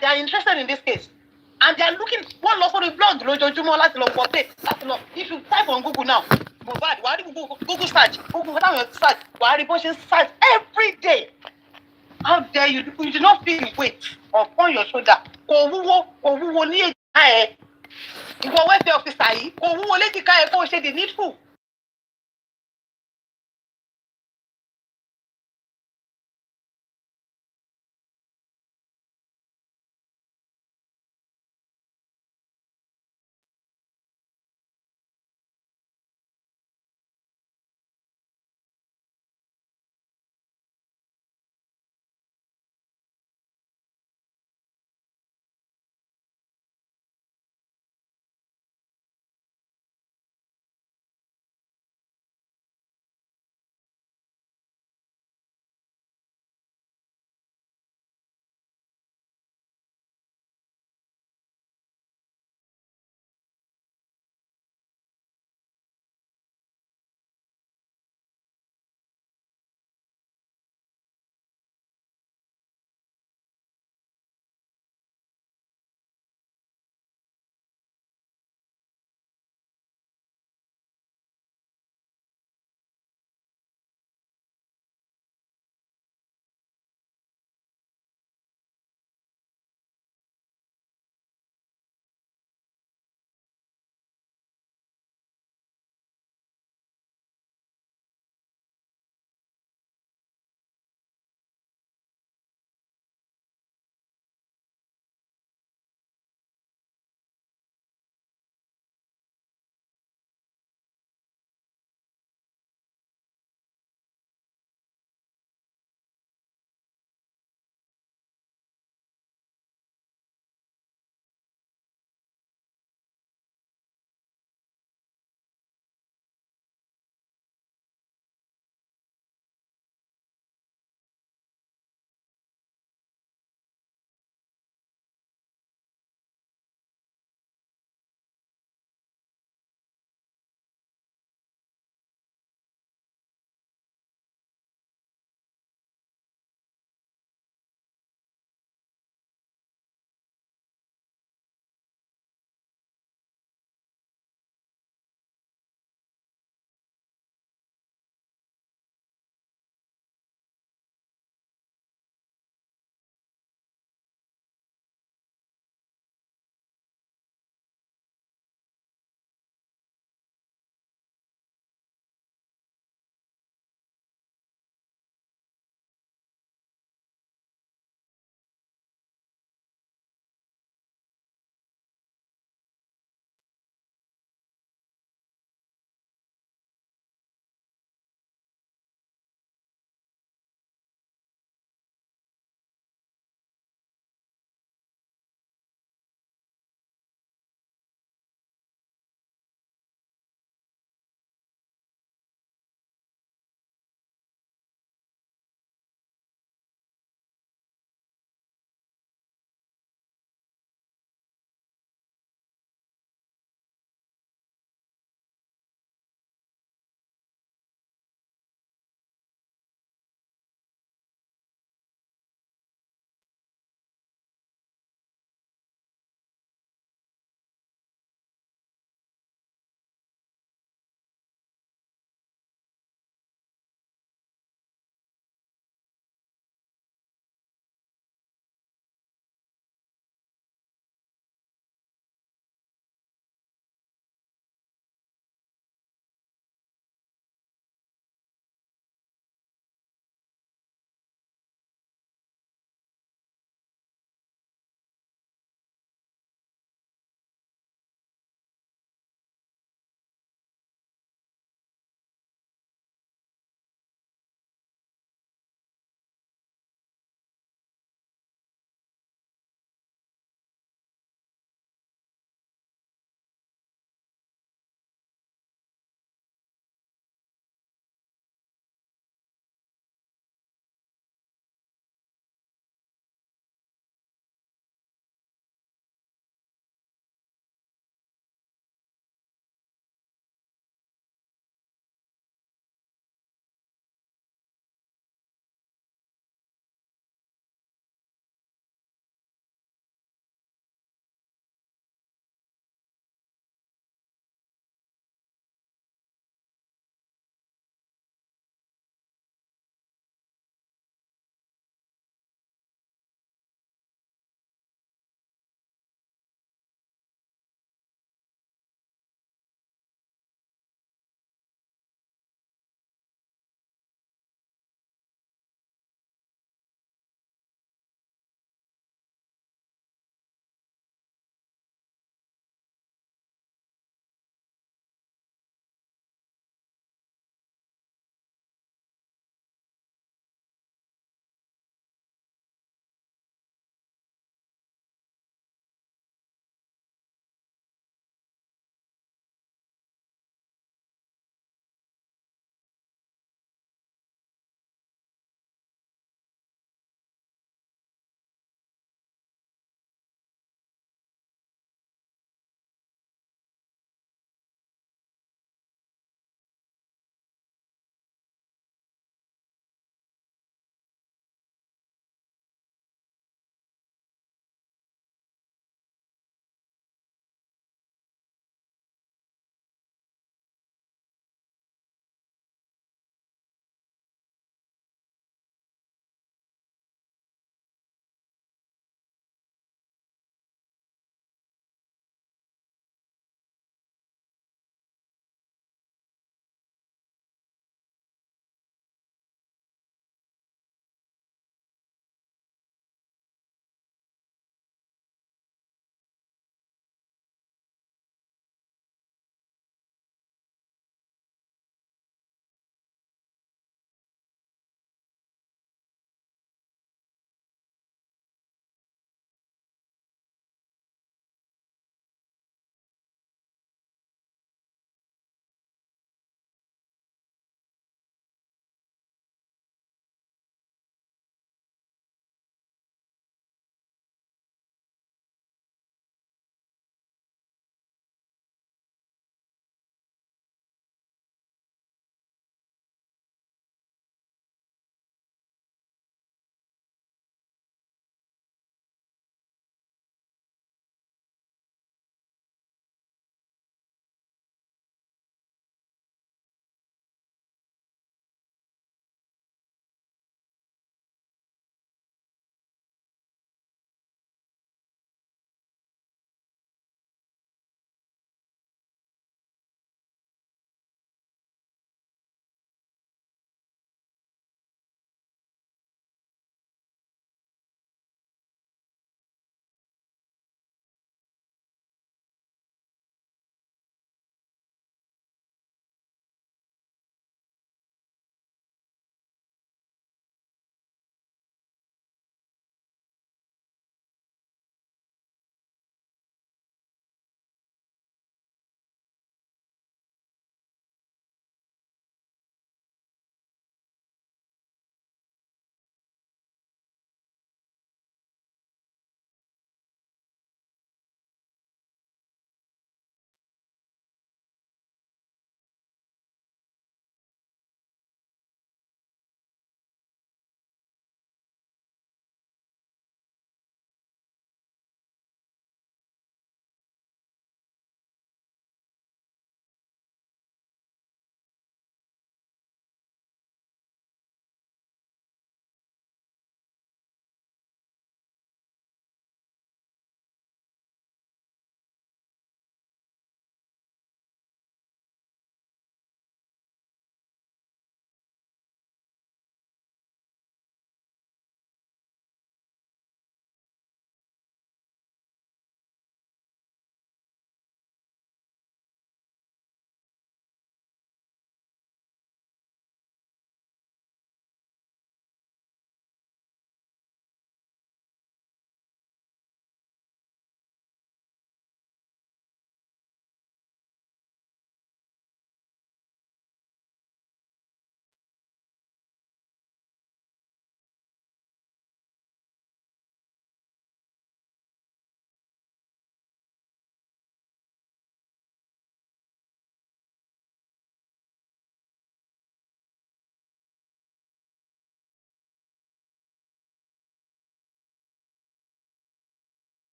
that they are interested in this case. And they are looking one law for the blog, if you type on Google now, Google search, search every day. How dare you? You do not feel weight upon your shoulder. Ìwọ welfare officer yìí, kò wúwo léjìká ẹ̀ kó o ṣe the needful.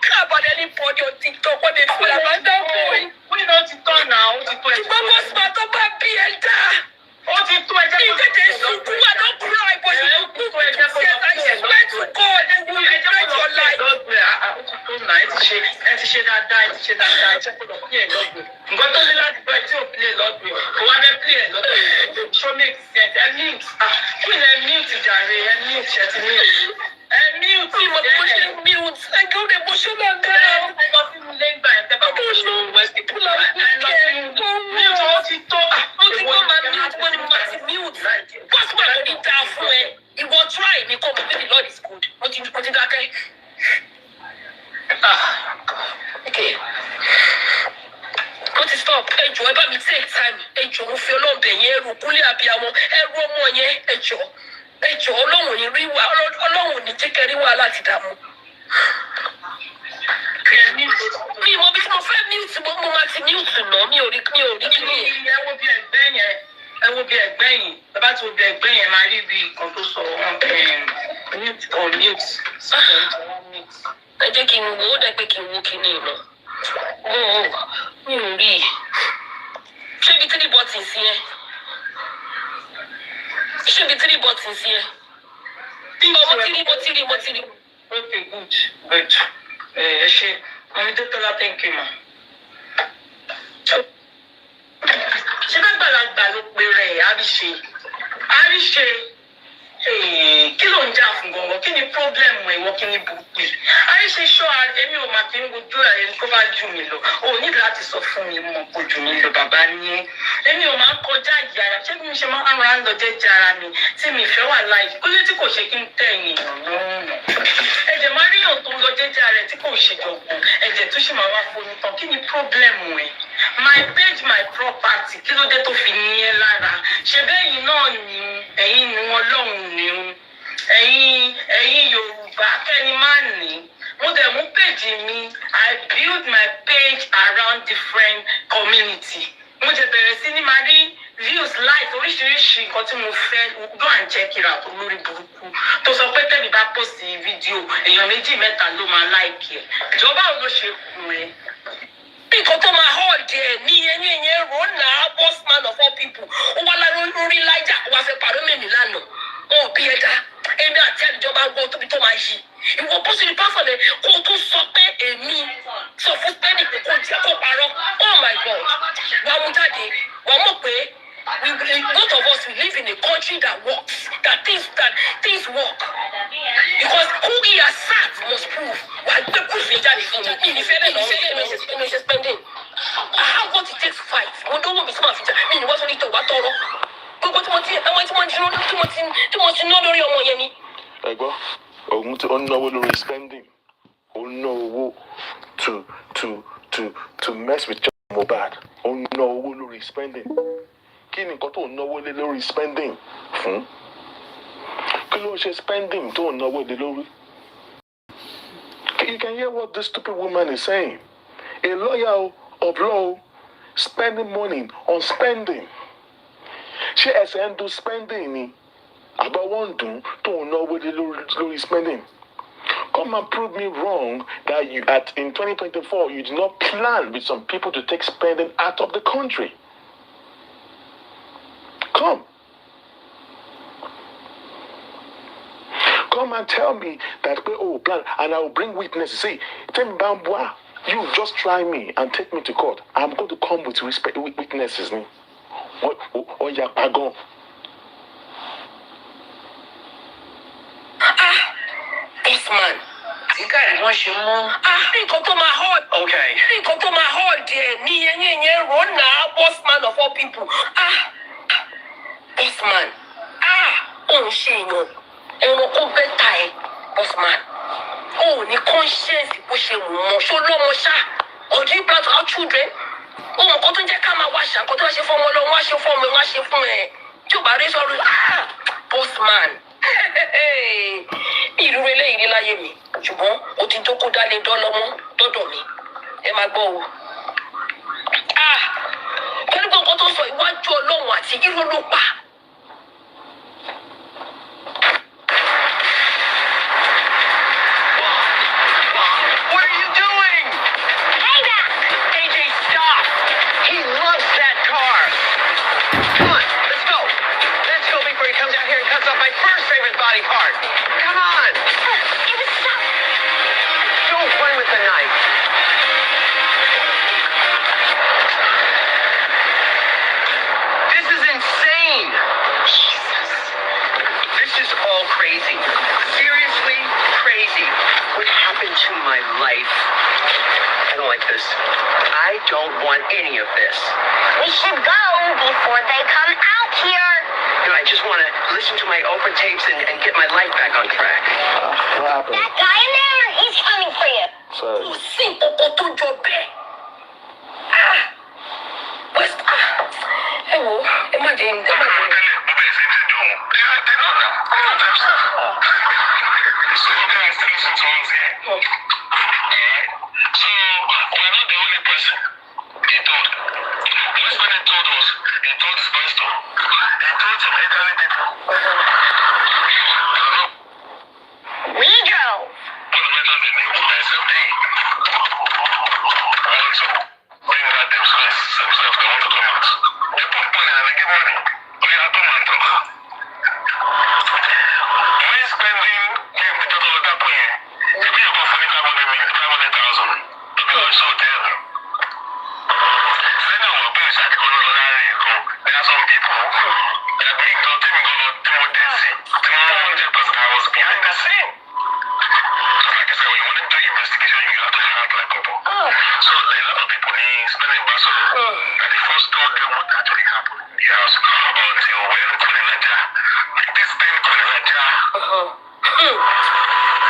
care about anybody on TikTok what they feel about that boy. We know to turn now. To put it. Mama smart about Bielda. Oh, to do it. I don't cry, but you I swear to God, you will regret your life. You will try me come the Lord is good. What you that okay? Okay. What is stop? Ejo, eba mi take time. Ejo, mo fi Ọlọ́run bẹ̀ yín ẹrù kúnlẹ̀ abiyamọ. Ẹrù ọmọ yẹn, ejo. Ejo, Ọlọ́run ní rí wa, Ọlọ́run ní jẹ́ kẹ́ rí wa láti dààmú. Mi mo bí mo fẹ́ mute mo máa ti mute náà mi ò rí kí ni. Ẹ wo bí ẹgbẹ́ yẹn. Ẹ wo bí ẹgbẹ́ yìí. Bàbá tí wo bí ẹgbẹ́ yẹn máa rí bí nǹkan tó sọ mute or mute. Ẹ jẹ́ kí n wo ó dẹ́ pé kí n wo kí ni ìlọ. Mi ò rí i. Ṣé ibi 3 buttons yẹn? Ṣé ibi 3 buttons yẹn? Mo ti rí. Okay, good. Ẹ ṣe, Mami Dókítà, thank you, ma. Ṣé bá gbàlagbà ló pe rẹ̀ àríṣe? Kí ló ń jà fún gangan? Kí ni pọ́blẹ́mù ẹ̀wọ́ kí ni burúkú yìí? Àríṣe ṣọ́ èmi ò máa fi ń wojú ẹni tó bá jù mí lọ. O ní láti sọ fún mi mọ̀ kó jù mí lọ bàbá ní. Èmi ò máa ń kọjá ìyára. Ṣé bí mi ṣe máa ń ra ń lọ jẹ́jẹ́ ara mi tí mi fẹ́ wà láì? Kó lé tí kò ṣe kí n tẹ̀yìn lọ́rùn. Ẹ̀jẹ̀ máa ríyàn tó ń lọ jẹ́jẹ́ rẹ̀ tí kò ṣe jọ̀gbọ̀n. Ẹ̀jẹ̀ tó ṣì máa wá fomi tán. Kí ni pọ́blẹ́mù ẹ̀? My page, my property. Kí ló dé tó fi ní ẹ lára? Ṣé bẹ́yìn náà ni ẹ̀yin ni wọ́n lọ́hùn ni o? Ẹ̀yin Yorùbá kẹ́ni máa ní. Mo dẹ̀ mú page mi. I build my page around different community. Mo jẹ bẹ̀rẹ̀ sí ní máa rí views like oríṣiríṣi nǹkan tí mo fẹ́ go and check it out olórí burúkú. Tó sọ pé tẹ́mi bá post fídíò èèyàn 2-3 ló máa like ẹ̀. Ìjọba ò ló ṣe kù ẹ́. Nǹkan tó máa hold ẹ̀ ní ẹ̀yìn rò náà boss man of all people. Ó wá lára lórí lájà wá fẹ́ pàrọ̀ mẹ́mi lánàá. Ó bí ẹ̀dá èmi àti àdìjọba gbọ́ tóbi tó máa yí. Ìwọ bó ṣe ní pásọ̀ lẹ kó tó sọ pé èmi sọ fún pẹ́ẹ́nì pé kò jẹ́ kó parọ́. Oh my God! Wà á mú jáde, wà á mọ̀ pé both of us we live in a country that works, that things work. Because who he has sat must prove. Wà á gbé proof yẹn jáde fún mi. Ìfẹ́ lẹ̀ lọ́wọ́ ẹ̀mí ṣe spending. I have what it takes to fight. Mo dánwò mi sí màá fi jà. Mi ni wọ́n tún ní tọ̀ wá tọrọ. Gbogbo tí mo ti ná lórí ọmọ yẹn ni. Ẹ̀gbọ́n, òun tí ó ń náwó lórí spending, ó ń ná owó to mess with Mohbad, ó ń ná owó lórí spending. Kí ni nǹkan tó ń náwó lé lórí spending fún? Kí ló ń ṣe spending tó ń náwó lé lórí? You can hear what this stupid woman is saying. A lawyer of law spending money on spending. Ṣé ẹsẹ̀ ń do spending ni? Àbá wọ́n dùn tó ń náwó lé lórí spending. Come and prove me wrong that in 2024 you did not plan with some people to take spending out of the country. Come and tell me that plan and I will bring witnesses. See, tell me Bambwa, you just try me and take me to court. I'm going to come with witnesses. What ya pagon? This man. Nǹkan tó máa hold. Okay. Nǹkan tó máa hold ẹ̀ ní ẹ̀yìn rò náà boss man of all people. Boss man. Òun ṣe èèyàn. Ẹ̀rọ kó bẹ́tà ẹ̀ boss man. Òun ní conscience bó ṣe wù wọ́n. Ṣó lọ́mọ ṣá? Or do you plan to have children? Òun kan tó ń jẹ́ ká máa wá ṣà. Nǹkan tó wá ṣe fún ọmọ lọ́wọ́ wá ṣe fún ọmọ ẹ̀ wá ṣe fún ẹ̀. Tí ò bá rí sọ́run. Boss man. Irú eléyìí ní láyé mi ṣùgbọ́n o ti jókòó dálé dọ́lọ́mọ́ dọ́dọ̀ mi ẹ máa gbọ́ o. Pẹ̀lú gbogbo tó sọ iwájú Ọlọ́run àti irú ló pa. What are you his body part. Come on. It was stuck. Don't play with the knife. This is insane. Jesus. This is all crazy. Seriously crazy. What happened to my life? I don't like this. I don't want any of this. We should go before they come out here. You know, I just want to listen to my Oprah tapes and get my life back on track. What happened? That guy in there, he's coming for you. Sorry. Kò sí nǹkan tó jọ bẹ́ẹ̀. Ẹ wo, ẹ má jẹ́ ẹ má jẹ́. We drove.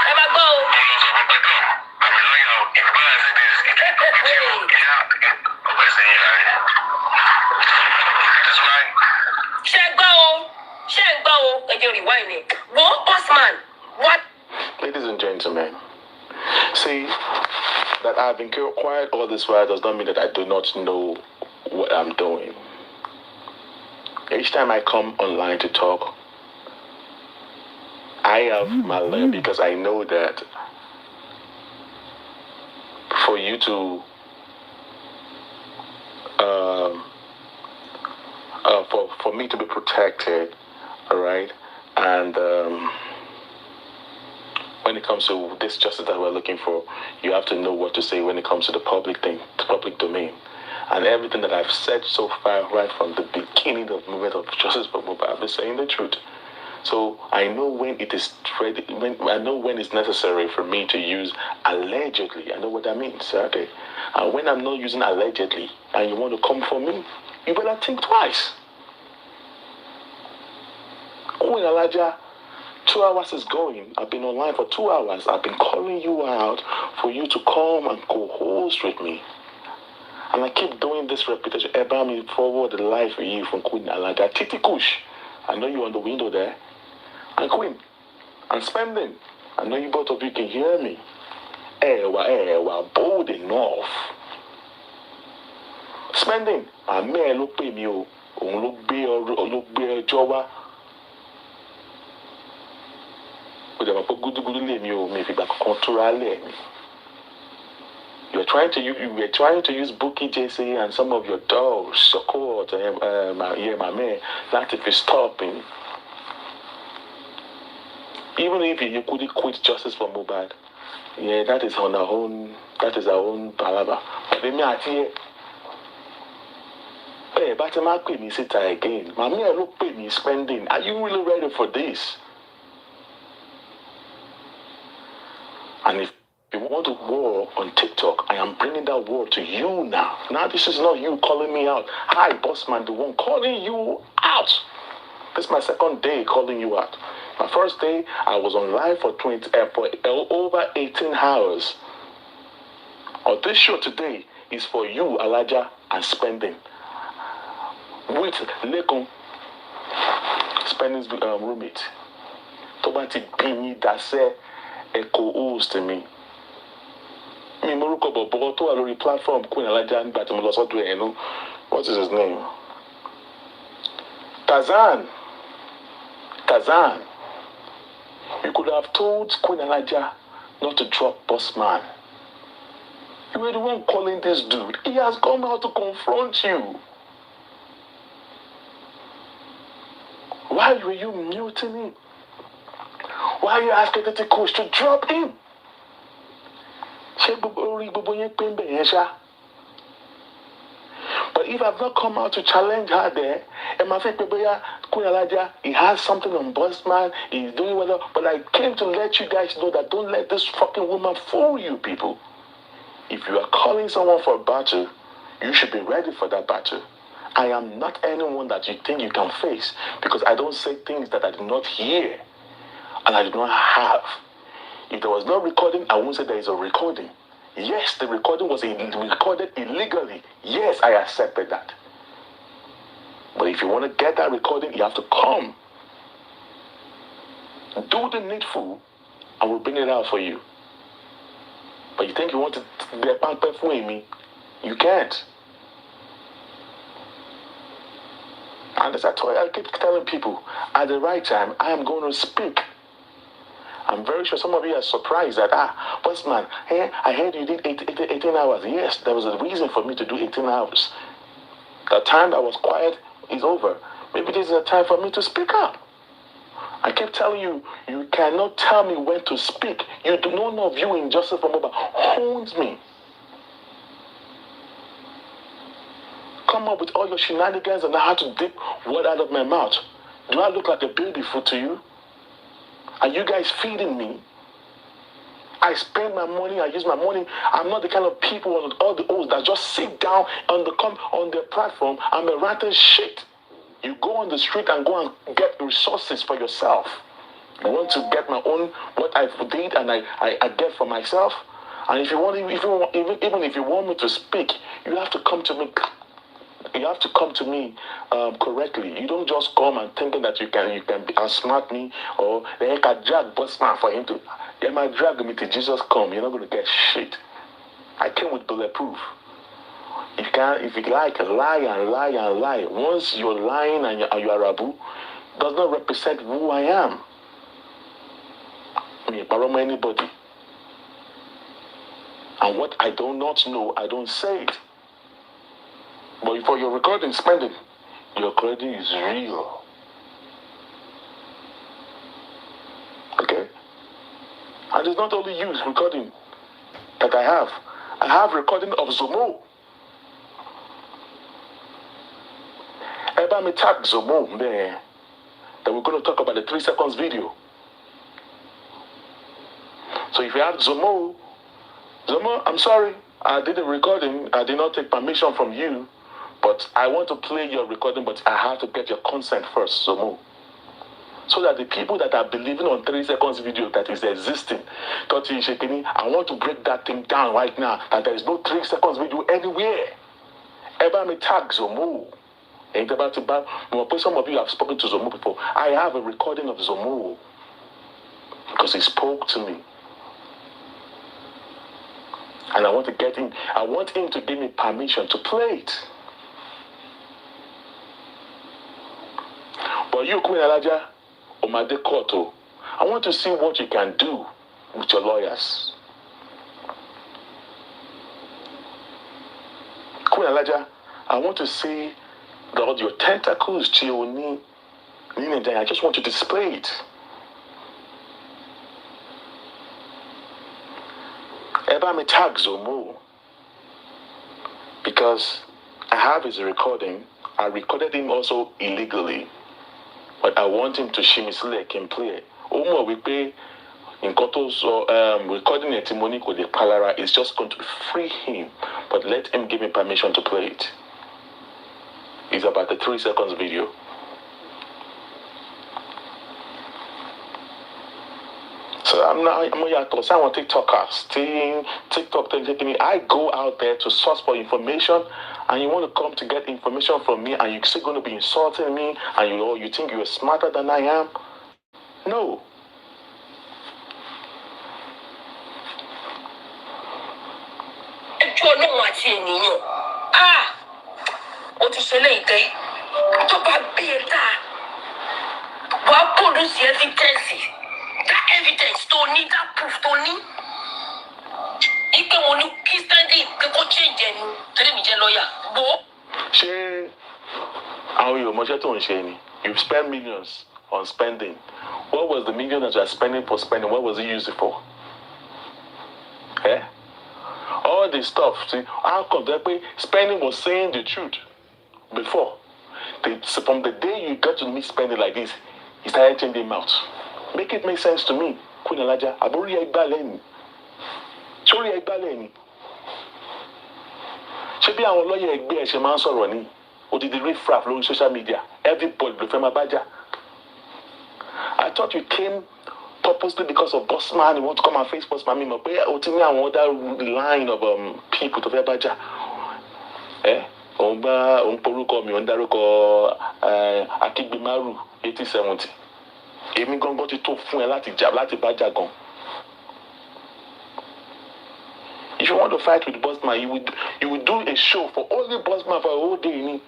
Ẹ máa gbọ́ o. Ṣé ẹ gbọ́ o? Ṣé ẹ gbọ́ o? Ẹ jẹ́ rewind ni. Wọ́n bossman, what? Ladies and gentlemen, see, that I've been quiet all this while does not mean that I do not know what I'm doing. Each time I come online to talk, I have my lawyer because I know that for you to for me to be protected, all right, and when it comes to this justice that we're looking for, you have to know what to say when it comes to the public thing, the public domain. And everything that I've said so far, right from the beginning of the movement of justice for Mohbad, I've been saying the truth. So I know when it is ready, I know when it's necessary for me to use allegedly. I know what that means, okay? And when I'm not using allegedly, and you want to come for me, you better think twice. Queen Alaja, 2 hours is going. I've been online for 2 hours. I've been calling you out for you to come and co-host with me. And I keep doing this repetition. Eba me forward the life for you from Queen Alaja. Titi Kush. I know you're on the window there. And Queen. And spending. I know you both of you can hear me. Ewa, bold enough. Spending. Àmẹ́ ló pè mí o. Òun ló gbé ẹjọ́ wá. Ó dẹ̀ mọ̀ pé gúdúgúdú lè mi o. Mi fi gbà kankan túra lẹ̀ mi. You were trying to use Bookie JC and some of your dogs, support, my man, that if you stop him. Even if you couldn't quit justice for Mohbad, yeah, that is our own palaver. But let me ask you, hey, but I'm not paying me sit again. My man, look, pay me spending. Are you really ready for this? And if you want to war on TikTok, I am bringing that war to you now. Now this is not you calling me out. Hi, bossman, the one calling you out. This is my second day calling you out. My first day, I was on live for over 18 hours. On this show today is for you, Alaja, and spending. With Lekon, spending's roommate. Tobati Bini Dase Echo host to me. Mi moruko bobo to alori platform Queen Alaja nígbà tí mo lọ sọ́dọ̀ ẹ̀ nu. What is his name? Tazan. You could have told Queen Alaja not to drop Bossman. You were the one calling this dude. He has come out to confront you. Why were you muting him? Why are you asking the coach to drop him? But if I've not come out to challenge her there, and my friend he has something on Bossman, he's doing well, but I came to let you guys know that don't let this fucking woman fool you, people. If you are calling someone for a battle, you should be ready for that battle. I am not anyone that you think you can face, because I don't say things that I do not hear and I do not have. If there was no recording, I won't say there is a recording. Yes, the recording was recorded illegally. Yes, I accepted that. But if you want to get that recording, you have to come. Do the needful, and we'll bring it out for you. But you think you want to be a pamper for me? You can't. And as I keep telling people, at the right time, I am going to speak. I'm very sure some of you are surprised that, Bossman, hey, I heard you did 18 hours. Yes, there was a reason for me to do 18 hours. The time that was quiet is over. Maybe this is a time for me to speak up. I keep telling you, you cannot tell me when to speak. You do not know viewing justice for mobile owns me. Come up with all your shenanigans and how to dip word out of my mouth. Do I look like a baby food to you? Are you guys feeding me? I spend my money, I use my money. I'm not the kind of people on all the O's that just sit down on the platform and be ranting shit. You go on the street and go and get resources for yourself. I want to get my own, what I did and I get for myself. And if you want, even if you want me to speak, you have to come to me. You have to come to me correctly. You don't just come and thinking that you can outsmart me or they can drag Bossman for him to. They might drag me till Jesus come. You're not going to get shit. I came with bulletproof. If you like, lie and lie and lie. Once you're lying and you're Abu, does not represent who I am. I don't know anybody. And what I do not know, I don't say it. But for your recording spending, your recording is real. Okay? And it's not only you recording that I have. I have recording of Zomo. Eba me tag Zomo there. That we're going to talk about the 3 seconds video. So if you have Zomo, I'm sorry, I did a recording. I did not take permission from you. But I want to play your recording, but I have to get your consent first, Zomo. So that the people that are believing on 3 seconds video that is existing, I want to break that thing down right now, and there is no 3 seconds video anywhere. Ever me tag Zomo. Ain't about to buy. Some of you have spoken to Zomo before. I have a recording of Zomo because he spoke to me. And I want to get him, I want him to give me permission to play it. But you, Queen Alaja, Omade Koto, I want to see what you can do with your lawyers. Queen Alaja, I want to see all your tentacles, Chioni, I just want to display it. Eba me tag Zomo, because I have his recording. I recorded him also illegally. But I want him to shimmy slack and play. Omo we pay in Koto's recording a testimony with the Palara is just going to free him. But let him give me permission to play it. It's about the 3 seconds video. So I'm a TikToker. TikTok taking me. I go out there to source for information, and you want to come to get information from me, and you're still going to be insulting me, and you think you're smarter than I am? No. That evidence don't need that proof, don't need. If they want to keep standing, they go change them. Tell me, lawyer. Go. You've spent millions on spending. What was the million that you are spending for spending? What was it used for? Eh? All this stuff. See, how come that way spending was saying the truth before? So from the day you got to me spending like this, he started changing mouth. Make it make sense to me. Queen Elijah, Abori Egbaleni. Sorry Egbaleni. She be our lawyer Egbe, she man so running. Or did the riffraff on social media? Everybody, the family badger. I thought you came purposely because of Bossman. You want to come and face Bossman. But I want that line of people to badger. Eh? Omporuko mi ondaruko Akigbimaru 8070. Èmi gangan ti tó fún ẹ láti jà láti bájà gan. If you want to fight with Bossman, you would do a show for only Bossman for a whole day.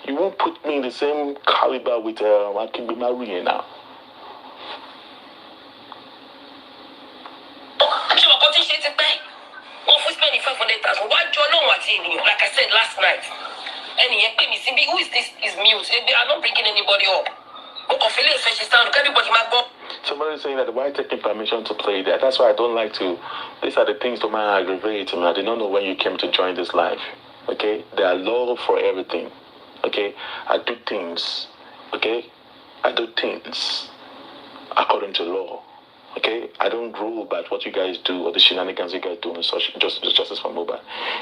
You won't put me in the same caliber with Akigbimaru here now. Like I said last night. Who is this? Is mute. They are not bringing anybody up. Somebody saying that why taking permission to play that? That's why I don't like to. These are the things that might aggravate me. I did not know when you came to join this live. Okay, there are laws for everything. Okay, I do things. Okay, I do things according to law. Okay, I don't rule about what you guys do or the shenanigans you guys do and such. Justice for mobile.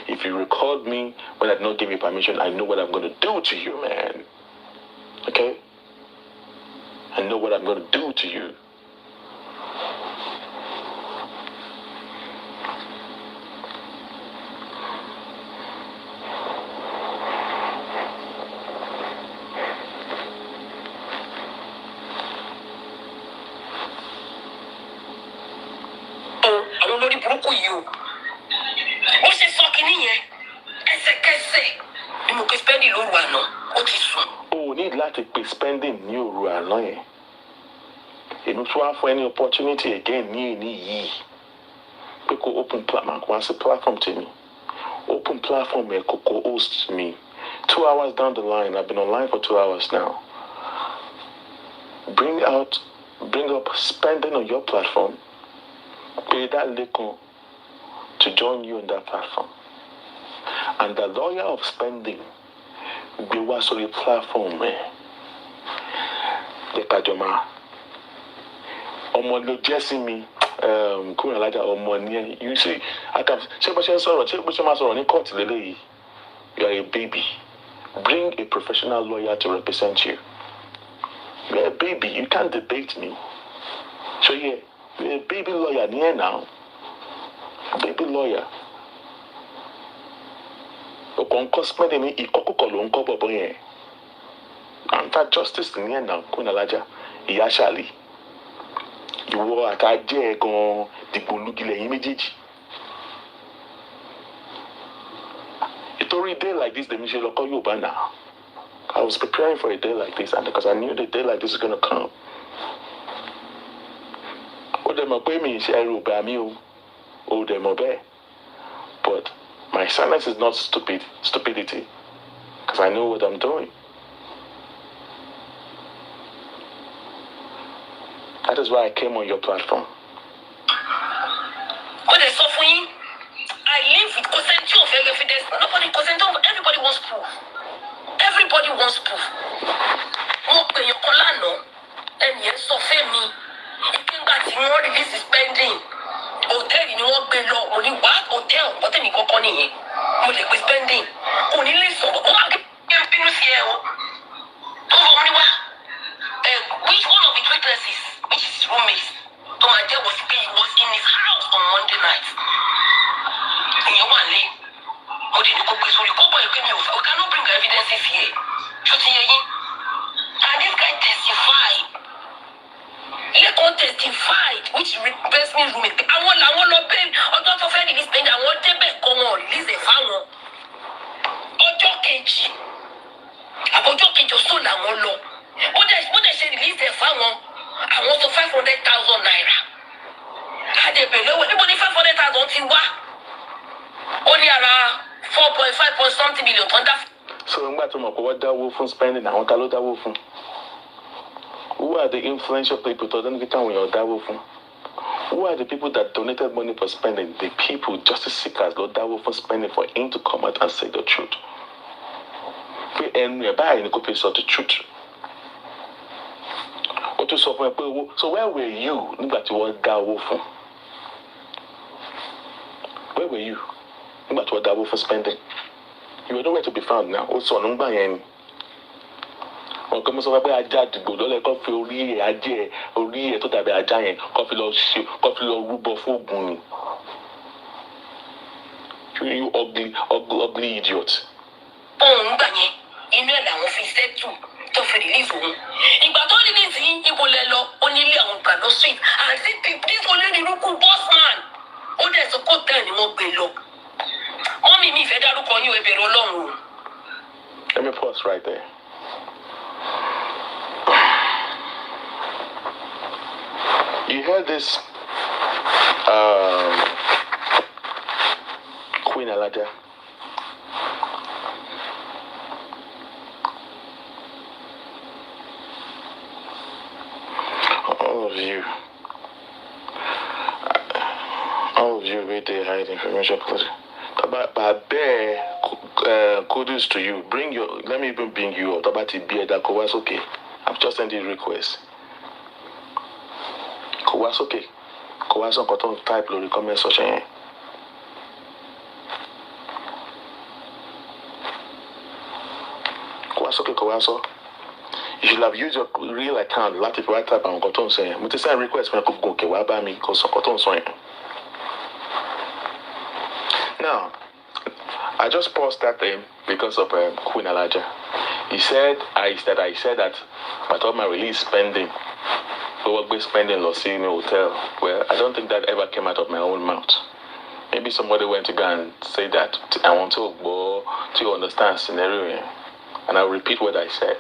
If you record me when I did not give you permission, I know what I'm going to do to you, man. Okay, I know what I'm going to do to you. To be spending new rule for any opportunity again need people open platform once a platform to me. Open platform where Coco hosts me. 2 hours down the line, I've been online for 2 hours now. Bring up spending on your platform. Pay that little to join you on that platform. And the lawyer of spending be what's on your platform, man. The Kajoma. Omo Jesse me. Queen Elijah Omo. You see, I can say, you are a baby. Bring a professional lawyer to represent you. You are a baby. You can't debate me. So yeah, you're a baby lawyer near now. Baby lawyer. Justice near now, Queen Elijah. Iyashali. You were at a jagon, the Bulugile immediate. It's already a day like this, the Michelle call you now. I was preparing for a day like this, and because I knew the day like this is gonna come. But my silence is not stupidity, because I know what I'm doing. That is why I came on your platform. What is suffering? I live with consent of evidence. Nobody consent of. Everybody wants proof. Everybody wants proof. When you call and you suffer me, you think that you know this is spending. Hotel in your below. Only what hotel? What am I going to do? Only spending. Only listen. Which one of the witnesses? Which is roommates? So my dad was in his house on Monday night. In your one lane. We cannot bring evidences here. And this guy testified. Let on testified, which best means roommate. I want to pay. On top of any spend, I want to pay. Come on, release a family. Ojo Keji. Ojo Keji, so la wolo. What they say release a family. I want to 500,000 naira. Had they been low, anybody 500,000 in what? Only around 4.5 point something million. So I'm going to know what that wolf from spending. I want to load that wolf from. Who are the influential people to then get on your double phone? Who are the people that donated money for spending? The people, justice seekers, got double for spending for him to come out and say the truth. And we're buying the copy of the truth. So where were you? Nobody was double phone. Where were you? Nobody was double for spending. You were nowhere to be found now. Also, no buying. On commence à faire ajá dìgbò lọ́lẹ̀ kó fi orí ẹ̀ tó dàbí ajá yẹn kó fi lọ rúbọ fóògùn ni. You ugly idiot. Òun gbà yẹn inú ẹ̀ làwọn fi ṣẹ́tù tó fi release òun. Ìgbà tó release yín ibo lẹ lọ onílé àwọn gbàdọ́ street and see this olórinúkú boss man. Ó dẹ̀ sọ kó tẹ̀ ni wọ́n gbé lọ. Wọ́n mi ìfẹ́ dárúkọ yín ẹ bẹ̀rẹ̀ Ọlọ́run o. Let me pause right there. You heard this Queen Alaja. All of you wait there hide information. But there, kudos to you. Let me even bring you up. About the beer that was okay. I've just sent you a request. Okay. Kowaso koton type lo comment section. Kowaso. You should have used your real account. Latif right type and koton say. Me send request when I could go ke wa ba mi cause koton so. Now, I just paused that thing because of Queen Alaja. I said that I thought my release spending. Work-based spending loss in a hotel. Well, I don't think that ever came out of my own mouth. Maybe somebody went to go and say that. I want to understand scenario. And I'll repeat what I said.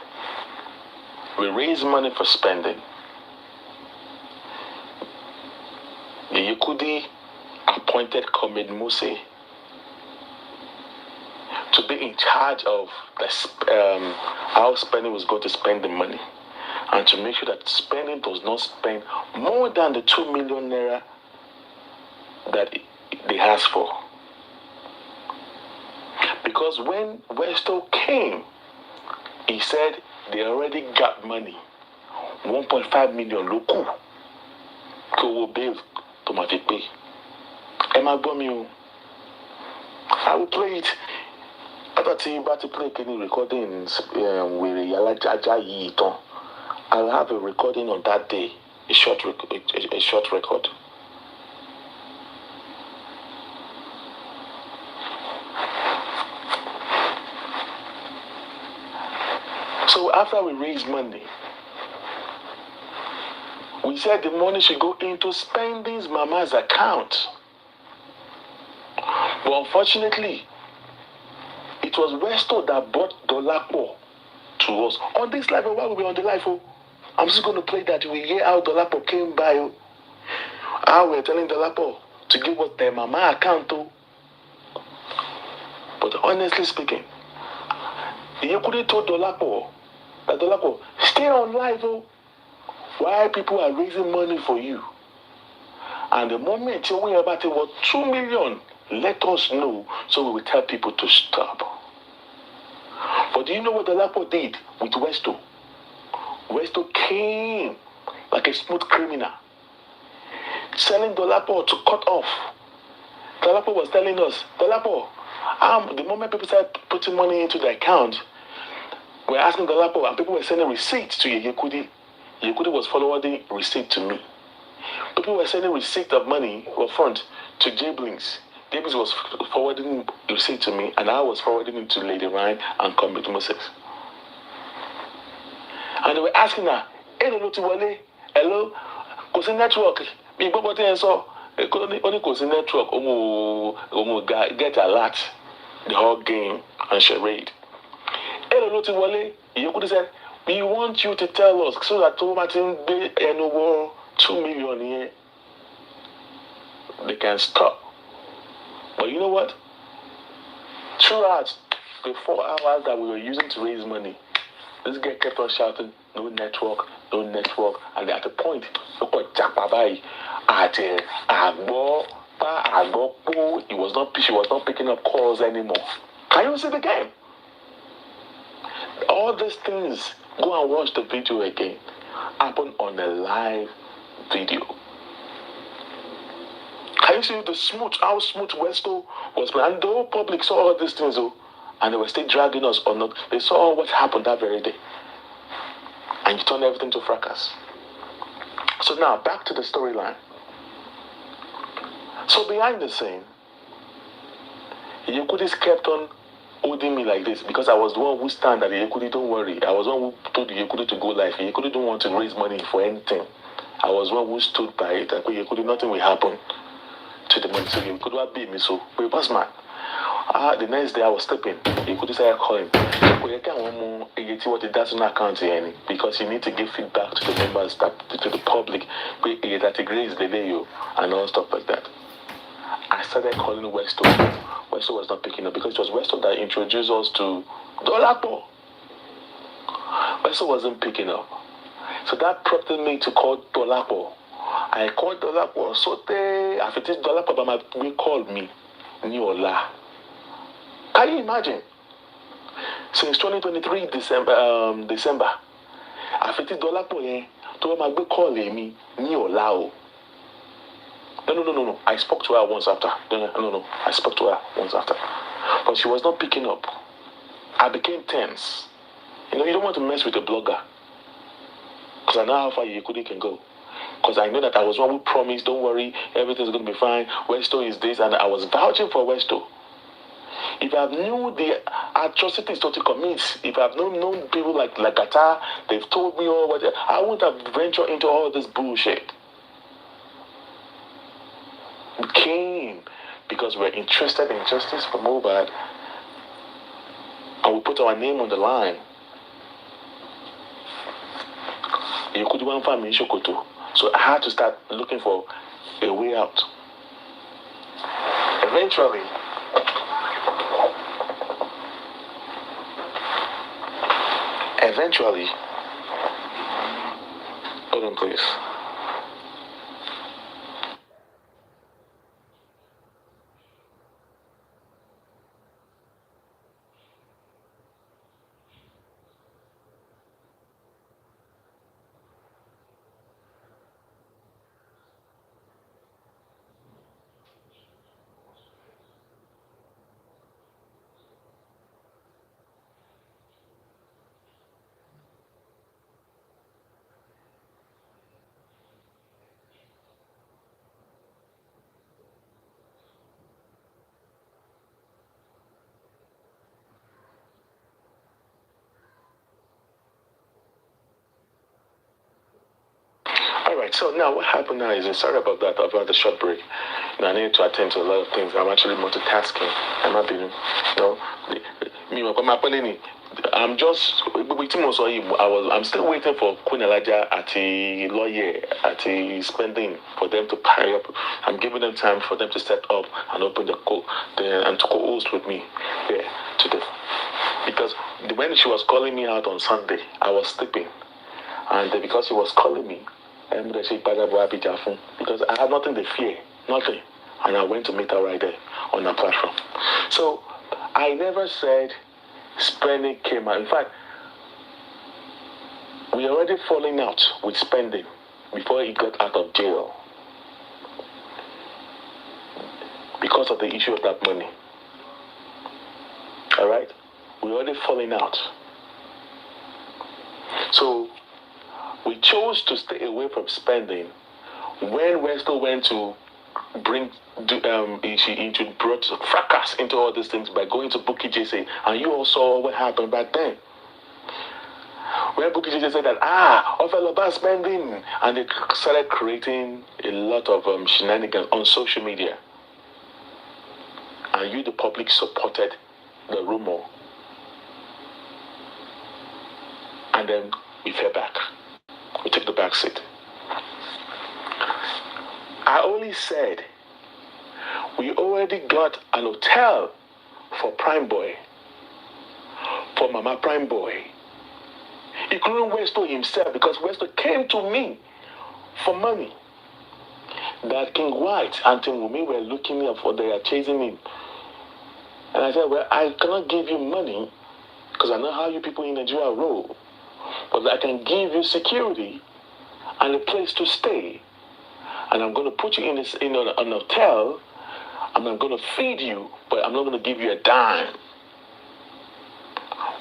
We raise money for spending. The Yekudi appointed Comrade Muse to be in charge of how spending was going to spend the money. And to make sure that spending does not spend more than the 2 million naira that they asked for. Because when Westo came, he said they already got money. 1.5 million local. Ko bill to my pay. Emma Bomio. I will play it. I thought you about to play any recordings with Yalaja Yiton. I'll have a recording on that day, a short record. So after we raised money, we said the money should go into spending's mama's account. But unfortunately, it was Westo that brought Dolapo to us. On this life, why will we on the life? I'm just going to play that. We hear how Dolapo came by. How we're telling Dolapo to give us their mama account. But honestly speaking, you couldn't tell Dolapo that Dolapo, stay on live. Why people are raising money for you? And the moment you're worrying about it was 2 million, let us know so we will tell people to stop. But do you know what Dolapo did with Westo? Westo came like a smooth criminal, selling Dolapo to cut off. Dolapo was telling us, Dolapo, the moment people started putting money into the account, we're asking Dolapo, and people were sending receipts to Yekudi. Yekudi was forwarding receipt to me. People were sending receipt of money up front to Jablings. Jablings was forwarding receipt to me, and I was forwarding it to Lady Ryan and Comrade Moses. And they were asking her, hello, kò sí network. Mi gbọ́ tí ẹ sọ, only kò sí network. Get alert, the whole game and charade. Hello, Yekudi said, we want you to tell us so that Martin Bay and over 2 million here, they can stop. But you know what? Throughout the 4 hours that we were using to raise money, This guy kept on shouting, no network, and at the point, look at Japabai, she was not picking up calls anymore. Can you see the game? All these things, go and watch the video again, happen on a live video. Can you see how smooth Westo was playing? And the whole public saw all these things, and they were still dragging us or not. They saw what happened that very day. And you turn everything to fracas. So now, back to the storyline. So behind the scene, Yekudis kept on holding me like this because I was the one who stand at Yekudi, don't worry. I was the one who told Yekudi to go live. Yekudi don't want to raise money for anything. I was the one who stood by it. And Yekudi, nothing will happen to the money. So Yekudi will beat me. So, but boss man, the next day I was sleeping. Yekudi started calling. What it does on account here, because you need to give feedback to the members, to the public, that agrees the day and all stuff like that. I started calling Westo. Westo was not picking up because it was Westo that introduced us to Dolapo. Westo wasn't picking up. So that prompted me to call Dolapo. I called Dolapo. So after this Dolapo called me Niola. Can you imagine? Since 2023 December, after this Dolapo, to call me Niola. No. I spoke to her once after. No. I spoke to her once after. But she was not picking up. I became tense. You don't want to mess with a blogger. Because I know how far Yekudi can go. Because I know that I was one who promised, don't worry, everything's going to be fine. Westo is this, and I was vouching for Westo. If I knew the atrocities that he commits, if I've known people like Gata, they've told me all what, I wouldn't have ventured into all this bullshit. We came because we're interested in justice for Mohbad, and we put our name on the line. You could one family Shokoto, so I had to start looking for a way out. Eventually, hold on please. Alright, so now what happened now is, sorry about the short break. I need to attend to a lot of things. I'm actually multitasking. I'm not being, I'm just, I'm still waiting for Queen Elijah at the lawyer, at the spending, for them to pay up. I'm giving them time for them to set up and open and to co-host with me there today. Because when she was calling me out on Sunday, I was sleeping. And because she was calling me, because I have nothing to fear, nothing. And I went to meet her right there on the platform. So I never said spending came out. In fact, we already falling out with spending before he got out of jail because of the issue of that money. Alright? We already falling out. So we chose to stay away from spending when Westo went to she brought fracas into all these things by going to Bukky JC, and you all saw what happened back then. When Bukky JC said that, Ofeloba spending, and they started creating a lot of shenanigans on social media. And you, the public, supported the rumor. And then we fell back. We took the back seat. I only said we already got an hotel for Prime Boy, for Mama Prime Boy, including Westo himself, because Westo came to me for money. That King White and Wummi were looking up for, they are chasing him. And I said, well, I cannot give you money because I know how you people in Nigeria roll. But I can give you security and a place to stay. And I'm going to put you in an hotel. And I'm going to feed you, but I'm not going to give you a dime.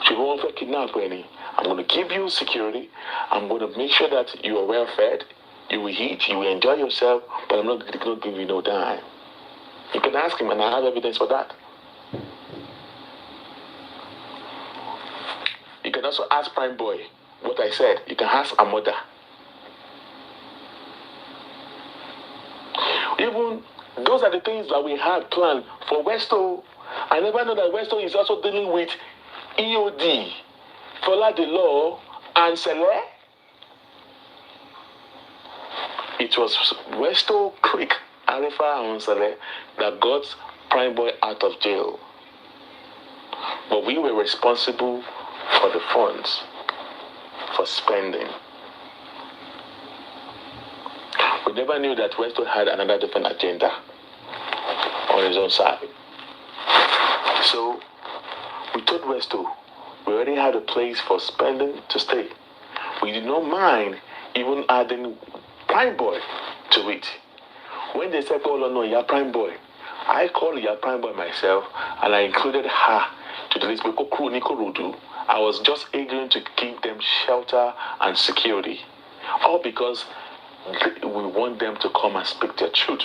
If you won't get kidnapped, I'm going to give you security. I'm going to make sure that you are well fed. You will eat, you will enjoy yourself, but I'm not going to give you no dime. You can ask him, and I have evidence for that. You can also ask Prime Boy what I said. You can ask a mother. Even those are the things that we had planned for Westo. I never know that Westo is also dealing with EOD, Fola the Law, and Sele. It was Westo, Creek, Arifa, and Sele that got Prime Boy out of jail. But we were responsible for the funds, for spending. We never knew that Westo had another different agenda on his own side. So we told Westo we already had a place for spending to stay. We did not mind even adding Prime Boy to it. When they said, oh no, you're Prime Boy, I called your Prime Boy myself and I included her to the list. I was just eager to give them shelter and security. All because we want them to come and speak their truth.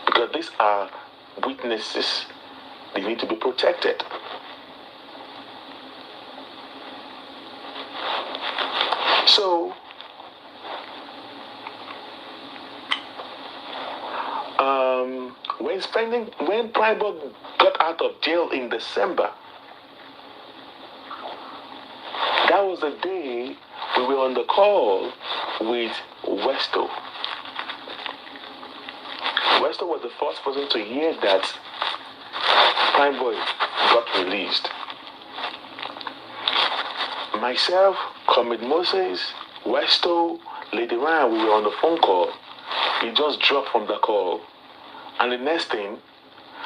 Because these are witnesses. They need to be protected. So, when Prime Boy got out of jail in December, that was the day we were on the call with Westo. Westo was the first person to hear that Prime Boy got released. Myself, Comrade Moses, Westo, Lady Ryan, we were on the phone call. He just dropped from the call. And the next thing,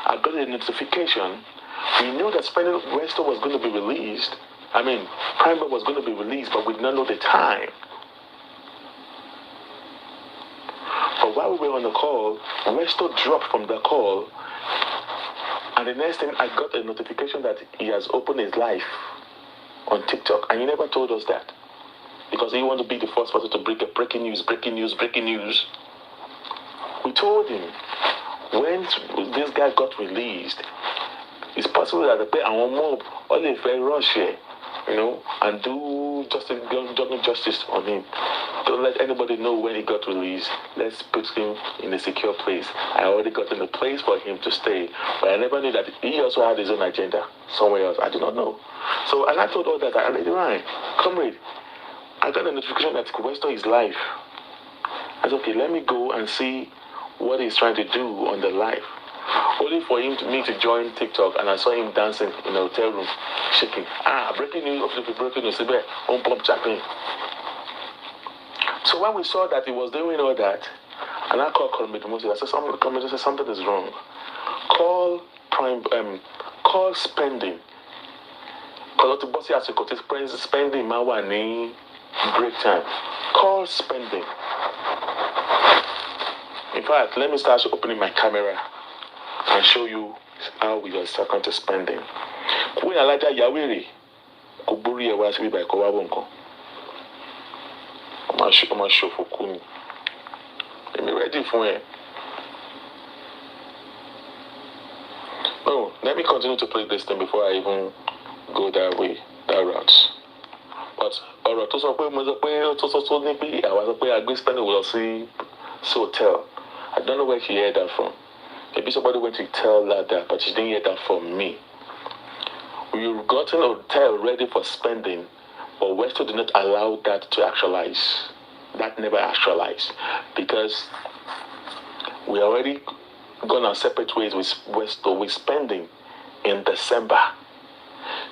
I got a notification. We knew that Westo was going to be released. Prime Boy was going to be released, but we did not know the time. But while we were on the call, Westo dropped from the call. And the next thing, I got a notification that he has opened his live on TikTok. And he never told us that. Because he wanted to be the first person to break a breaking news. We told him, when this guy got released, it's possible that the pay and one mob only fair rush here, and do justice on him. Don't let anybody know when he got released. Let's put him in a secure place. I already got in a place for him to stay, but I never knew that he also had his own agenda somewhere else. I did not know. So, and I told all that, Lady Ryan, comrade, I got a notification that Westo is live. I said, okay, let me go and see what he's trying to do on the live. Only for me to join TikTok, and I saw him dancing in a hotel room, shaking. Breaking news, breaking news, pump chapping. So when we saw that he was doing all that, and I called Comrade Moses, I said, something is wrong. Call spending. Because the boss has to spending my break time. Call spending. In fact, let me start opening my camera and show you how we are second to spending. When I like that Yawiri, Kuburi was by Kowabonko. I'm sure for Kuni. Let me ready for it. Oh, let me continue to play this thing before I even go that way, that route. But alright, to I was spending will see hotel. I don't know where she heard that from. Maybe somebody went to tell her that, but she didn't hear that from me. We've gotten a hotel ready for spending, but Westo did not allow that to actualize. That never actualized. Because we already gone our separate ways with Westo with spending in December.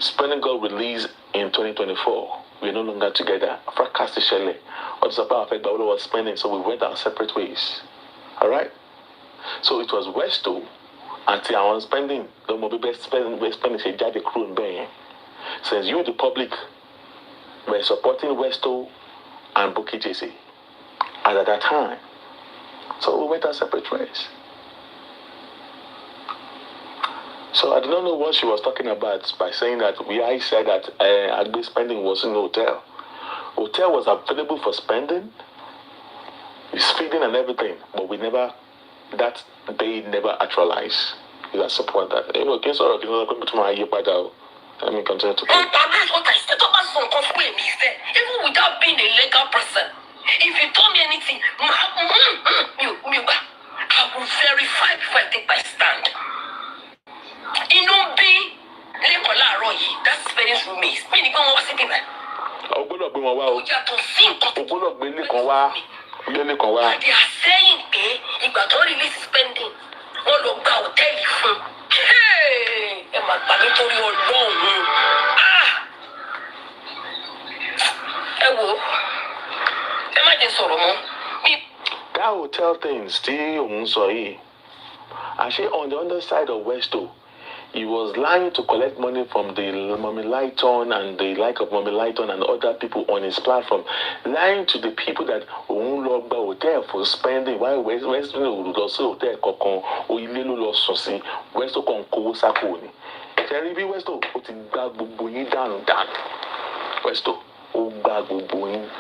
Spending got released in 2024. We're no longer together. Fracas Shelley. What's about affect Bawolo was spending, so we went our separate ways. Alright? So it was Westo until I was spending. The mobile best spending a daddy crew in Bay. Since you, the public, were supporting Westo and Bookie JC at that time. So we went our separate ways. So I do not know what she was talking about by saying that I said that Agbe spending was in the hotel. Hotel was available for spending, it's feeding and everything, but that day never actualized. You support that. You know, let me continue to And that's what I said. Thomas son consume me said. Even without being a legal person, if you told me anything, I will verify before I take my stand. Be that's very Wummi. Meaning go see people. They are saying, if I don't release spending, all of the hotel phone. Hey, my mandatory alone. That hotel thing still actually on the other side of Westo, he was lying to collect money from the Mommy Lighton and the like of Mommy Lighton and other people on his platform, lying to the people that own log hotel for spending. Why Westo also hotel kokon o ile lo lo sun si Westo kon kowo sako ni. Teri bi Westo o ti gba gbogbo yin dànù. Westo o gba gbogbo yin.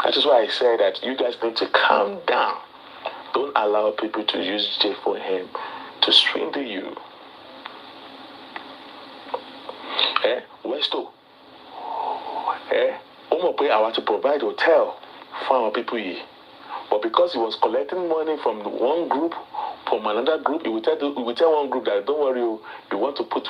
That is why I said that you guys need to calm down. Don't allow people to use J for him to swindle you. Westo. I want to provide hotel for our people here. But because he was collecting money from one group, from another group, he would tell one group that don't worry, you want to put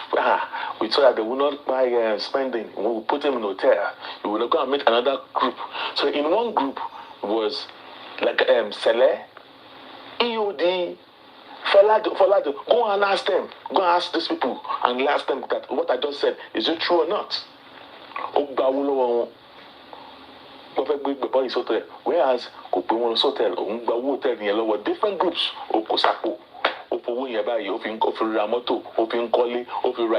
we saw that they will not buy spending. We will put him in hotel. You will go and meet another group. So in one group was like Sele, EOD, Falado. Go and ask them. Go and ask these people and ask them that what I just said, is it true or not? Whereas different groups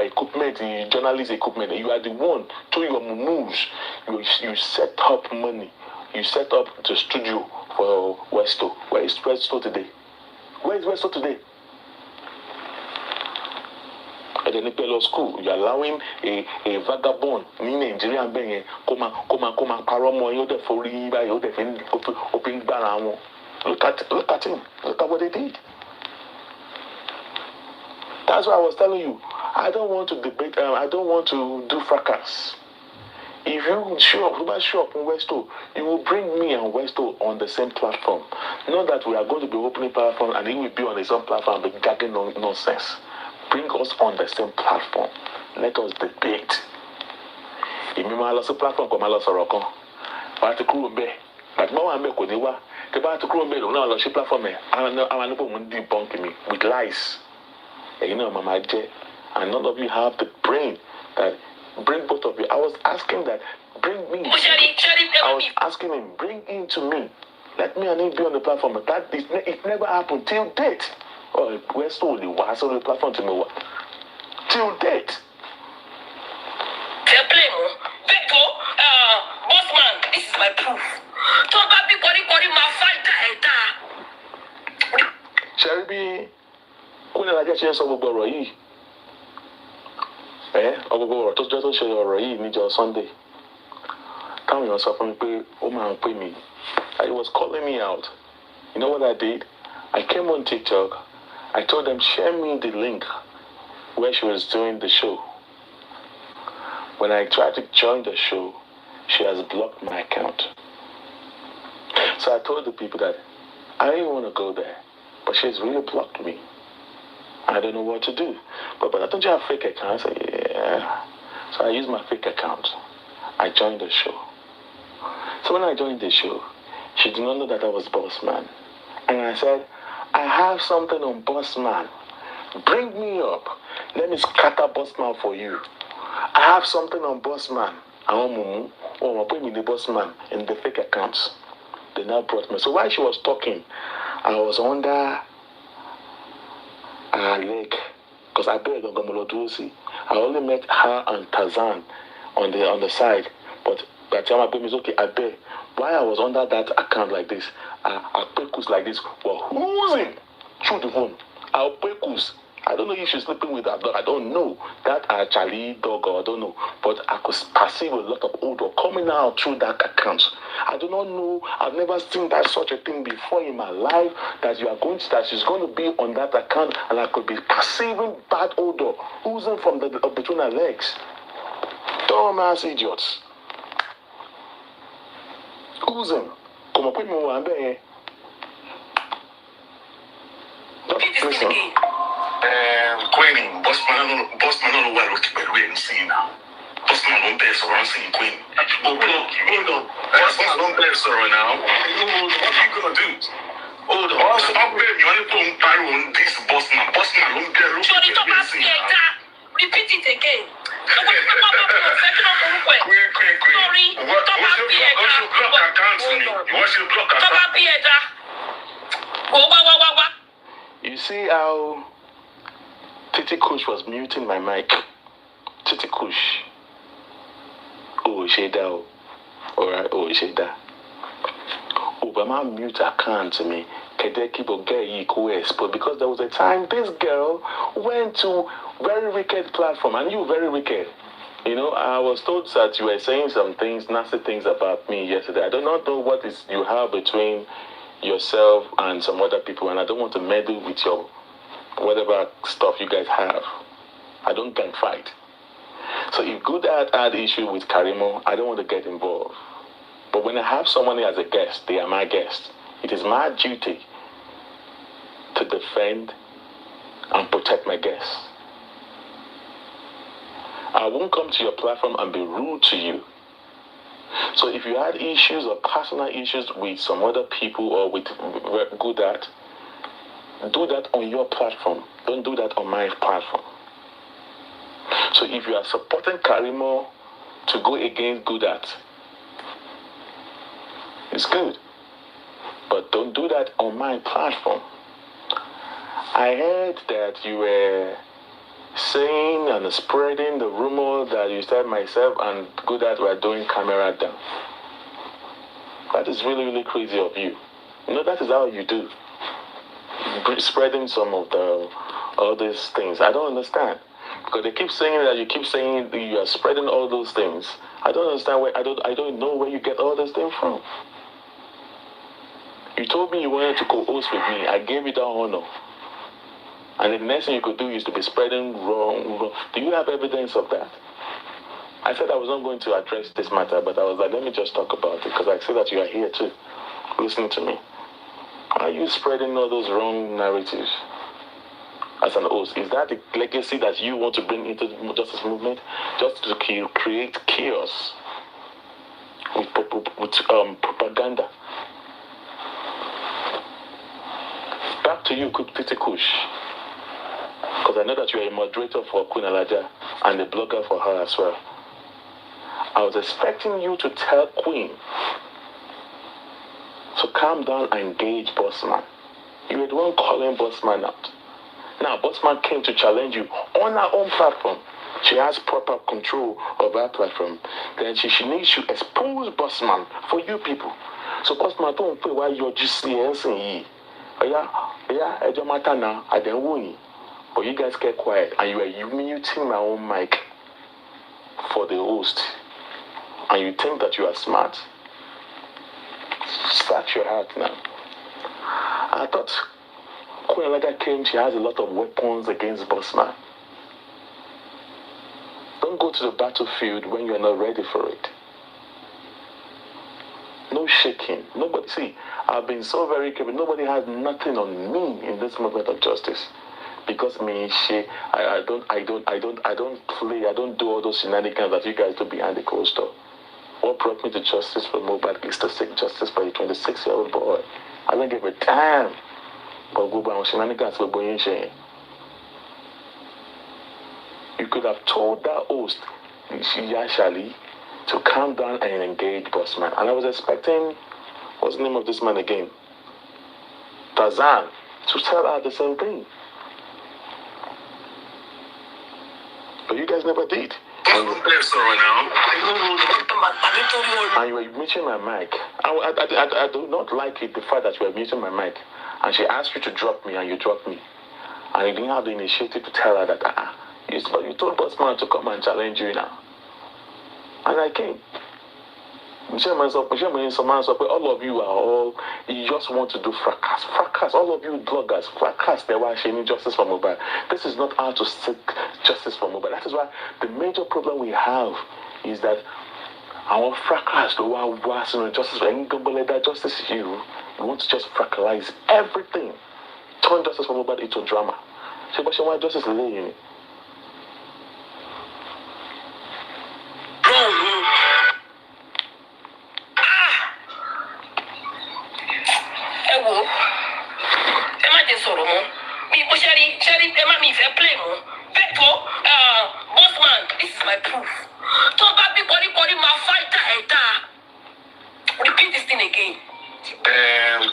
equipment, journalist equipment, you are the one to your moves. You set up money, you set up the studio for Westo. Where is Westo today? Where is Westo today? At the Nipelo school, you're allowing a vagabond, Nigerian being, come paromo, you're the for open baramo. Look at him. Look at what they did. That's why I was telling you, I don't want to debate, I don't want to do fracas. If you show up in Westo, you will bring me and Westo on the same platform. Not that we are going to be opening platform and he will be on his own platform and be gagging nonsense. Bring us on the same platform. Let us debate. If you have a platform, come on, Soroko. But the crew be, but no one make Koniwa. The part to crew be, no one on platform. I'm not going to debunk me with lies. You know, Mama J, and none of you have the brain that bring both of you. I was asking that, bring me. I was asking him, bring him to me. Let me and him be on the platform. But that it never happened till date. Oh, we're solely what's on the platform to me. Till date. Boss man, this is my proof. Sherry, when I get chance of Boroyi, to show your need Sunday. Tell me yourself and pay, pay me. He was calling me out. You know what I did? I came on TikTok. I told them, share me the link where she was doing the show. When I tried to join the show, she has blocked my account. So I told the people that I didn't want to go there, but she's really blocked me. I don't know what to do. But don't you have fake account? I said, yeah. So I used my fake account. I joined the show. So when I joined the show, she did not know that I was boss man. And I said, I have something on boss man. Bring me up. Let me scatter Bossman for you. I have something on Bossman. Omowummi, or put me the Bossman in the fake accounts. They now brought me. So while she was talking, I was under her leg. Because I begged on I only met her and Tarzan on the side. But by the time I was okay, I beg. While I was under that account like this, I pecus like this were oozing through the phone. Our pecus. I don't know if she's sleeping with that dog. I don't know. That Charlie dog, or I don't know. But I could perceive a lot of odor coming out through that account. I do not know. I've never seen that such a thing before in my life. That she's going to be on that account, and I could be perceiving bad odor oozing from between her legs. Dumbass idiots. Oozing. Come up with me one day. Listen. Queen, Bossman on the well, look at the scene now. Bossman on best or unseen Queen. Hold on. Bossman on best or now. What are you gonna do? Hold on. Also, I'm begging you, only put Pyro on this Bossman. Bossman on there. Sorry, talk about theater. Repeat it again. Queen. Sorry, What's your block account to me? What's your block account? Talk about theater. Go. You see how Titi Kush was muting my mic. Titi Kush. Oh, Sheda. Alright, oh, Sheda. Obama mute account to me. But because there was a time this girl went to very wicked platform, and you very wicked. You know, I was told that you were saying some things, nasty things about me yesterday. I do not know what is you have between yourself and some other people, and I don't want to meddle with your whatever stuff you guys have. I don't gang fight. So if Goodad had issue with Karimo, I don't want to get involved. But when I have someone as a guest, they are my guest. It is my duty to defend and protect my guests. I won't come to your platform and be rude to you. So if you had issues or personal issues with some other people or with Goodad, do that on your platform. Don't do that on my platform. So if you are supporting Karimo to go against Goodad, it's good. But don't do that on my platform. I heard that you were saying and spreading the rumor that you said myself and Goodad were doing camera down. That is really, really crazy of you. You know, that is how you do. Spreading some of all these things. I don't understand. Because they keep saying that you keep saying you are spreading all those things. I don't understand where I don't know where you get all this thing from. You told me you wanted to co-host with me. I gave you that honor. And the next thing you could do is to be spreading wrong. Do you have evidence of that? I said I was not going to address this matter, but I was like, let me just talk about it, because I see that you are here too, listening to me. Are you spreading all those wrong narratives as an host? Is that the legacy that you want to bring into the justice movement? Just to create chaos with propaganda? Back to you, Titi Kush. Because I know that you are a moderator for Queen Alaja and a blogger for her as well. I was expecting you to tell Queen to calm down and engage Bossman. You were the one calling Bossman out. Now, Bossman came to challenge you on her own platform. She has proper control of her platform. Then she needs to expose Bossman for you people. So Bossman don't pay why you're just saying, yeah, I don't matter now. I don't want you. But you guys get quiet and you are muting my own mic for the host. And you think that you are smart. Start your heart now. I thought Queen Alaja came, she has a lot of weapons against Bossman. Don't go to the battlefield when you're not ready for it. No shaking. Nobody, see, I've been so very careful. Nobody has nothing on me in this movement of justice. Because me, I don't play, I don't do all those shenanigans that you guys do behind the closed door. What brought me to justice for Mohbad is to seek justice for a 26-year-old boy. I don't give a damn. But go by shenanigans for going shame. You could have told that host, Shali, to calm down and engage Bossman. And I was expecting, what's the name of this man again? Tazan, to tell her the same thing. But you guys never did. And you were muting my mic. I do not like it, the fact that you were muting my mic. And she asked you to drop me, and you dropped me. And you didn't have the initiative to tell her that, you told Bossman to come and challenge you now. And I came. All of you you just want to do fracas. All of you bloggers, fracas. They were saying justice for mobile. This is not how to seek justice for mobile. That is why the major problem we have is that our fracas, the one who justice for any that justice is you want to just fractalize everything. Turn justice for mobile into drama. So, but why justice is laying? Bossman, this is my proof. Talk about body, my fighter, repeat this thing again.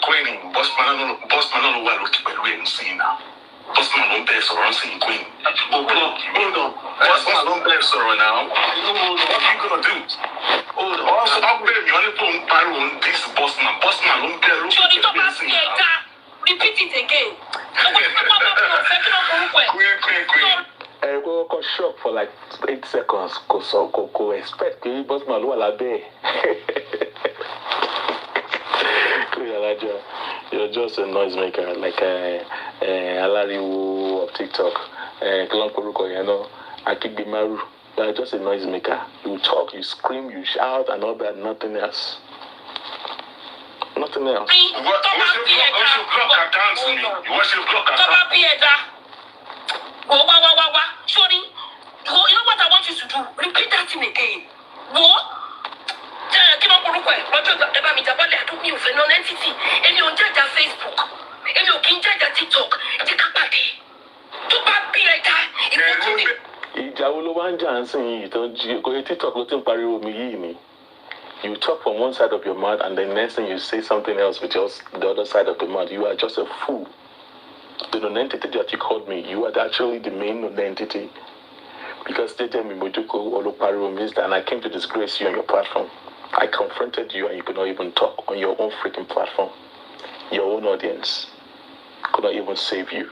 Queen, Bossman, no, well, look at where you see now. Bossman, don't pay so I'm saying Queen. Bossman, don't pay so now. What are you gonna do? Also, I'll pay you only put on this Bossman. Bossman, don't pay. Repeat it again. Queen. I got shocked for like 8 seconds. Go expect me, Bossman, what are they? You're just a noisemaker, like Alariwo of TikTok, Akibimaru. You're just a noisemaker. You talk, you scream, you shout, and all that, nothing else. Nothing else. What's your block at dancing? What's your block at Sorry. You know what I want you to do? Repeat that thing again. What? I don't mean for non-entity. And you judge Facebook. And you can judge TikTok. You talk from one side of your mouth, and the next thing you say something else with just the other side of the mouth. You are just a fool. The non-entity that you called me, you are actually the main non-entity. Because they tell me, and I came to disgrace you on your platform. I confronted you, and you could not even talk on your own freaking platform. Your own audience could not even save you.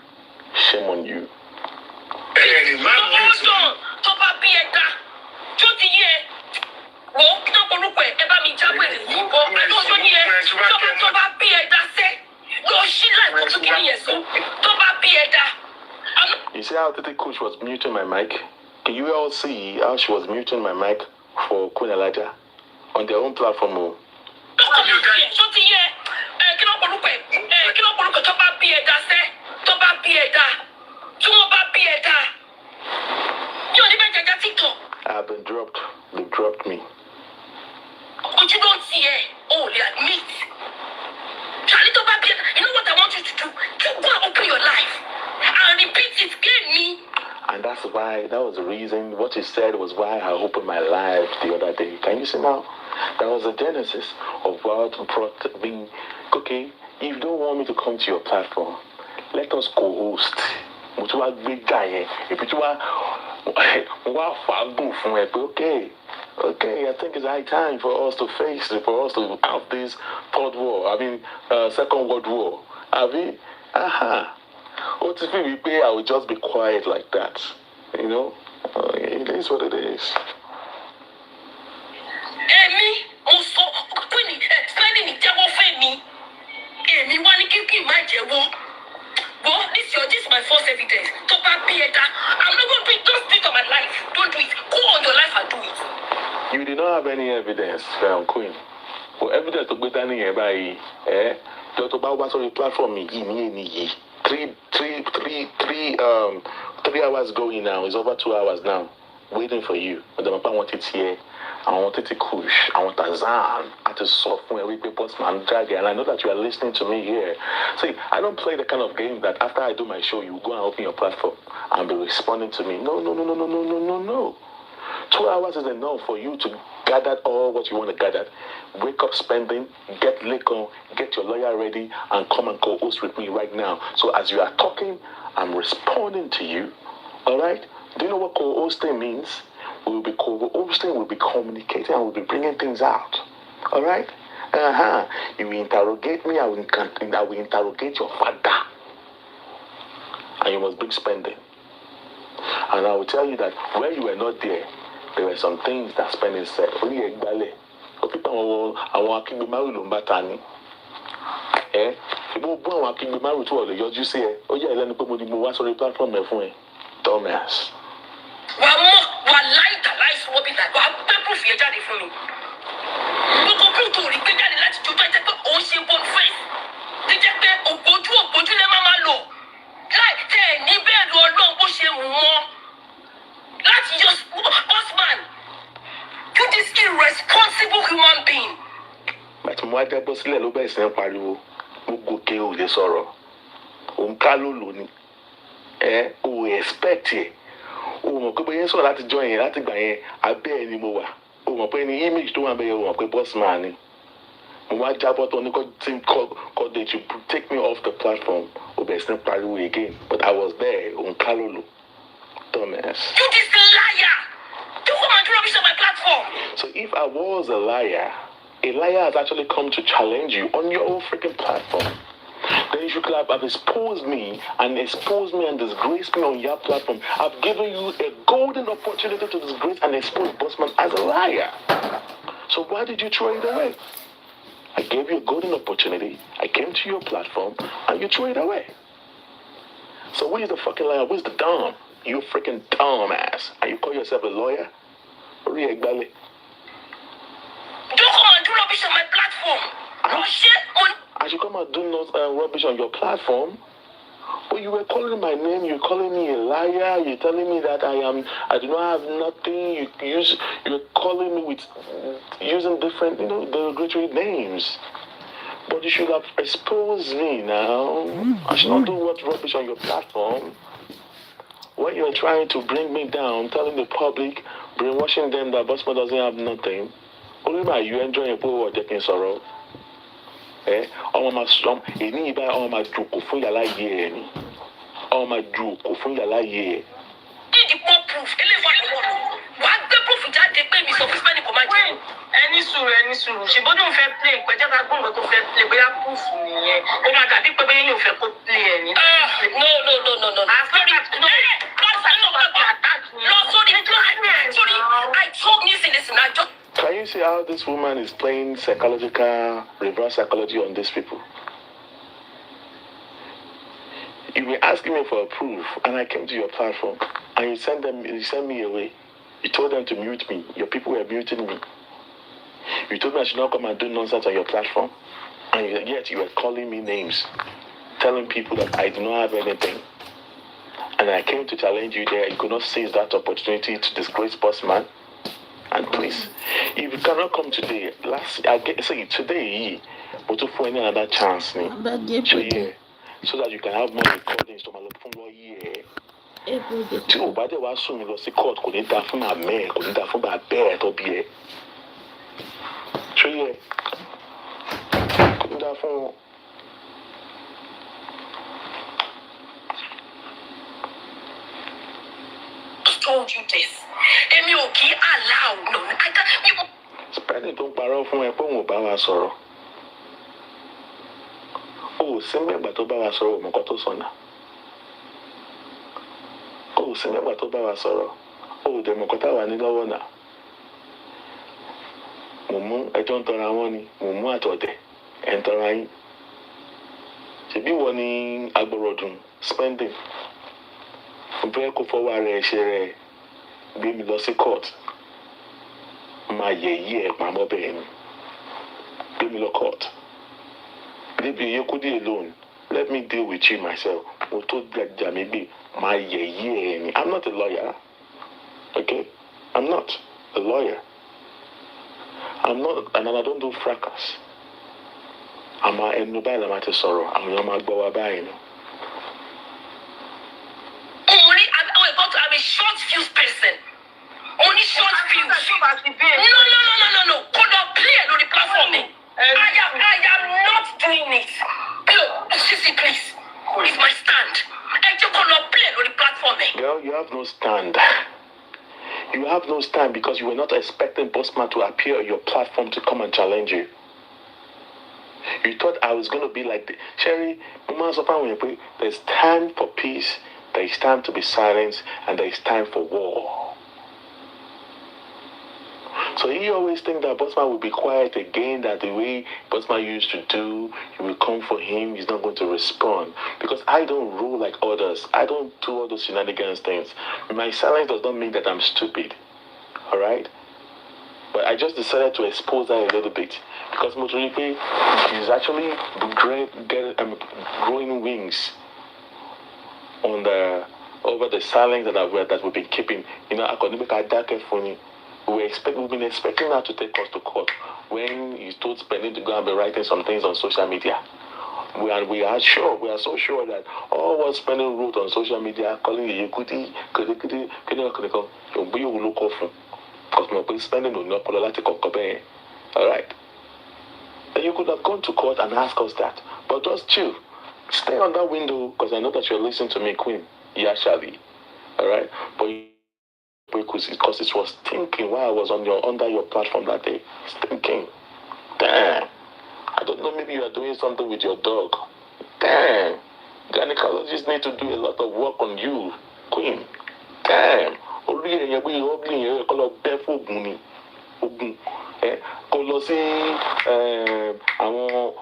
Shame on you. You see how the coach was muting my mic? Can you all see how she was muting my mic for Queen Elijah on their own platform? I have been dropped. They dropped me. But you don't see it. Oh, they admit. Charlie, you know what I want you to do? Go and open your life and repeat it. Get me. And that was the reason, what he said was why I opened my live the other day. Can you see now? That was the genesis of what brought me. Okay, if you don't want me to come to your platform, let us co-host. Okay, I think it's high time for us to have this third war. Second World War. I will just be quiet like that. You know, it is what it is. This is my first evidence. I'm not going to do it. Don't do it on my life. Don't do it. Go on your life and do it. You did not have any evidence, Queen. For evidence to be done here by Dr. Baba's on the platform, 3 hours going now. It's over 2 hours now. Waiting for you. But the Mapa wanted here. want Titi Kush, I want Tazan, I just saw every Bossman Draggy, and I know that you are listening to me here. See, I don't play the kind of game that after I do my show, you go and open your platform and be responding to me. No. 2 hours is enough for you to gather all what you want to gather. Wake up spending, get liquor, get your lawyer ready, and come and co-host with me right now. So as you are talking, I'm responding to you. All right? Do you know what co-hosting means? We'll be co-hosting, we'll be communicating, and we'll be bringing things out. All right? You will interrogate me, I will interrogate your father. And you must bring spending. And I will tell you that when you were not there were some things that spending said. Dumbass. That's just Osman. You this irresponsible human being. But moi de boss le lo be sin pariwo. Mo goke o le sọ̀rọ̀. O nka lolo ni. O expect e. O mọ̀ pé bóyá sọ láti join yẹn láti gbà yẹn abẹ́ ni mo wà. O mọ̀ pé ni image tó wà be o mọ̀ pé boss man ni. Mo wá jábọ́ tó ní team call they to take me off the platform. O be sin pariwo again. But I was there. O nka lolo. Dumbass. You this liar! You come and do rubbish on my platform! So if I was a liar has actually come to challenge you on your own freaking platform. Then you should have exposed me and disgraced me on your platform. I've given you a golden opportunity to disgrace and expose Bossman as a liar. So why did you throw it away? I gave you a golden opportunity. I came to your platform and you threw it away. So where's the fucking liar? Where's the dumb? You freaking dumb ass. And you call yourself a lawyer? Don't come and do rubbish on my platform. I should come and do rubbish on your platform? But you were calling my name, you're calling me a liar, you're telling me that I do not have nothing, you're calling me with using different, derogatory names. But you should have exposed me now. I should not do what rubbish on your platform. When you're trying to bring me down, telling the public, brainwashing them that Bossman doesn't have nothing, only by you enjoying people who are taking sorrow. My strong, any by all my joke for your life, all my joke for your life. Need the more proof. What the proof that they pay me so much money for my job? Any suru. She don't fair play. But just I go to fair play. We have proof. Oh my God, people be you fair play. No. Can you see how this woman is playing reverse psychology on these people? You were asking me for a proof, and I came to your platform, and you sent me away. You told them to mute me. Your people were muting me. You told me I should not come and do nonsense on your platform, and yet you were calling me names, telling people that I do not have anything. And I came to challenge you there. You could not seize that opportunity to disgrace Bossman. And please, if you cannot come today, today, but to find another chance, so that you can have more recordings to my phone here. Tí o bá dé wá sùn mi lọ sí court kò ní dá fún màmá kò ní dá fún bàbá ẹ̀ tó bí ẹ. Ṣé yẹ? Kò ní dá fún wọn. Told you this. Èmi ò kí allow no. Spending tó ń parọ́ fún ẹ pé òun ò bá wa sọ̀rọ̀. O ò sí mẹ́gbà tó bá wa sọ̀rọ̀ òmùkọ́ tó sọ̀nà. O ò sí mẹ́gbà tó bá wa sọ̀rọ̀. O ò dẹ̀ mọ̀kọ́ táwa ní lọ́wọ́ náà. Mo mú ẹjọ́ ń tọra wọn ni. Mo mú àtọ̀dẹ̀ ẹ̀ ń tọra yín. Ṣèbí wọ ni agbọ̀rọ̀dùn spending. Mo fẹ́ kó fọwọ́ ara ẹ̀ ṣe rẹ̀ gbé mi lọ sí court. Máa yẹ̀ ẹ̀ pamọ́ bẹ́ẹ̀ ni. Gbé mi lọ court. Leave Yekudi alone. Let me deal with you myself. I'm not a lawyer. Okay? I'm not a lawyer. I'm not, and I don't do fracas. I'm a mobile, I'm at a sorrow. I'm a go about. I'm a short fuse person. Only short fuse. No. Could not play on the platform. I am not doing it. Look, Sissy, please. It's my stand. I just could not play on the platform. Girl, you have no stand. You have no stand because you were not expecting Bossman to appear on your platform to come and challenge you. You thought I was going to be like the Sherry, there's time for peace, there is time to be silent, and there is time for war. So he always think that Bossman will be quiet again, that the way Bossman used to do, you will come for him, he's not going to respond. Because I don't rule like others. I don't do all those shenanigans things. My silence does not mean that I'm stupid. Alright? But I just decided to expose that a little bit. Because Motoripe is actually growing wings on over the silence that we've been keeping. You know, we've been expecting her to take us to court when he told Penny to go and be writing some things on social media. We are so sure that all what Penny wrote on social media, calling the Yekuti, you will look off because my spending will not alright. Then you could have gone to court and asked us that. But just chill. Stay on that window because I know that you're listening to me, Queen. Yashali. Alright? But because it was thinking while I was under your platform that day. It's thinking, damn. I don't know, maybe you are doing something with your dog. Damn. Gynecologists need to do a lot of work on you, Queen. Damn. Kò lọ sí àwọn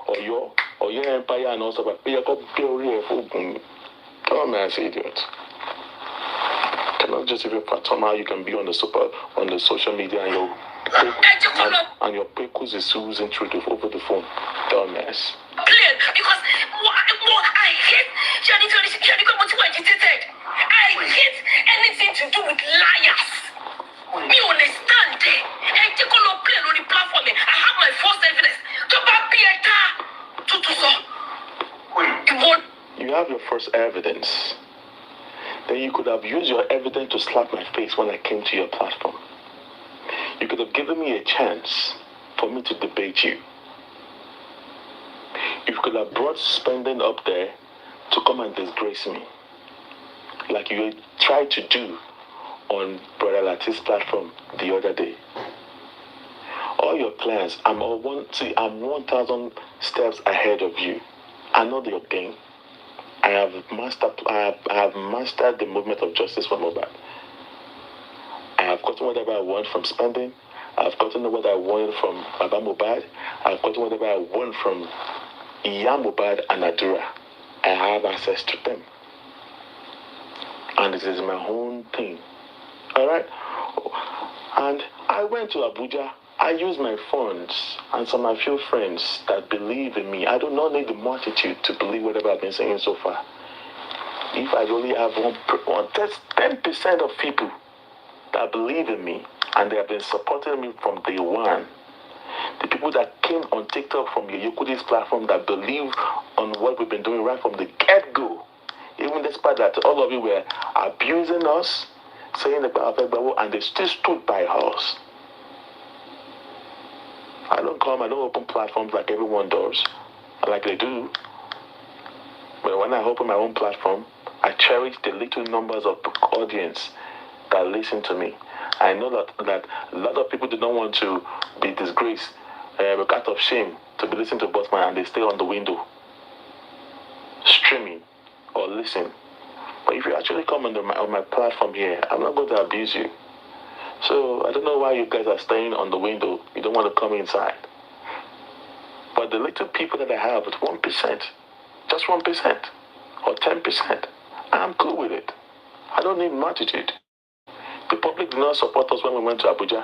Ọ̀yọ́ Empire and also but pé kó gbé orí ẹ̀ fóògùn ni. Come on, idiot. Cannot just even fathom how you can be on the social media and your pecus is oozing through over the phone. Dumbass. Clear, because I hate I hate anything to do with liars. Me understand it. I take on a plane on the platform. I have my first evidence. You have your first evidence. Then you could have used your evidence to slap my face when I came to your platform. You could have given me a chance for me to debate you. You could have brought spending up there to come and disgrace me, like you tried to do on Brother Latif's platform the other day. All your plans, I'm 1,000 steps ahead of you. I know your game. I have mastered the movement of justice for Mohbad. I have gotten whatever I want from spending. I have gotten what I wanted from Baba Mohbad. I have gotten whatever I want from Iyabo and Adura. I have access to them. And this is my own thing. Alright? And I went to Abuja. I used my funds and a few friends that believe in me. I do not need the multitude to believe whatever I've been saying so far. If I only have 10% of people that believe in me and they have been supporting me from day one, the people that came on TikTok from your Yekudi's platform that believe on what we've been doing right from the get-go, even despite that all of you were abusing us, saying about Babo, and they still stood by us. I don't open platforms like everyone does, like they do. But when I open my own platform, I cherish the little numbers of audience that listen to me. I know that a lot of people do not want to be disgraced, out of shame, to be listening to Bossman, and they stay on the window, streaming or listen. But if you actually come on my platform here, I'm not going to abuse you. So I don't know why you guys are staying on the window. You don't want to come inside. But the little people that I have, it's 1%, just 1% or 10%, I'm cool with it. I don't need multitude. The public did not support us when we went to Abuja,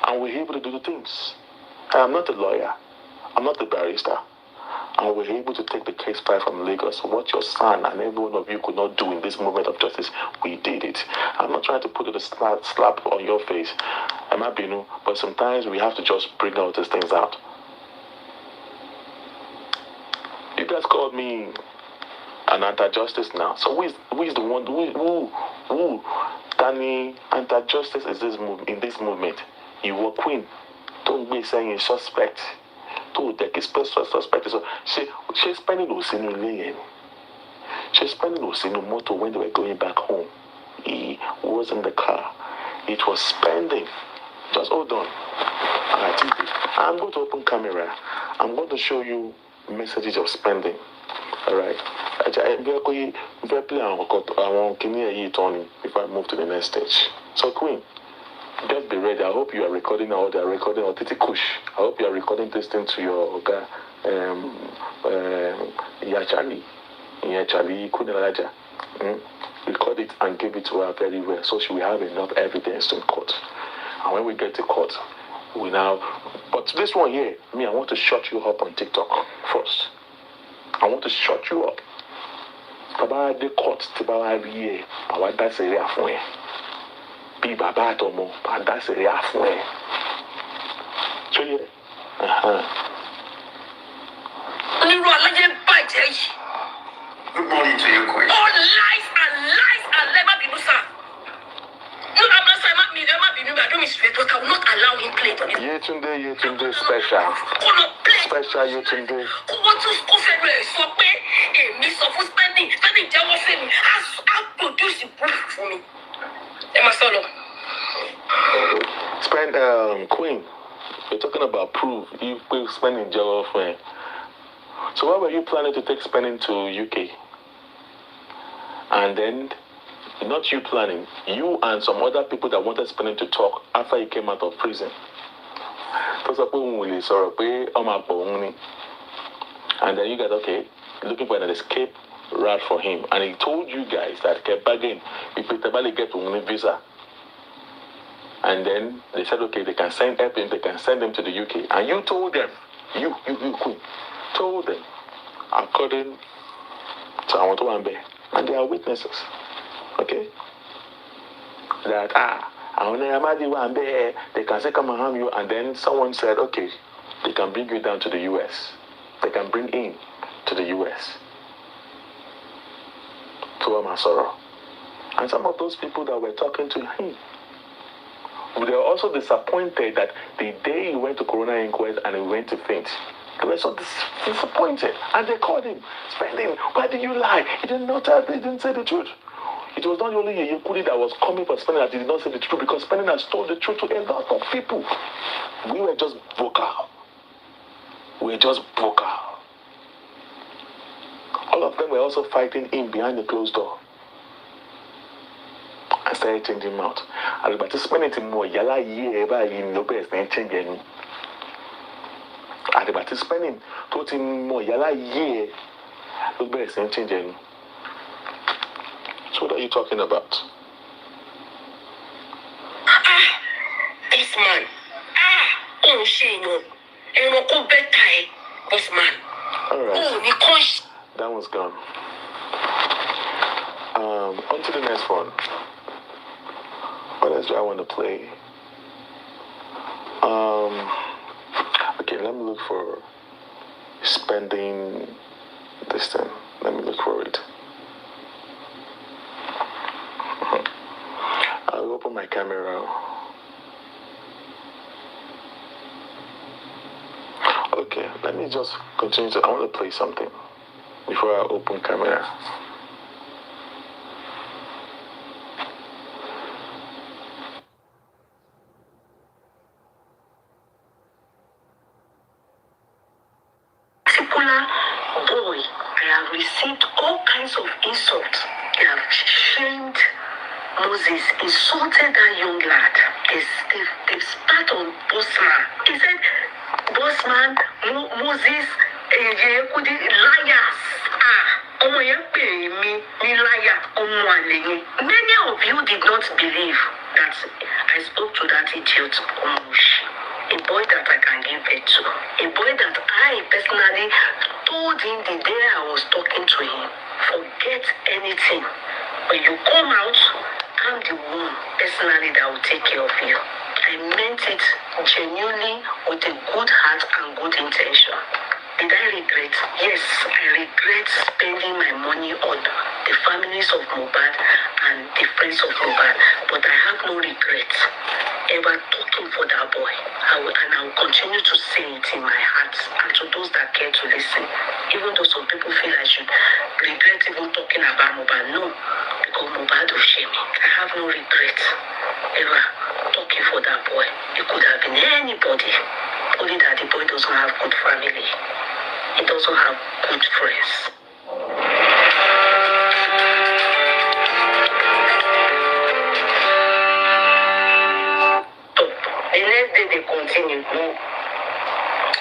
and we're able to do the things. I am not a lawyer. I'm not a barrister. and we're able to take the case file from Lagos. What your son and every one of you could not do in this movement of justice, we did it. I'm not trying to put a slap on your face, I'm not being, but sometimes we have to just bring all these things out. You guys called me an anti-justice now. So who is the one who Danny anti-justice is in this movement? You were queen. Don't be saying suspect. Don't take a suspect. So she's spending those in lane. She's spending those in the motor when they were going back home. He was in the car. It was spending. Just hold on. I'm going to open camera. I'm going to show you messages of spending. Alright. If I move to the next stage. So Queen, just be ready. I hope you are recording or they are recording or Titi Kush. I hope you are recording this thing to your guy Yachali Kunelaja. Record it and give it to her very well so she will have enough evidence in court. And when we get to court, we now. But this one here, I want to shut you up on TikTok first. I want to shut you up. Baba de court, Baba here. I want that area for you. Be Baba Tomo, but that's area for you. So yeah. Good morning to you, Queen. All lies and never be no sir. No, I'm not saying I don't misrate, but I will not allow him play for this. Yetunde, special. Special Yetunde. What to school for me for spending Jawa for me. I'll produce the proof for me. Emma Solo. Queen, we're talking about proof. You spending Jawa for me. So why were you planning to take spending to UK? And then, not you planning, you and some other people that wanted spending to talk after he came out of prison. And then you guys, okay, looking for an escape route for him. And he told you guys that again, if you get a visa. And then they said, okay, they can send him to the UK. And you told them, you Queen, told them, according to Awantowambe, and they are witnesses, okay, that they can say come and harm you, and then someone said, okay, they can bring you down to the US, they can bring in to the US to Amasoro. And some of those people that were talking to him, they were also disappointed that the day he went to Corona Inquest and he went to faint, they were so disappointed. And they called him, Spending, why did you lie? He did not tell, he didn't say the truth. It was not only Yekudi that was coming for Spending that did not say the truth, because Spending has told the truth to a lot of people. We were just vocal. All of them were also fighting him behind the closed door. And started changing him out. And about to spend it more, yala ye ever in no best and change any. And about to spend him, told him more, yala ye, no best and change any. So what are you talking about? This man. Oh, she no. And no go better, boss man. Alright. Oh, Nikonsh. That one's gone. On to the next one. What else do I want to play? Okay, let me look for spending this thing. Let me look for it. I'll open my camera. Okay, let me just continue I want to play something before I open camera. Boy, I have received all kinds of insults. They have shamed Moses, insulted that young lad. They've spat on Bossman. He said, Bossman, Moses, liars. Many of you did not believe that I spoke to that idiot Omowummi, a boy that I can give birth to, a boy that I personally told him the day I was talking to him, forget anything. When you come out, I'm the one personally that will take care of you. I meant it genuinely with a good heart and good intention. Did I regret? Yes, I regret spending my money on the families of Mohbad and the friends of Mohbad, but I have no regret ever talking for that boy. I will continue to say it in my heart and to those that care to listen. Even though some people feel I should regret even talking about Mohbad, no, because Mohbad will shame me. I have no regret ever talking for that boy. It could have been anybody, only that the boy doesn't have good family. He doesn't have good friends. So, the next day they continued. No.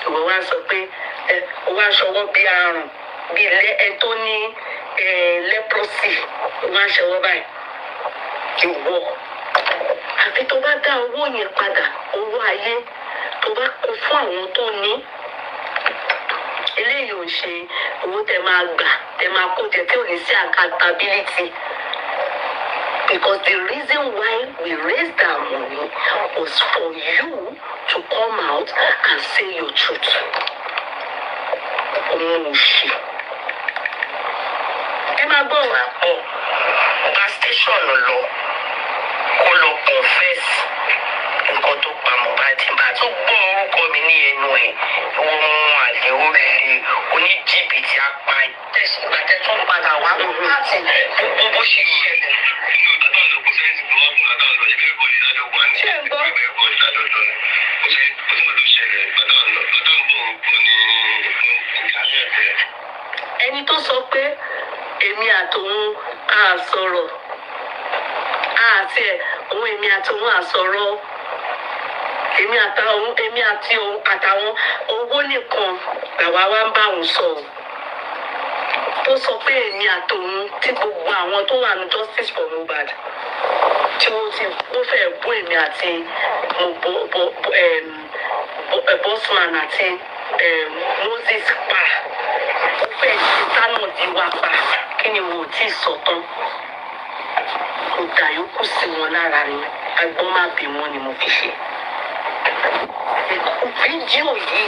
We were so pé we were ṣọwọ́ bí àrùn bí ẹ̀tọ́ ní leprosy. We were ṣọwọ́ báyìí. Ìwọ. Àfi tó bá dá owó yẹn padà, owó ayé, tó bá kó fún àwọn tó ní. Eléyìí ò ṣe owó tẹ máa gbà tẹ máa kó jẹ tí ò ní sí accountability. Because the reason why we raised that money was for you to come out and say your truth. Omoshi. Ẹ máa gbọ́ wa pọ̀. Bá station lọ, kó lọ confess nǹkan tó pa Mohbad. Bá tó gbọ́ orúkọ mi ní ẹnu ẹ̀, wọ́n mú àlè oríire oníjìbìtì apáyìn. Ìgbà tẹ́ tún padà wá láti bó ṣe ṣẹlẹ̀. Ṣé ń gbọ́? Ẹni tó sọ pé èmi àtòun á sọ̀rọ̀ àti òun èmi àtòun á sọ̀rọ̀ èmi àti òun àtàwọn owó nìkan làwa wá ń bá òun sọ̀rọ̀. Tó sọ pé èmi àtòun tí gbogbo àwọn tó wà ní justice for Mohbad tí ó fẹ́ bú èmi àti Bossman àti Moses pa ó fẹ́ ti tánà di wa pa kí ni mo ti sọ tán kò dà yókù sí wọn lára ni agbọ́n má bí wọn ni mo fi ṣe. Fídíò yìí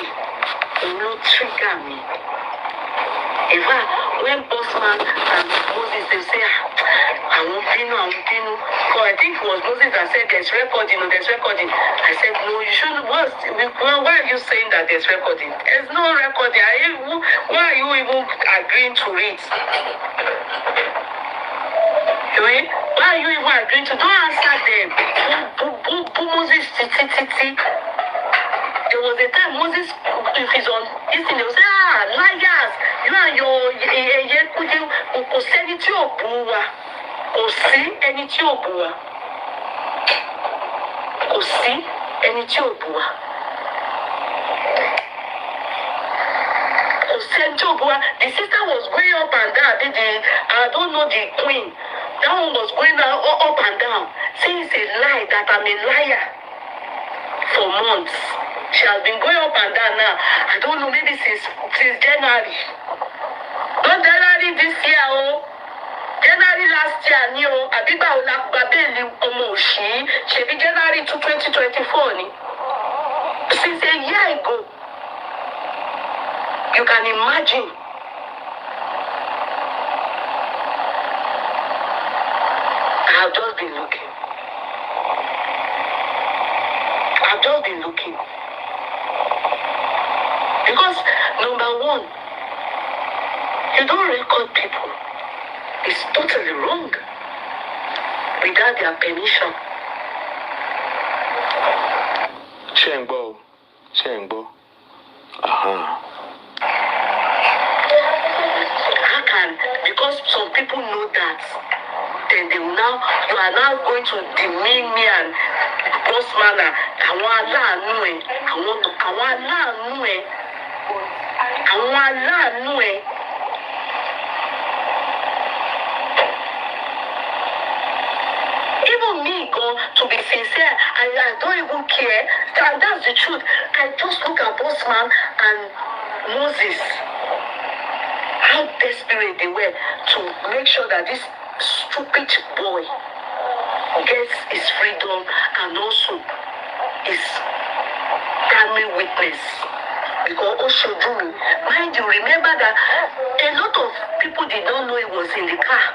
òun ló trigger mi. In fact, when Bossman and Moses they say, àwọn bínú. So I think it was Moses that said there's recording. I said, no, you shouldn't. Why are you saying that there's recording? There's no recording. Why are you even agreeing to it? Why are you even agreeing to? Don't answer them. Moses, titi. There was a time Moses, if he's on this thing, they will say, liars, you and your kò sẹ́ni tí ò bú wa. Kò sí ẹni tí ò bú wa. Kò sí ẹni tí ò bú wa. Kò sí ẹni tí ò bú wa. The sister was going up and down. I don't know the queen. That one was going up and down. Saying it's a lie that I'm a liar for months. She has been going up and down now. I don't know, maybe since January. Not January this year, January last year, Abiba Olakbabeli Omoshi, she be January to 2024. Since a year ago. You can imagine. I have just been looking. Because, number one, you don't record people. It's totally wrong. Without their permission. Chengbo. How can, because some people know that, then they will now, you are now going to demean me and Bossman àwọn aláàánú ẹ̀. Even me, to be sincere, I don't even care. That's the truth. I just look at Bossman and Moses. how desperate they were to make sure that this stupid boy gets his freedom and also his primary witness. Because Oshojumi, mind you, remember that a lot of people did not know he was in the car.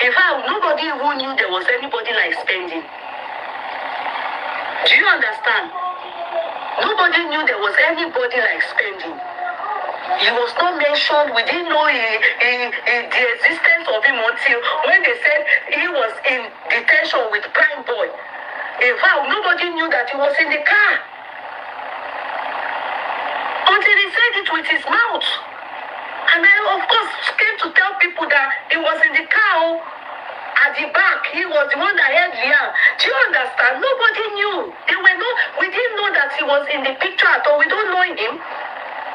In fact, nobody even knew there was anybody like spending. Do you understand? Nobody knew there was anybody like spending. He was not mentioned. We didn't know the existence of him until when they said he was in detention with Prime Boy. In fact, nobody knew that he was in the car. Until he said it with his mouth. And I, of course, came to tell people that he was in the car. At the back, he was the one that held Liam. Do you understand? Nobody knew. We didn't know that he was in the picture at all. We don't know him.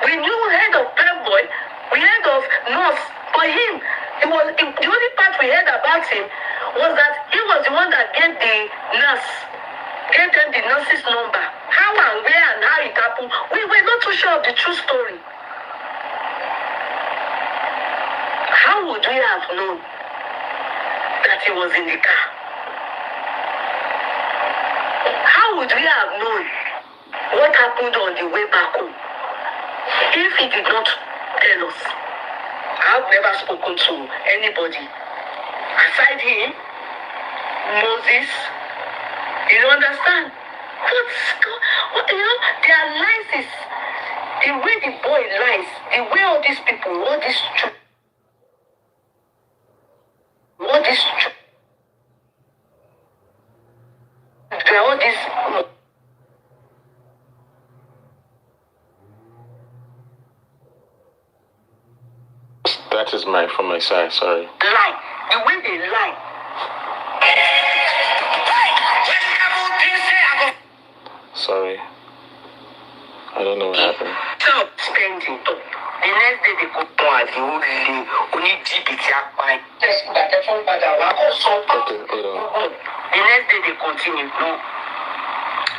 We knew head of Prep Boy. We heard of Nurse. But him, the only part we heard about him was that he was the one that gave them the nurse's number. How and where and how it happened. We were not too sure of the true story. How would we have known that he was in the car? How would we have known what happened on the way back home if he did not tell us? I've never spoken to anybody aside him, Moses. You understand? What their lies is the way the boy lies, the way all these people, all this truth. What is true? All this that is from my side, sorry. lie, the way they lie. Sorry. I don't know what happened. Stop spending. The next day they go on the only GBT apply. Okay, hold on. The next day they continue. No.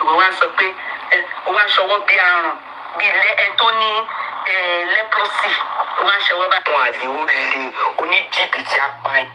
We want to pay. We want to show up the Anthony leprosy. We want to show up the only GBT apply.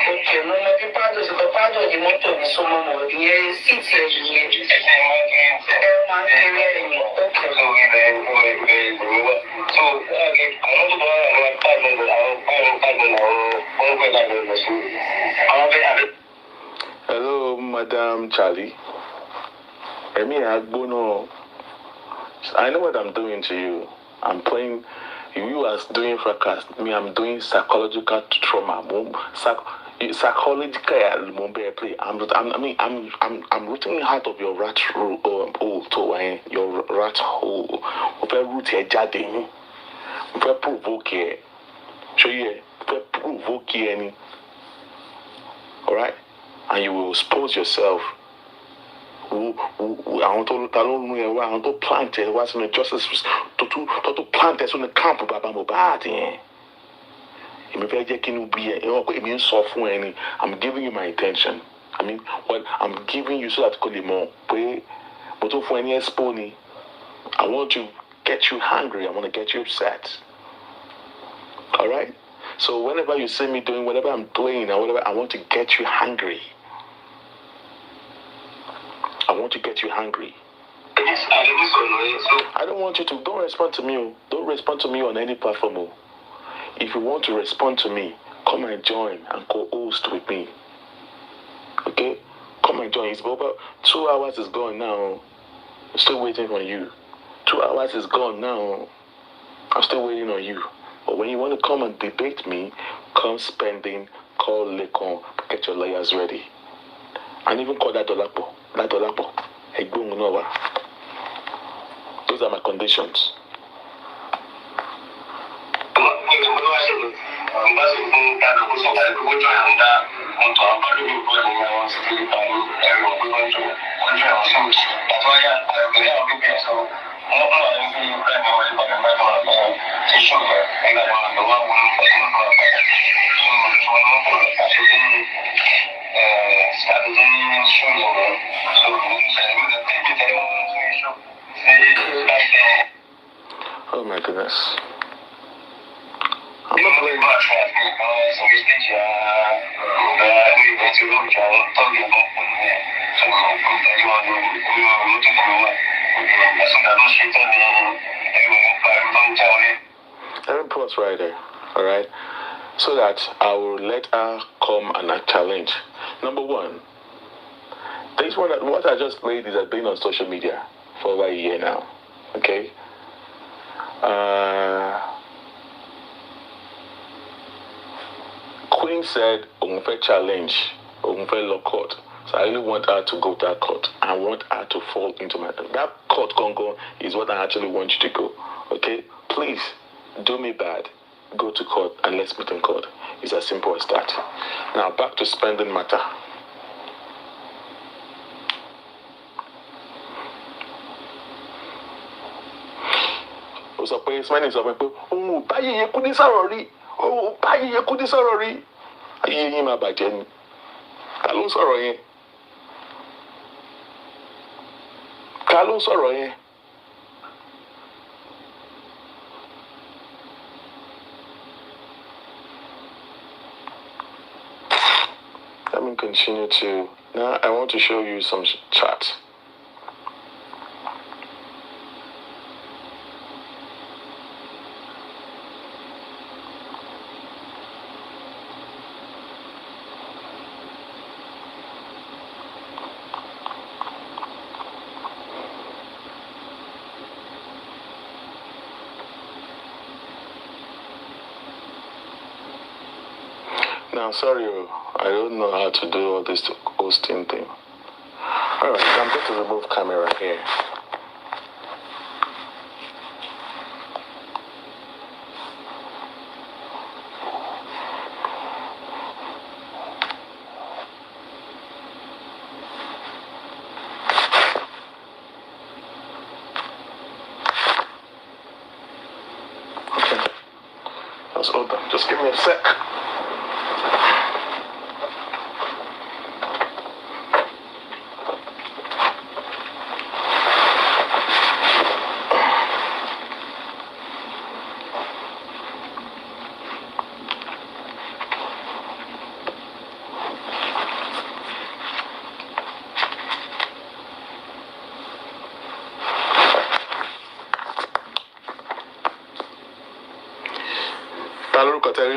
Okay, no, no, people do the part of the motor is so more. Yeah, sit here. Hello, Madam Charlie. I know what I'm doing to you. I'm playing. You are doing fracas. Me, I'm doing psychological trauma. Psychological play. I'm rooting out of your rat hole. Your rat hole. Root here, jading. Provoke here. Show you. Provoke here. All right, and you will expose yourself. I want to plant it. What's in the justice to plant it on the camp? I'm giving you my intention. I mean, what I'm giving you so that I want to get you hungry. I want to get you upset. All right. So whenever you see me doing whatever I'm doing or whatever, I want to get you hungry. I want to get you hungry. I don't want you to. Don't respond to me. Don't respond to me on any platform. If you want to respond to me, come and join and co-host with me. Okay? Come and join. It's over 2 hours is gone now. I'm still waiting for you. 2 hours is gone now. I'm still waiting on you. But when you want to come and debate me, come spending, call Lekon, get your lawyers ready. And even call that Dolapo. That Dolapo. Those are my conditions. Oh my goodness. I'm not blaming. Let me pause right there, alright? So that I will let her come and challenge. Number one, this one, what I just played is been on social media for over a year now, okay? Queen said, "Onfe challenge, Onfe law court." So I really want her to go to that court. I want her to fall into that court Congo is what I actually want you to go. Okay? Please, do me bad. Go to court and let's meet in court. It's as simple as that. Now back to spending matter. Ó sọ pé Ismail sọ pé òun ò báyìí yẹ kú ní sọ̀rọ̀ rí. Òun ò báyìí yẹ kú ní sọ̀rọ̀ rí. Ayé yín máa bàjẹ́ ni. Ta ló sọ̀rọ̀ yẹn? Ta ló sọ̀rọ̀ yẹn? Let me continue to. Now I want to show you some chat. Now, sorry, I don't know how to do all this hosting thing. Alright, I'm going to remove camera here. Okay, that's all done. Just give me a sec.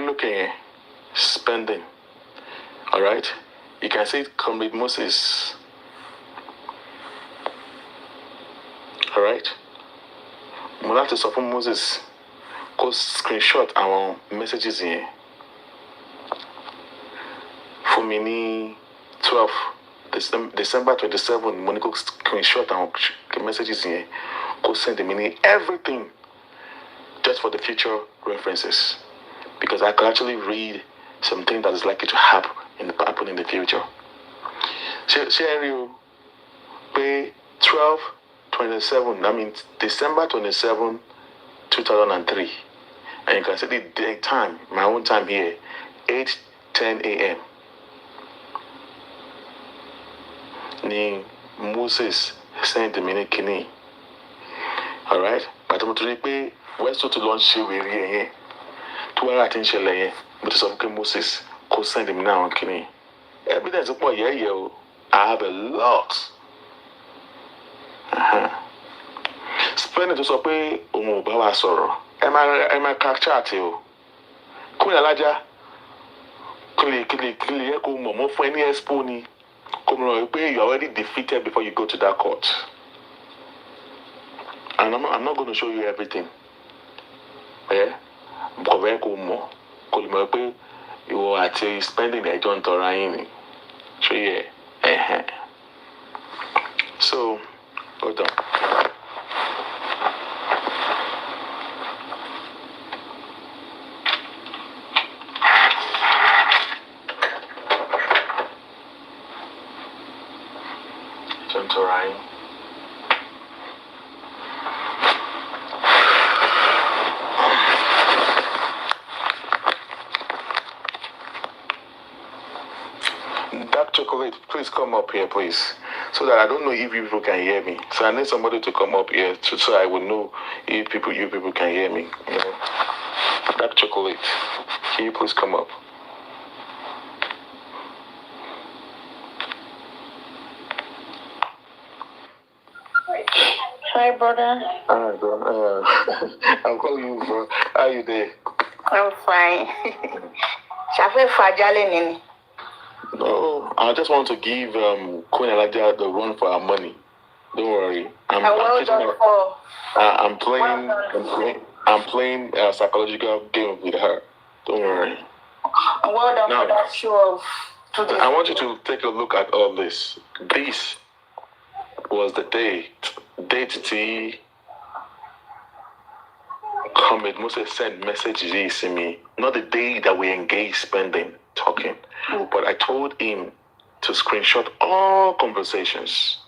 Looking spending, all right. You can see it come with Moses, all right. Mo láti sọ fún Moses kó screenshot àwọn messages yẹn fún mi ní 12 December 27. Mo ní kó screenshot àwọn messages yẹn kó send mi ní everything just for the future references. Because I could actually read something that is likely to happen in the future. Share you pay 12/27. That means December 27, 2003. And you can see the date time, my own time here, 8:10 a.m. Ni Moses sent me a kini. Alright? But I'm going to pay West to launch here. To our attention, but it's okay, Moses. Go send him now, Kenny. Evidence of what, yeah, I have a lot. Spend it to supply Omobawa sorrow. Am I chat you? Queen Alaja. Clearly, go more for any exponi. Come on, you're already defeated before you go to that court. And I'm not going to show you everything. Yeah? Bọ̀wẹ́ kò mọ̀ kò lè mọ̀ pé ìwọ àti spending ẹjọ́ ń tọrọ ayé ni ṣó yẹ so hold on. Chocolate, please come up here, please. So that I don't know if you people can hear me. So I need somebody to come up here so I will know if you people can hear me. You know? Dark Chocolate, can you please come up? Hi, brother. Alright, bro. I'm calling you, bro. How you there? I'm fine. Shafe Fajale Nini. No, I just want to give Queen Elijah the run for our money. Don't worry. I'm playing a psychological game with her. Don't worry. Well done for that show of today. I want you to take a look at all this. This was the date T. Comrade Moses sent messages to me. Not the day that we engaged spending, talking. But I told him to screenshot all conversations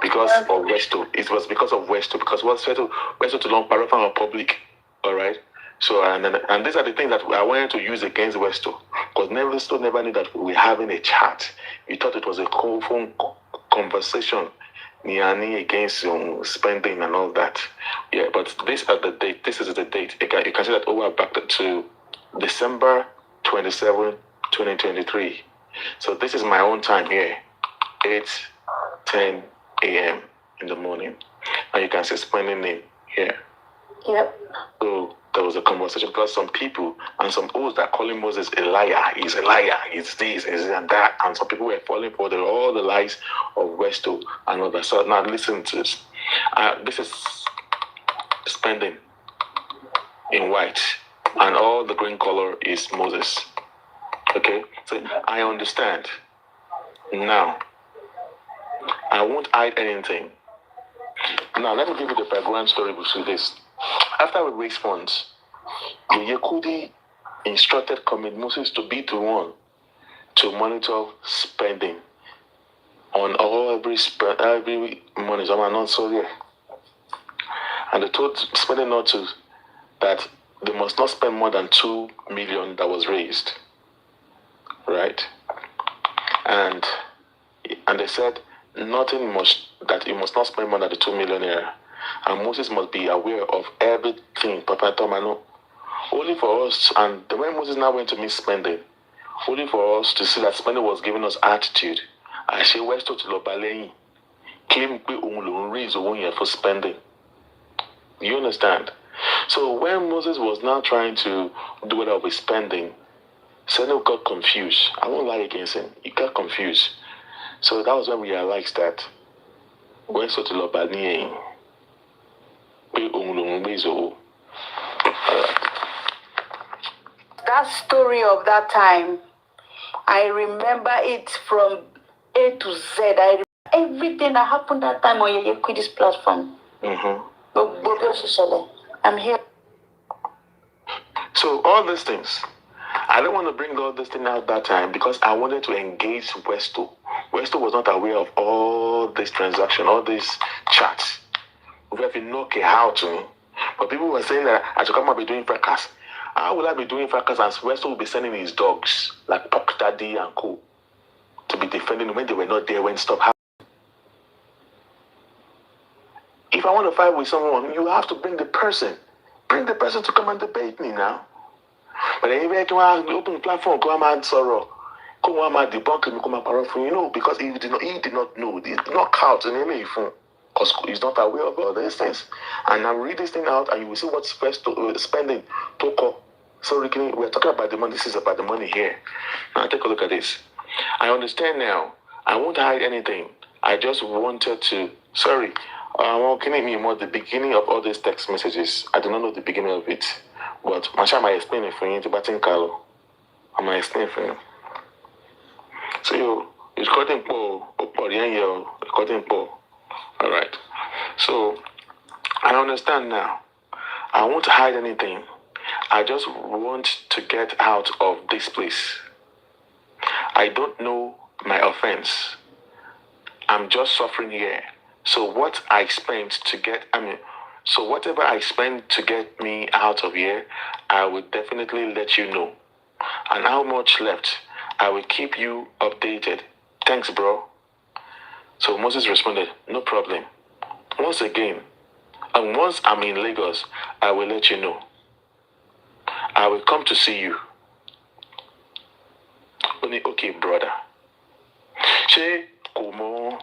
because of Westo. It was because of Westo. Because Westo to long paraffin on public. All right. So and these are the things that I wanted to use against Westo. Because Westo never knew that we were having a chat. He thought it was a phone conversation. Niani against spending and all that. Yeah, but this is the date. This is the date. You can see that over back to December 27, 2023. So this is my own time here, 8:10 a.m. in the morning. And you can see spending name here. Yep. So there was a conversation because some people and some others that calling Moses a liar. He's a liar. He's this, he's and that. And some people were falling for all the lies of Westo and all that. So now listen to this. This is spending in white. And all the green color is Moses. Okay? So I understand. Now, I won't hide anything. Now, let me give you the background story to this. After we raised funds, the Yekudi instructed Comrade Moses to be the one to monitor spending on every money. So I'm not sorry. And they told spending not to that they must not spend more than 2 million that was raised. Right? And they said nothing much that you must not spend more than the 2 million here. And Moses must be aware of everything, Papa Tomano. Only for us, and the way Moses now went to miss spending, only for us to see that spending was giving us attitude. I say West to Lobalein, claim raise for spending. You understand? So when Moses was now trying to do whatever with spending, Senate got confused. I won't lie against him. He got confused. So that was when we realized that West to Lobalein. That story of that time, I remember it from A to Z. I remember everything that happened that time on your Equity's platform. I'm here. So all these things, I don't want to bring all this thing out that time because I wanted to engage Westo. Westo was not aware of all this transaction, all these chats. We have been knocking how to me. But people were saying that I should come and be doing fracas. How will I be doing fracas and Westo will be sending his dogs, like Puck Daddy and Co, to be defending when they were not there when stuff happened? If I want to fight with someone, you have to bring the person. Bring the person to come and debate me now. But then if I can open the platform, come and sorrow. Come and debunk me, come and paraphrase, you know, because he did not know. He did not count in any phone. Because he's not aware of all these things. And now read this thing out and you will see what's first spending. Toko. So we're talking about the money. This is about the money here. Now take a look at this. I understand now. I won't hide anything. I just wanted to... Sorry. Can you more the beginning of all these text messages? I do not know the beginning of it. But Masha might explain it for you. I might explain it for you. So it's cutting Paul. Cutting Paul. All right. So I understand now. I won't hide anything. I just want to get out of this place. I don't know my offense. I'm just suffering here. So what I spent to get, so whatever I spend to get me out of here, I will definitely let you know. And how much left, I will keep you updated. Thanks, bro. So Moses responded, no problem. Once again, and once I'm in Lagos, I will let you know. I will come to see you. Only, okay, brother. She, Kumo,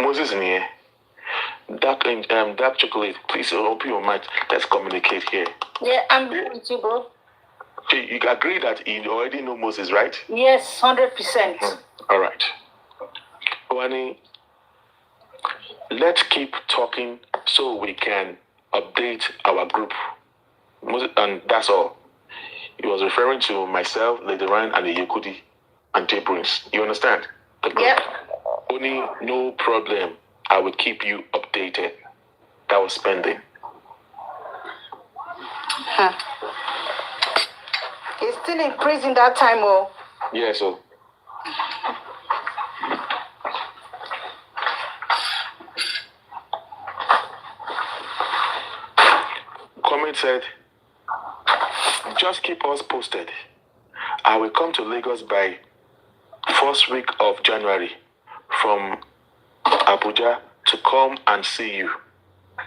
Moses near. Dark chocolate, please open your mouth. Let's communicate here. Yeah, I'm here with you, bro. You agree that you already know Moses, right? Yes, 100%. All right. Wani, let's keep talking so we can update our group. And that's all. He was referring to myself, Lady Ryan, and the Yekudi and J Prince. You understand? The group. Yep. Only no problem. I will keep you updated. That was spending. He's still in prison that time, oh. Yeah, so. Comment said, just keep us posted. I will come to Lagos by first week of January from Abuja to come and see you.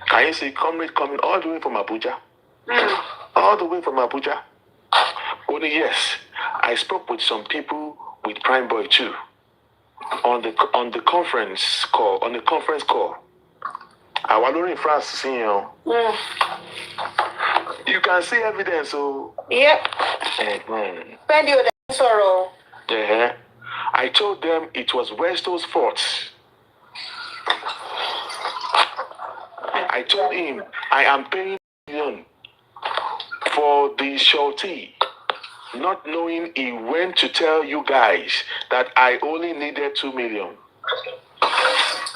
Can you see comrade coming all the way from Abuja? All the way from Abuja. Only yes, I spoke with some people with Prime Boy too. On the conference call. I was in France, seeing you. You can see evidence, so. Yep. Spend your sorrow. Yeah. I told them it was Westo's fault. I told him I am paying million for the surety, not knowing he went to tell you guys that I only needed 2 million.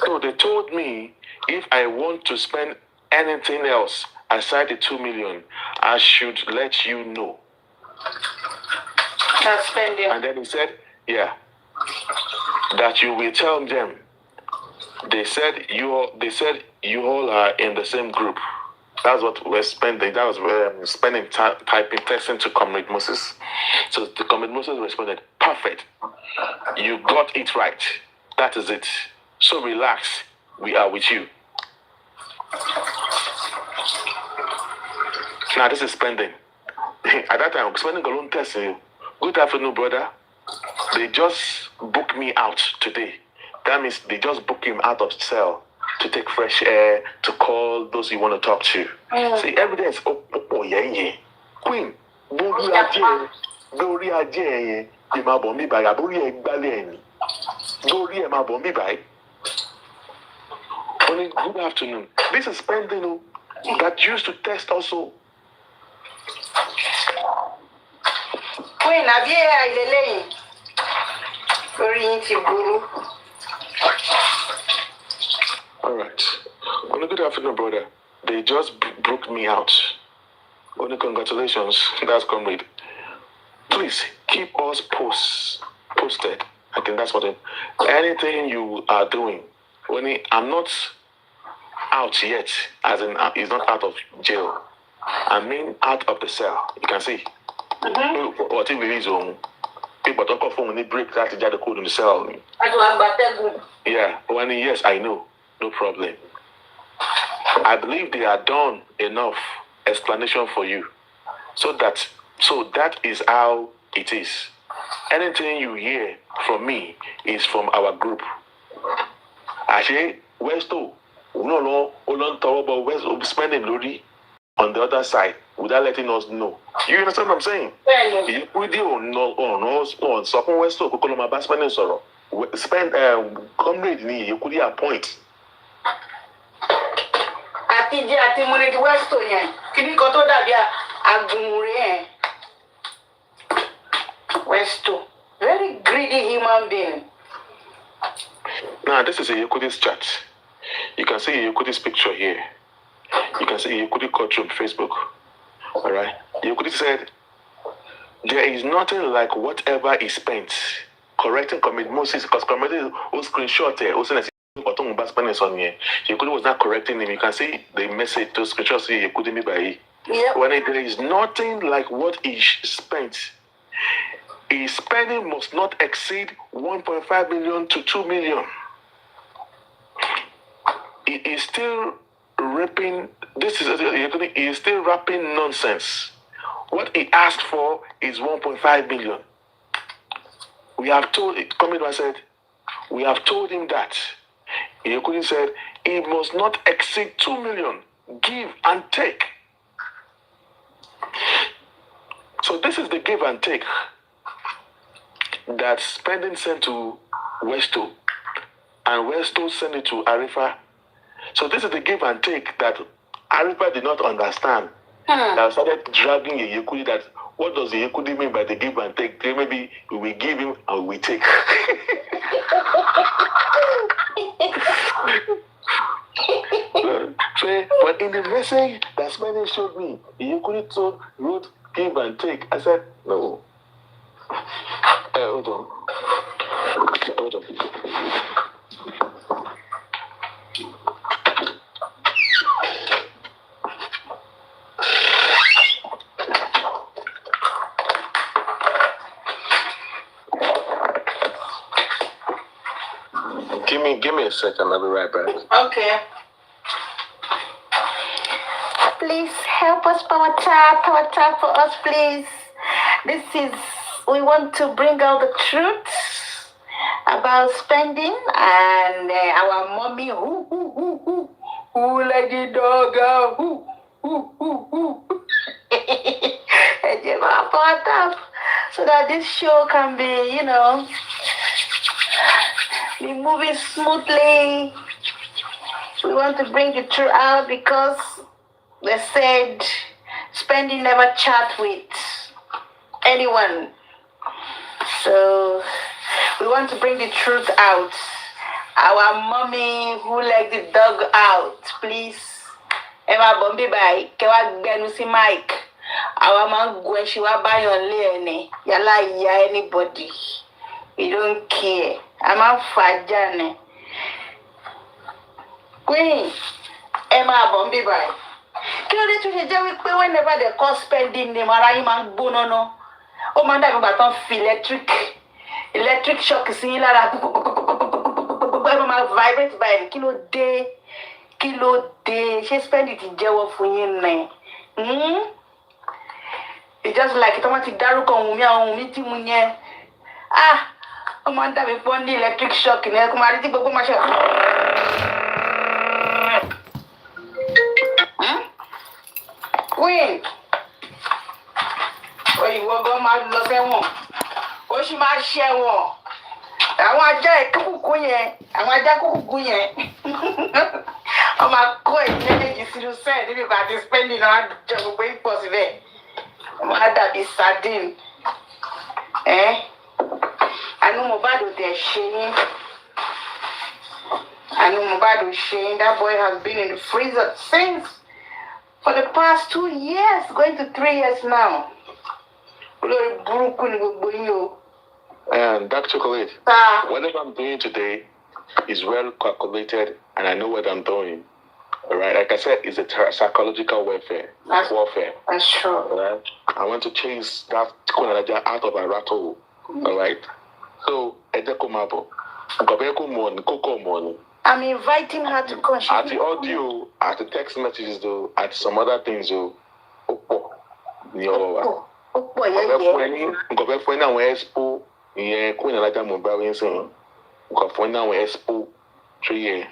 So they told me if I want to spend anything else aside the 2 million, I should let you know. That's spending. And then he said, yeah, that you will tell them. They said you all are in the same group. That's what we're spending. That was spending time typing, texting to Comrade Moses. So the Comrade Moses responded, perfect. You got it right. That is it. So relax. We are with you. Now this is spending. At that time, spending alone testing. Good afternoon, brother. They just booked me out today. That means they just booked him out of cell to take fresh air, to call those you want to talk to. See, evidence. Oh, yeah. Queen, Glory Aje, Imabombi by Aburi Egbaleni. Glory Emabombi by. Only good afternoon. This is spending that used to test also. Queen, Abia, Guru. All right. Only good afternoon, brother. They just broke me out. Only congratulations. That's comrade. Please keep us posted. I think that's what anything you are doing. Only I'm not out yet, as in he's not out of jail. I mean out of the cell. You can see. What if it is on? People talk of when they break that the code in the cell. Yeah, yes, I know. No problem. I believe they are done enough explanation for you. So that is how it is. Anything you hear from me is from our group. Actually, Westo, no, Westo spending Lodi on the other side without letting us know. You understand what I'm saying? We do no something Westo Kokoloma spending sorrow. Spend comrade ni you could appoint. Ati money to Westo yen. Kini ko to dabi agunre Westo. Very greedy human being. Now this is a Yekudi's chat. You can see Yekudi's picture here. You can see Yekudi courtroom Facebook. Alright. Yekudi said there is nothing like whatever is spent. Correcting commit Moses, because committed who screenshot here, who sent Yekudi was not correcting him. You can see the message to screenshots here, Yekudi me by. Yep. When there is nothing like what is spent. his spending must not exceed 1.5 million to 2 million. He is still rapping. He is still rapping nonsense. What he asked for is 1.5 million. We have told it. Coming said, we have told him that. Yekudi said he must not exceed 2 million. Give and take. So this is the give and take that spending sent to Westo, and Westo sent it to Arifa. So this is the give and take that Arifa did not understand. That started dragging Yekudi that what does Yekudi mean by the give and take? Maybe we will give him and we take. But in the message that Spending showed me, Yekudi wrote give and take. I said, no. Hold on. Give me a second. I'll be right back. Okay. Please help us, power tap for us, please. We want to bring out the truth about spending and our mommy who like the dog who. Power tap, so that this show can be, be moving smoothly. We want to bring the truth out because they said spending never chat with anyone. So we want to bring the truth out. Our mommy who let the dog out, please. Emma Bombi by Kewa Genusi Mike. Our man when she was by your lane. Yala ya anybody. We don't care. I'm a fajane. Queen Emma Bombi by. Kí ló dé tó ṣe jẹ́ wípé whenever they call spending name ara yín máa ń gbóná ná ó máa ń dàbí ìgbà tó ń fi electric shock sí yín lára ẹ máa vibrate báyìí kí ló dé ṣé spending ti jẹ́wọ́ fún yín nẹ̀ it's just like tó máa ti dárúkọ Wummi àwọn Wummi tí mo yẹn ó máa ń dàbí pọ́n ní electric shock ní ẹkún máa rí tí gbogbo máa ṣe. Queen, òyìnbó gan máa lọ sẹ́wọ̀n, ó sì máa ṣẹ̀wọ̀n. Àwọn ajá kúkúkú yẹn, wọ́n máa kó ẹ̀yìn méjèèjì sínú sẹ́ẹ̀ níbi ìgbà àti spending náà jẹ gbogbo ipò síbẹ̀. Wọ́n máa dàbí sardine. Àánú Mohbad ò dẹ̀ ṣe yín. That boy has been in the freezer since. For the past 2 years, going to 3 years now. And Dark Chocolate, whatever I'm doing today is well calculated and I know what I'm doing. Alright, like I said, it's a psychological warfare. That's true. Alright? I want to chase that Konalaja out of a rattle. Alright? So, Edekomabo, Koko money. I'm inviting her to come. At the audio, at the text messages, though, at some other things, though. Oppo, yeah. Expo, yeah, Queen Alaja Mobile saying, Expo, 3 years.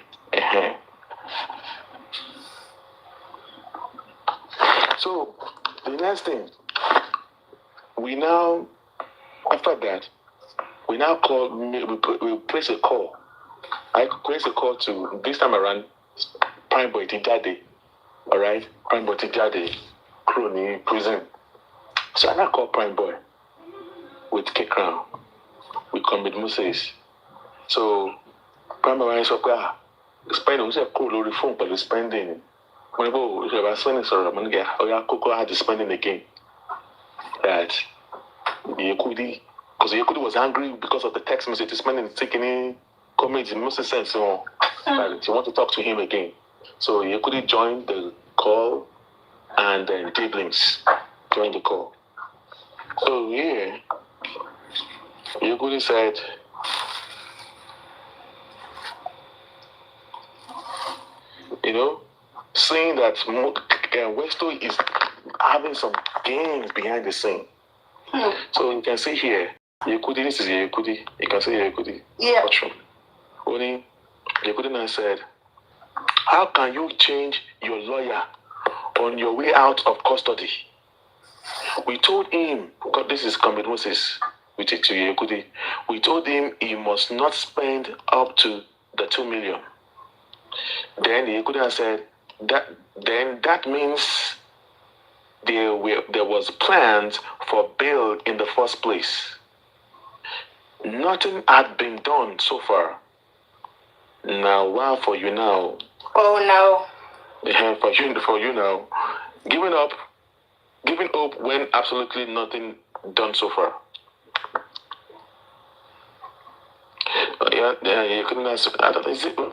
So, the next thing, after that, we place a call. I place a call to, this time around, Prime Boy Tijade. Alright? Prime Boy Tijade, Crony, prison. So I now call Prime Boy with K-Crown, with Commit Moses. So, Prime Boy is up there. Spending, we say, cool, low phone, but we're spending. When we go, spending, sorry, I'm going to get, Coco had the spending again. That, Yekudi, because Yekudi was angry because of the text message, spending, taking in. Comedy most sense, so you want to talk to him again. So you could join the call and then Diblings joined the call. So yeah, Yekudi said, seeing that Westo is having some gains behind the scene. So you can see here, Yekudi, this is Yekudi. You can see Yekudi. Yeah. Only Yekudi now said, how can you change your lawyer on your way out of custody? We told him, because this is Comrade Moses, which is to Yekudi, we told him he must not spend up to the 2 million. Then Yekudi said, that means there was plans for bail in the first place. Nothing had been done so far. Now, wow for you now. Oh no. Yeah, for you now. Giving up when absolutely nothing done so far. You couldn't answer. I don't know,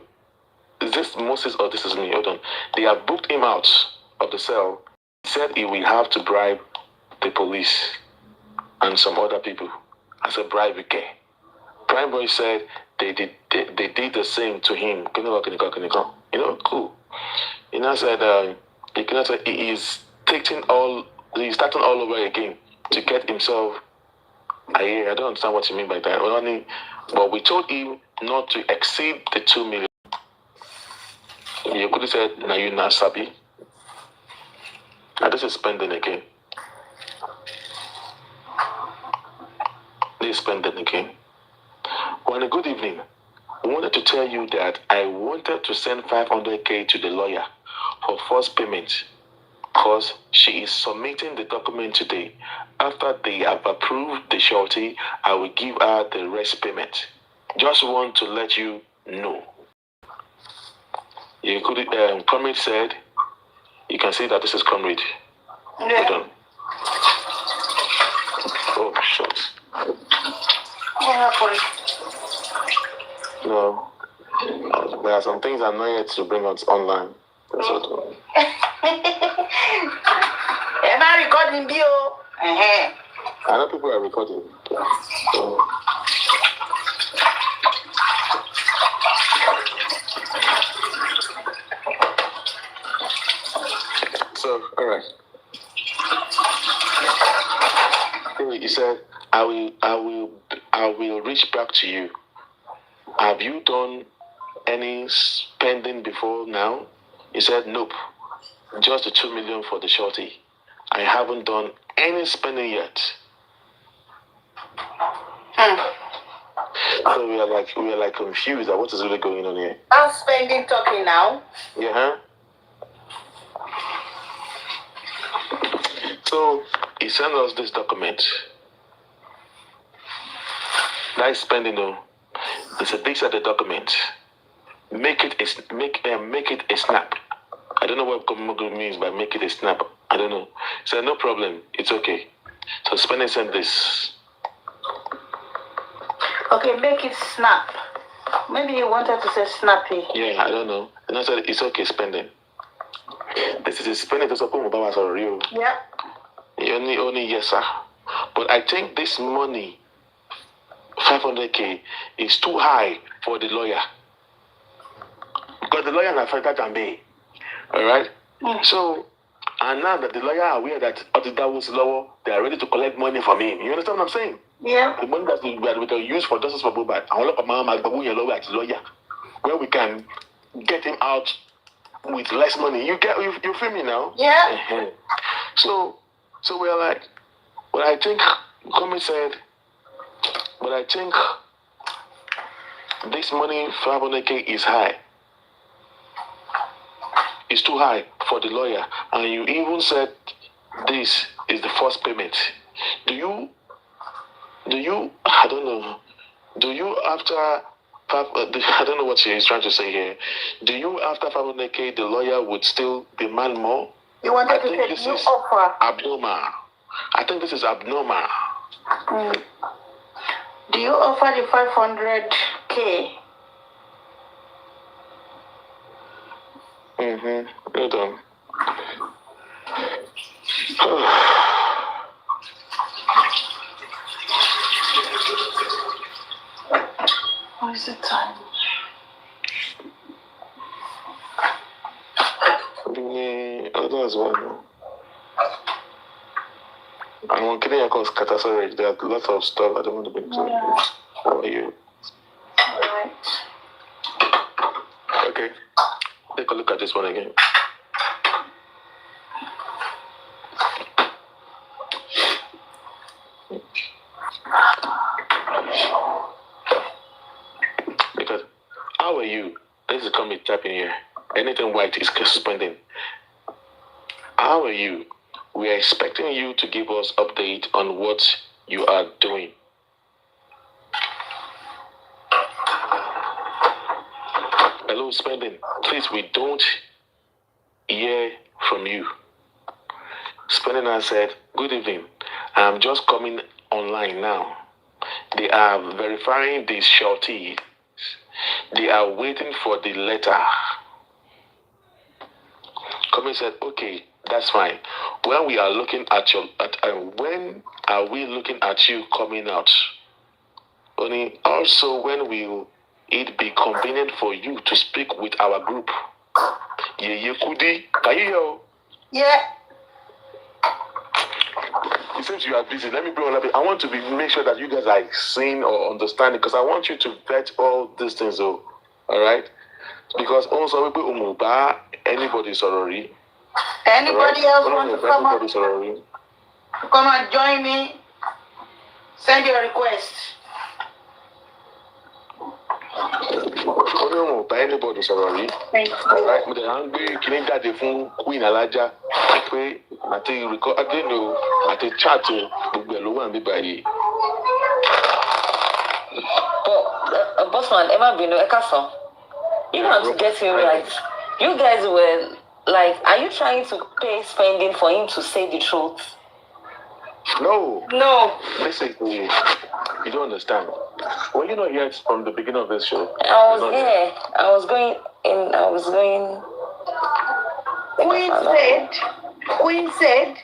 is this Moses or this is me? Hold on. They have booked him out of the cell. He said he will have to bribe the police and some other people as a bribe. Prime Boy said they did the same to him. Cool. Said he's starting all over again to get himself. I don't understand what you mean by that. But we told him not to exceed the 2 million. You could have said, now you're not sabi. And this is spending again. This is spending again. Well, a good evening. I wanted to tell you that I wanted to send 500k to the lawyer for first payment because she is submitting the document today. After they have approved the surety, I will give her the rest payment. Just want to let you know. You could, Comrade said, you can see that this is Comrade. Yeah. Hold on. Oh, shucks. What happened? No. There are some things I'm not yet to bring out online. That's what. Am I recording video? I know people are recording. So, all right. Anyway, he said, I will reach back to you. Have you done any spending before now? He said, nope. Just the 2 million for the shorty. I haven't done any spending yet. So we are like confused at what is really going on here. I'm spending talking now. Yeah. So he sent us this document. That is spending though. They said these are the document. Make it a snap. I don't know what Omowummi means by make it a snap. I don't know. He said no problem. It's okay. So spending sent this. Okay, make it snap. Maybe you wanted to say snappy. Yeah, I don't know. And I said it's okay spending. This is spending to support Mubarak or real. Yeah. Only yes, sir. But I think this money, 500k, is too high for the lawyer. Because the lawyer is afraid can be. Alright? So, and now that the lawyer are aware that that was lower, they are ready to collect money from him. You understand what I'm saying? Yeah. The money that we can use for justice for Bobat, I want to come out lawyer, where we can get him out with less money. You feel me now? Yeah. So we're like, but I think, Komi said, but I think this money, 500k, is high. It's too high for the lawyer. And you even said this is the first payment. Do you, I don't know, do you after, I don't know what she's trying to say here. Do you after 500k, the lawyer would still demand more? You wanted I to think say this you is offer. abnormal. I think this is abnormal. Do you offer the 500k? Hold on. well. I want to get cause catastrophe. There are lots of stuff I don't want to bring to. How are you? Alright. Okay. Take a look at this one again. Because how are you? This is coming tapping here. Anything white is spending. How are you? We are expecting you to give us update on what you are doing. Hello, spending. Please, we don't hear from you. Spending has said, good evening. I'm just coming online now. They are verifying the shorty. They are waiting for the letter. Coming said, okay, that's fine. When we are looking at when are we looking at you coming out? Only also when will it be convenient for you to speak with our group? Kudi, can you hear? Yeah. It seems you are busy. Let me bring on. I want to make sure that you guys are seeing or understanding, because I want you to vet all these things. All right? Because also anybody sorry. Anybody else want to come up? Sorry. Come and join me. Send your request. Anybody sorry. Thank you. All right? But the angry Canada the phone Queen Alaja. I think record. I don't know. At a chat to But Bossman, Emma Bino Ekason, you know how to get it right. You guys were like, are you trying to pay spending for him to say the truth? No. No. Listen, you don't understand. Were you not here from the beginning of this show? I was here. I was going. Queen said,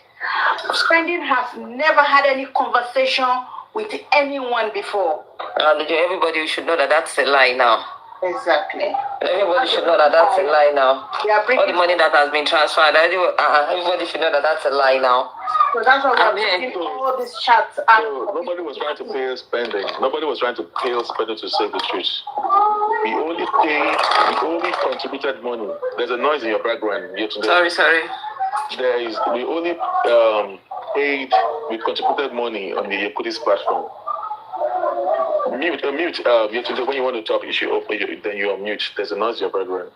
spending has never had any conversation with anyone before. Everybody should know that that's a lie now. Exactly. Everybody should know that that's a lie now. All the money that has been transferred, everybody should know that that's a lie now. So that's why we're taking all these chats out. So nobody was trying to pay spending. Nobody was trying to pay spending to say the truth. We only contributed money. There's a noise in your background here today. Sorry. We only we contributed money on the Yekudi's platform. Mute. Yesterday, when you want to talk, then you are mute. There's a noise in your background.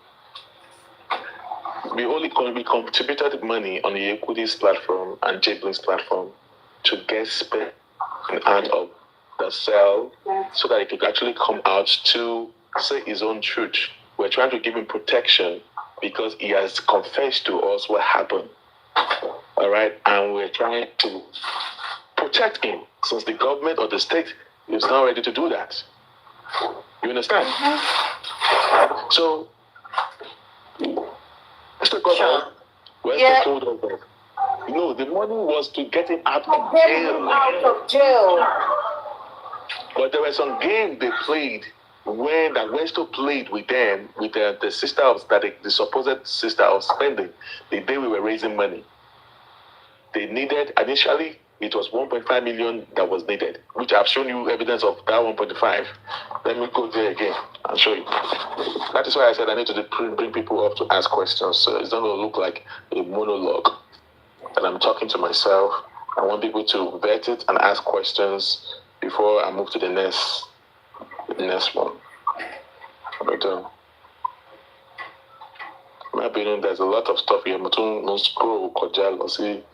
We contributed money on the Yekudi's platform and Jabling's platform to get spent out of the cell so that he could actually come out to say his own truth. We're trying to give him protection because he has confessed to us what happened. All right, and we're trying to protect him since the government or the state is not ready to do that. You understand? Mm-hmm. So, Mr. Governor, where's the code of that? No, the money was to get him out of jail. But there were some games they played when that Westo played with them, with the sister of the supposed sister of spending, the day we were raising money. They needed, initially, it was 1.5 million that was needed, which I've shown you evidence of that 1.5. Let me go there again and show you. That is why I said I need to bring people up to ask questions, so it's not going to look like a monologue. And I'm talking to myself. I want people to vet it and ask questions before I move to the next one. But maybe there's a lot of stuff here. No scroll, cordial, or see,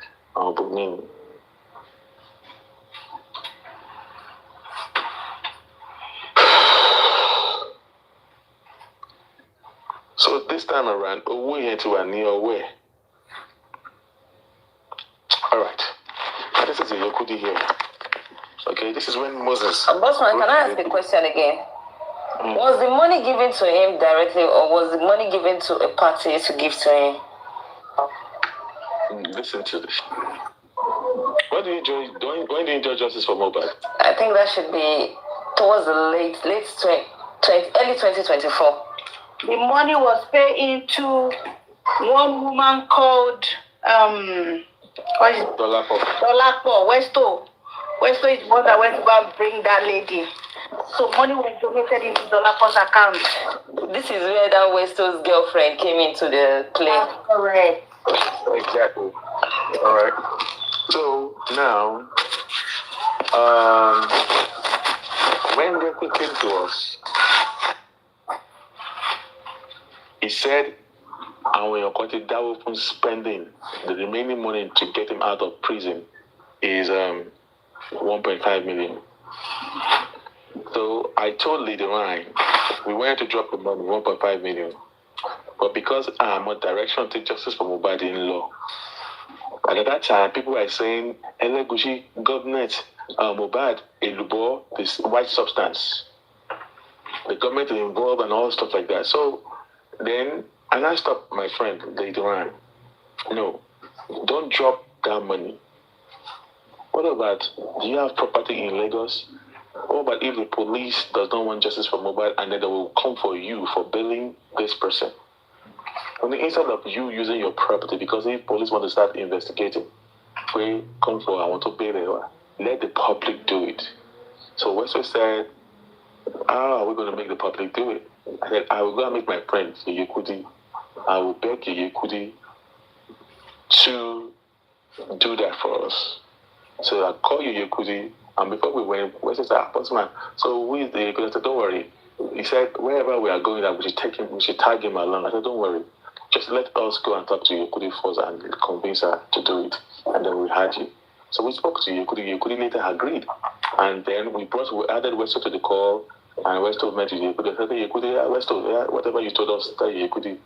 so this time around, we here to a near way. All right. This is a Yokudi here. Okay, this is when Moses. Bossman, can I ask a question again? Was the money given to him directly, or was the money given to a party to give to him? Listen to this. When do you enjoy justice for mobile? I think that should be towards the early 2024. The money was paid into one woman called what is Dolapo. Dolapo, Westo. Westo is the one that went to go and bring that lady. So money was donated into Dolapo's account. This is where that Westo's girlfriend came into the play. That's correct. Exactly. All right. So now, when Westo came to us, he said, and we are going to double from spending the remaining money to get him out of prison is 1.5 million. So I told Lady Ryan, we wanted to drop the money, 1.5 million. But because I'm on direction to justice for Mohbad in law, and at that time, people were saying, Elegushi, government, Mohbad, Elubo, this white substance. The government is involved and all stuff like that. So then, and I stopped my friend, Lady Ryan. No, don't drop that money. What about, do you have property in Lagos? What about if the police does not want justice for Mohbad and then they will come for you for bailing this person? Instead of you using your property, because if police want to start investigating, we come for, I want to bail it, let the public do it. So Wesley said, how are we going to make the public do it? I said, I will go and meet my friend, Yekudi. I will beg Yekudi to do that for us. So I call you Yekudi, and before we went, Wesley said, Postman, so who is the Yekudi? I said, don't worry. He said, wherever we are going, that we should take him, we should tag him along. I said, don't worry. Just let us go and talk to Yekudi first and convince her to do it. And then we had you. So we spoke to Yekudi. Yekudi later agreed. And then we added Westo to the call, and Westo met Yekudi. I said, Yekudi, Westo, yeah, whatever you told us, tell Yekudi.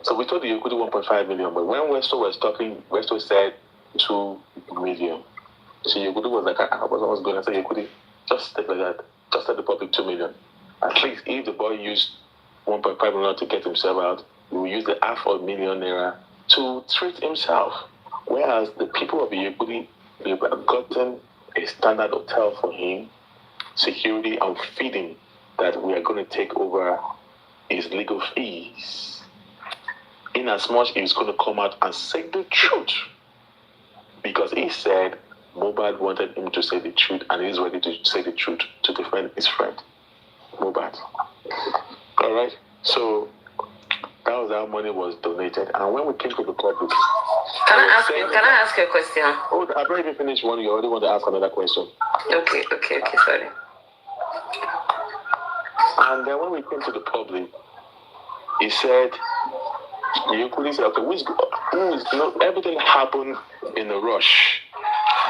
So we told Yekudi 1.5 million. But when Westo was talking, Westo said 2 million. So Yekudi was like, I was going to say, Yekudi, just take like that. Just let the public 2 million. At least if the boy used 1.5 million to get himself out, he will use the $500,000 naira to treat himself. Whereas the people of Yekudi, they've gotten a standard hotel for him, security and feeding, that we are going to take over his legal fees. In as much he's going to come out and say the truth. Because he said Mohbad wanted him to say the truth, and he's ready to say the truth to defend his friend, Mohbad. All right? So that was how money was donated. And when we came to the public... Can I ask you a question? Oh, I've already finished one. You already want to ask another question. Okay, sorry. And then when we came to the public, he said, Yekudi said, okay, everything happened in a rush.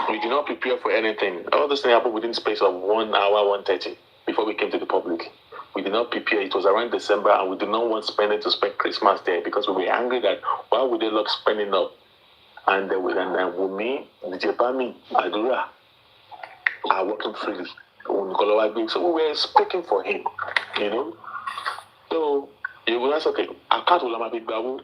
We did not prepare for anything. All this thing happened within the space of 1 hour, 1:30 before we came to the public. We did not prepare. It was around December, and we did not want spending to spend Christmas there because we were angry that why would they look spending up? And then Wummi, Iyabo, Adura are working freely. So we were speaking for him, you know. So you would ask, okay, account will be Babu.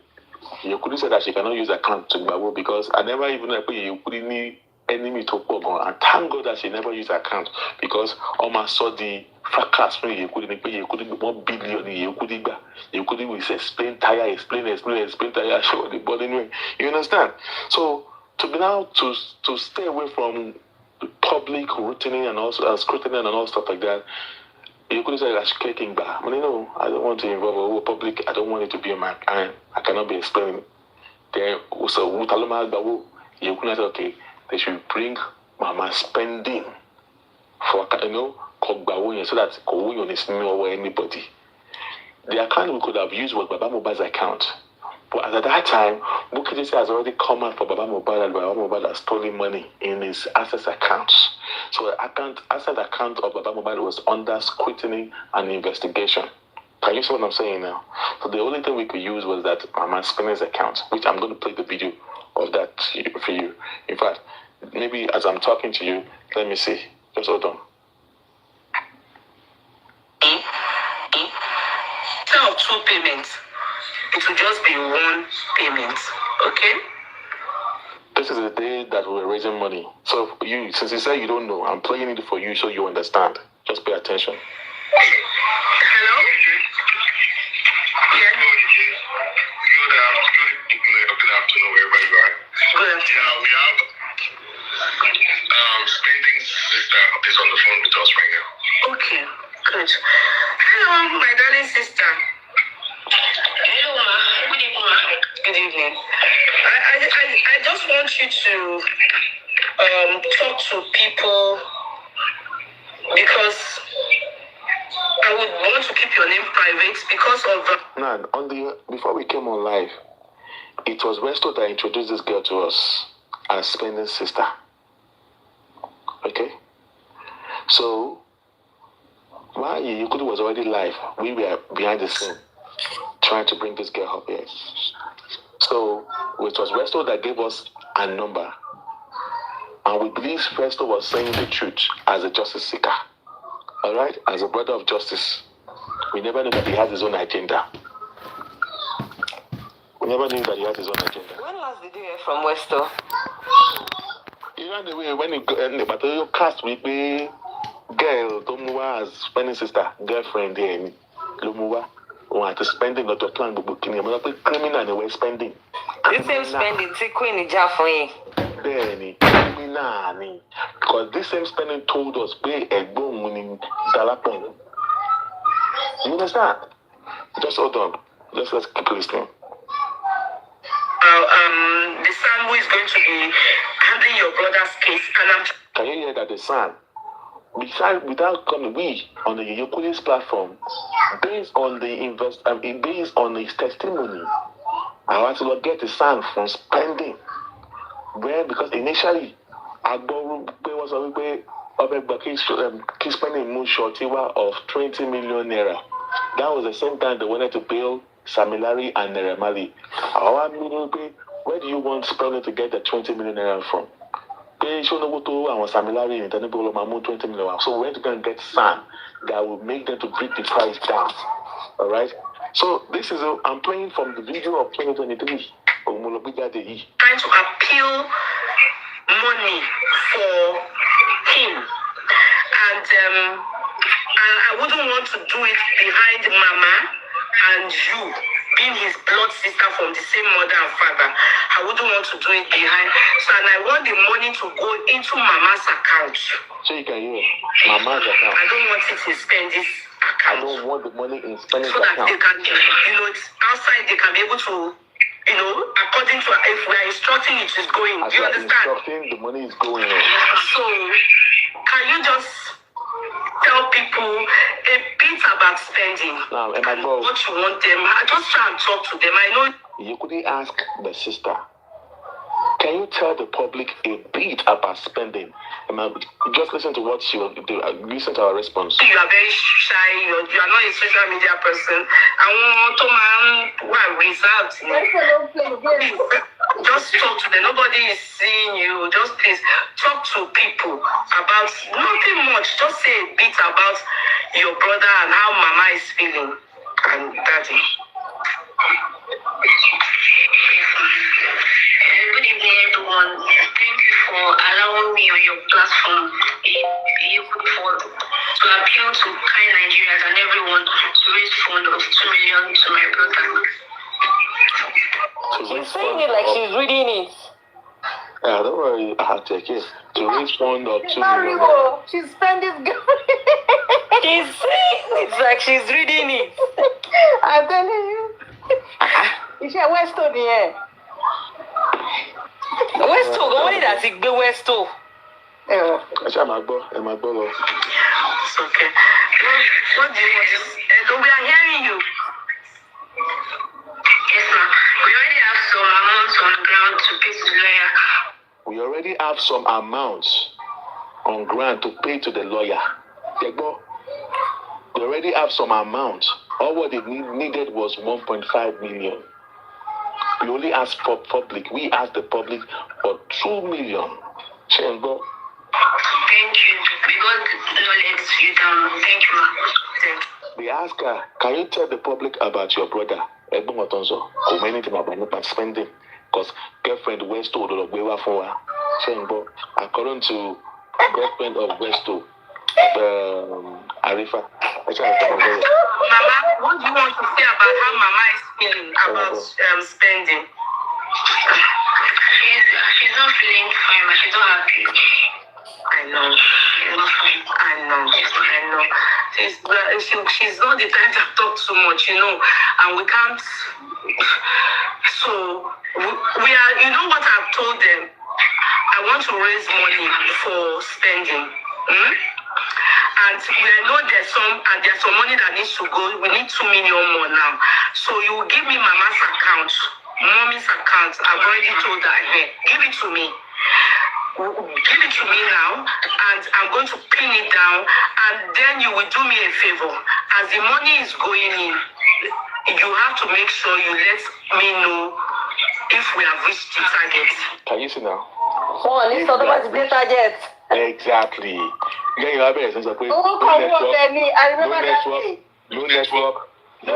You could say that she cannot use account to Babu because I never even you couldn't need enemy to go. And thank God that she never used account because Oma saw the fracas when you couldn't pay 1 billion. You couldn't explain tire, show the body anyway. You understand? So to be now to stay away from public scrutiny and also scrutiny and all stuff like that, you could say that's clicking back. I mean, no, I don't want to involve the public. I don't want it to be in my time. I cannot be explaining. Then also, you could say, okay, they should bring mama spending for so that is nowhere anybody. The account we could have used was Baba Mohbad's account. But at that time, Bukidisi has already come out for Baba Mohbad, and Baba Mohbad has stolen money in his assets accounts. So the asset account of Baba Mohbad was under scrutiny and investigation. Can you see what I'm saying now? So the only thing we could use was that Mama Spinner's account, which I'm going to play the video of that for you. In fact, maybe as I'm talking to you, let me see. Just hold on. Instead of 2 payments, it will just be 1 payment, okay? This is the day that we're raising money. So you, since you say you don't know, I'm playing it for you so you understand. Just pay attention. Hello? Yeah. Good afternoon, wherever you are. Good. Yeah, we have spending sister is on the phone with us right now. Okay, good. Hello, my darling sister. Hello, ma. Good evening, ma. Good evening. I just want you to talk to people because I would want to keep your name private because of Now, before we came on live, it was Westo that introduced this girl to us as Spending sister. Okay? So, while Yukudi was already live, we were behind the scene trying to bring this girl up here. So, it was Westo that gave us a number. And we believe Westo was saying the truth as a justice seeker. Alright? As a brother of justice. We never knew that he had his own agenda. We never knew that he had his own agenda. When last did you hear from Westo? He ran away when the material cast with the girl, Domuwa, as Spending sister, girlfriend, there, Lomuwa, who had to spending not to plan the booking. I'm not criminal and they were spending. The same spending, take Queen Ija for you. Criminal. Because this same spending told us, pay a boom winning Dalapon. You understand? Just hold on. Let's keep listening. the son who is going to be handling your brother's case, and I'm. Can you hear that the son, without coming, we on the Yokuli's platform, based on the based on his testimony, I want to get the son from spending. Where because initially, Agboru was spending more shortiwa of 20 million naira. That was the same time they wanted to bail Samilari and Neremali. Where do you want spending to get the 20 million naira from? So we're going to get sand that will make them to bring the price down. Alright? So this is I'm playing from the video of 2023. Trying to appeal money for him. And I wouldn't want to do it behind Mama and you, being his blood sister from the same mother and father. I wouldn't want to do it behind. So, and I want the money to go into Mama's account. So you can hear Mama's account. I don't want it in Spendy's account. I don't want the money in Spendy's account. So that they can, it's outside, they can be able to, according to, if we are instructing, it is going. Do you understand? Instructing, the money is going in. So, can you just tell people a bit about spending now, and what you want them? I just try and talk to them. I know you couldn't ask the sister. Can you tell the public a bit about spending? Just listen to what she will do. Listen to our response. You are very shy. You are not a social media person. I want to man results. Just talk to them. Nobody is seeing you. Just please talk to people about nothing much. Just say a bit about your brother and how Mama is feeling and Daddy. Good evening, everyone. Thank you for allowing me on your platform to appeal to kind Nigerians and everyone to raise fund of 2 million to my brother. She's saying it like she's reading it. Yeah, don't worry, I'll take it. To raise fund of 2 million. She's spending girl. She's saying it like she's reading it. I'm telling you. Is she a Westo there? Westo, go on that it be Westo. It's okay. What do you want? We are hearing you. Yes, ma'am. We already have some amounts on ground to pay to the lawyer. We already have some amounts on ground to pay to the lawyer. We already have some amounts. All what they needed was 1.5 million. We only asked for public. We asked the public for 2 million. Thank you. May God let you down. Thank you, ma'am. They asked her, can you tell the public about your brother? Anything about spending. Because girlfriend Westo the Gbewa for her. According to girlfriend of Westo, Arifa, Mama, what do you want to say about how Mama is feeling about spending? She's not feeling fine, but she's not happy. I know. She's not the type to talk too much, and we can't. So we are. You know what I've told them? I want to raise money for spending. And we know there's some money that needs to go. We need 2 million more now. So you will give me Mama's account, Mommy's account. I've already told her, hey, give it to me. Give it to me now, and I'm going to pin it down, and then you will do me a favor. As the money is going in, you have to make sure you let me know if we have reached the target. Can you see now? Oh, let's talk about the target. Exactly. Then you have a sense of no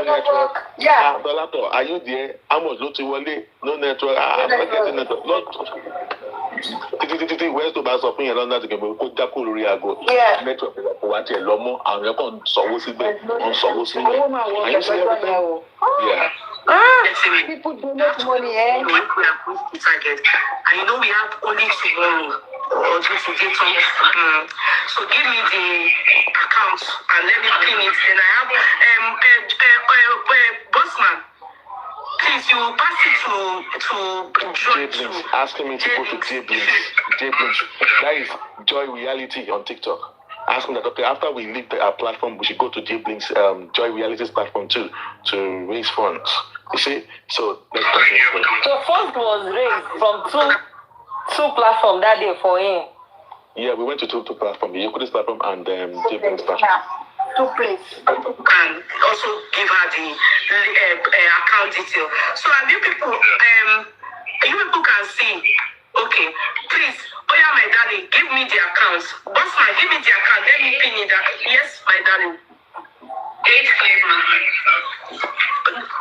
network. Yeah. Are you there? How much no network? I'm not getting network. Where's the bus of me and that again? Yeah. Network is what a lomo and you're on so yeah. People donate money, eh? We have reached the target. And we have only tomorrow or to get on. So give me the account and let me pin it. Then I have Bossman. Please, you pass it to Joy. Asking me to go to J-Blinks. That is Joy Reality on TikTok. Asking that, okay, after we leave our platform, we should go to J-Blinks, Joy Reality's platform too, to raise funds. You see? So let's continue. So funds was raised from two platforms that day for him. Yeah, we went to two platforms, the Yoko's platform and J-Blinks platform. Yeah. 2 places. And also give her the account detail. So you people can see. Okay, please, my darling, give me the account. Bossman, give me the account. Let me pin it down. Yes, my darling.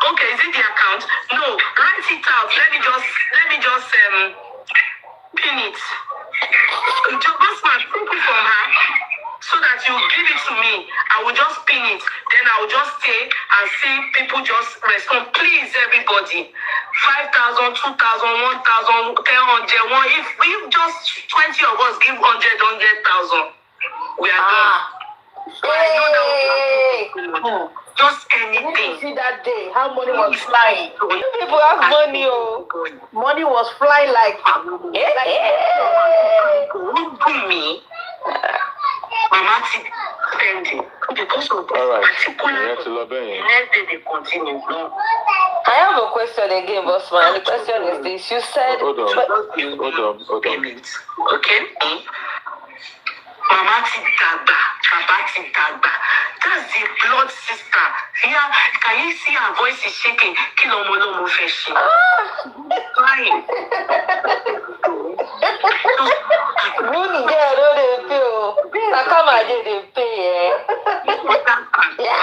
Okay, is it the account? No, write it out. Let me just pin it. Bossman, take it from her so that you give it to me. I will just pin it. Then I will just stay and see people just respond. Please, everybody. 5,000, 2,000, 1,000, 10,000, 1. If just 20 of us give 100,000, we are done. So I know that just anything. You see that day, how money was flying. People have money, oh. Money was flying like me. Mama spending because of all right. particular next day they continue. I have a question again, Bossman. The question is this. You said hold on. Okay. Mama ti dagba, Baba ti dagba. That's the blood sister. Yeah, can you see her voice is shaking? Kilomo feshi. Crying. Really, yeah, no, they pay. I come and they pay. Yeah.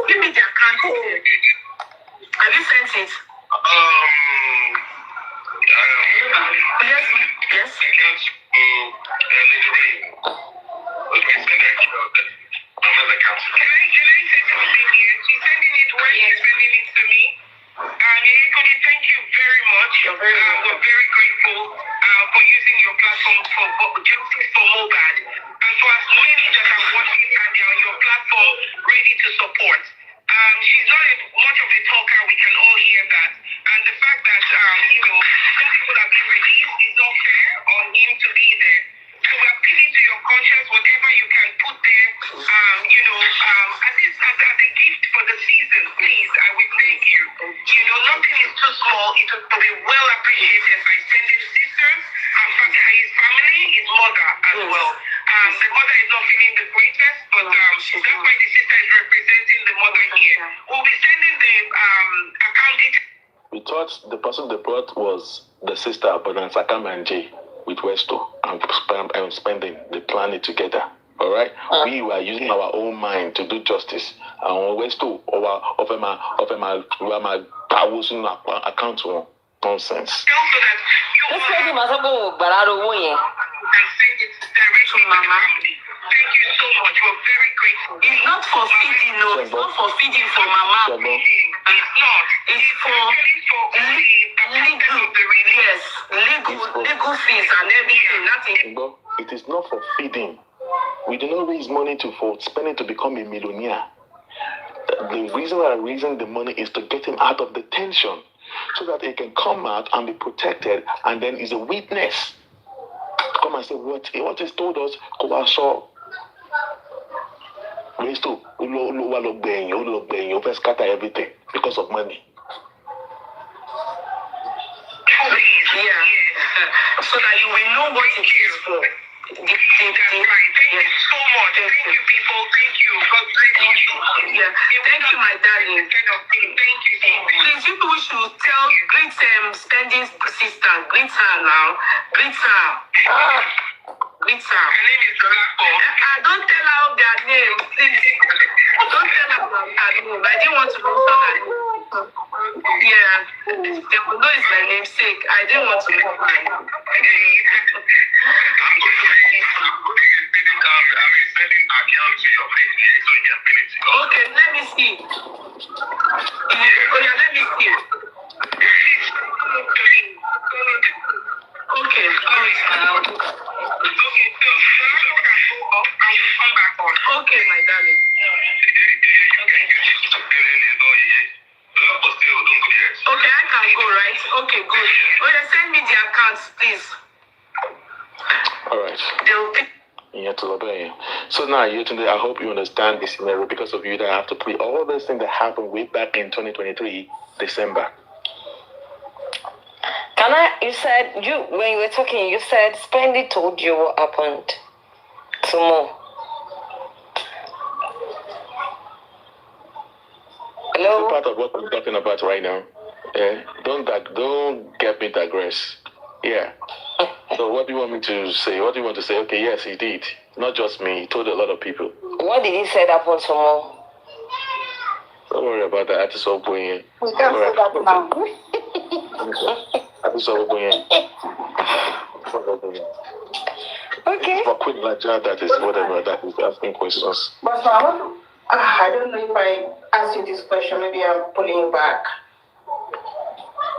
Give me the account. Have you sent it? Yes. We're very grateful for using your platform for justice for Mohbad and for as many that are watching and they are on your platform ready to support. She's not much of a talker, we can all hear that. And the fact that, some people have been released is not fair on him to be there. So we're appealing to your conscience, whatever you can put there, as a gift for the season, please, I will thank you. Nothing is too small. It will be well appreciated by sending sisters, his family, his mother as well. The mother is not feeling the greatest, but that's why the sister is representing the mother here. We'll be sending the account details. We thought the person they brought was the sister, but then Sakam and Jay with Westo and spending. They plan it together. All right, we were using our own mind to do justice. And Westo over my powers in account nonsense. This lady must have been and send it direct to Mama. Thank you so much. We're very grateful. It's not for feeding, no. It's not for feeding for Mama. It's not. It's for legal fees and everything. Nothing. It is not for feeding. We do not raise money for spending to become a millionaire. The reason we are raising the money is to get him out of detention so that he can come out and be protected, and then is a witness. Come and say what he's told us. Scatter everything because of money. Yeah. So that you will know what it is for. Right. Thank you so much. Thank you, people. Thank you. God bless you. Yeah. Thank you, my darling. Thank you. Please, you people should greet Spending's sister. Greet her now. Greet her. Greet her. Her name is Dolapo. Don't tell her their name, please. Don't tell her her name. I didn't want to mention her name. Yeah. They will know it's my namesake. I didn't want to mention her name. Okay, let me see. Oh, yeah, let me see. Okay, okay, my darling. Okay, I can go, right? Okay, good. Oh, yeah, send me the accounts, please. All right. They'll pick. So now, I hope you understand this scenario. Because of you, that I have to play all those things that happened way back in 2023, December. You said, when you were talking, you said Spendy told you what happened to Mo. Hello? This is part of what we're talking about right now. Yeah. Don't get me digress. Yeah. So what do you want me to say? What do you want to say? Okay, yes, he did. Not just me. He told a lot of people. What did he say happened to Mo? Don't worry about that. I just saw going. We can't say that now. I just saw going. Okay. For quick lecture, that is whatever. That is asking questions. But I don't know if I ask you this question. Maybe I'm pulling you back.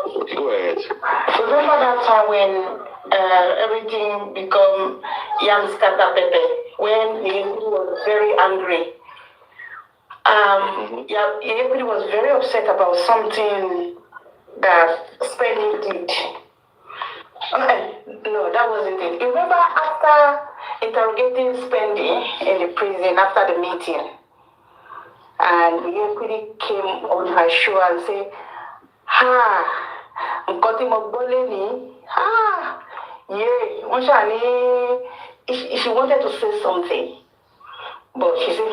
Okay, go ahead. Remember that time when everything become yam scatter pepe, when he was very angry. Yeah, everybody was very upset about something that Spendy did. No, that wasn't it. You remember after interrogating Spendy in the prison after the meeting, and the equity came on her show and said, she wanted to say something, but she said,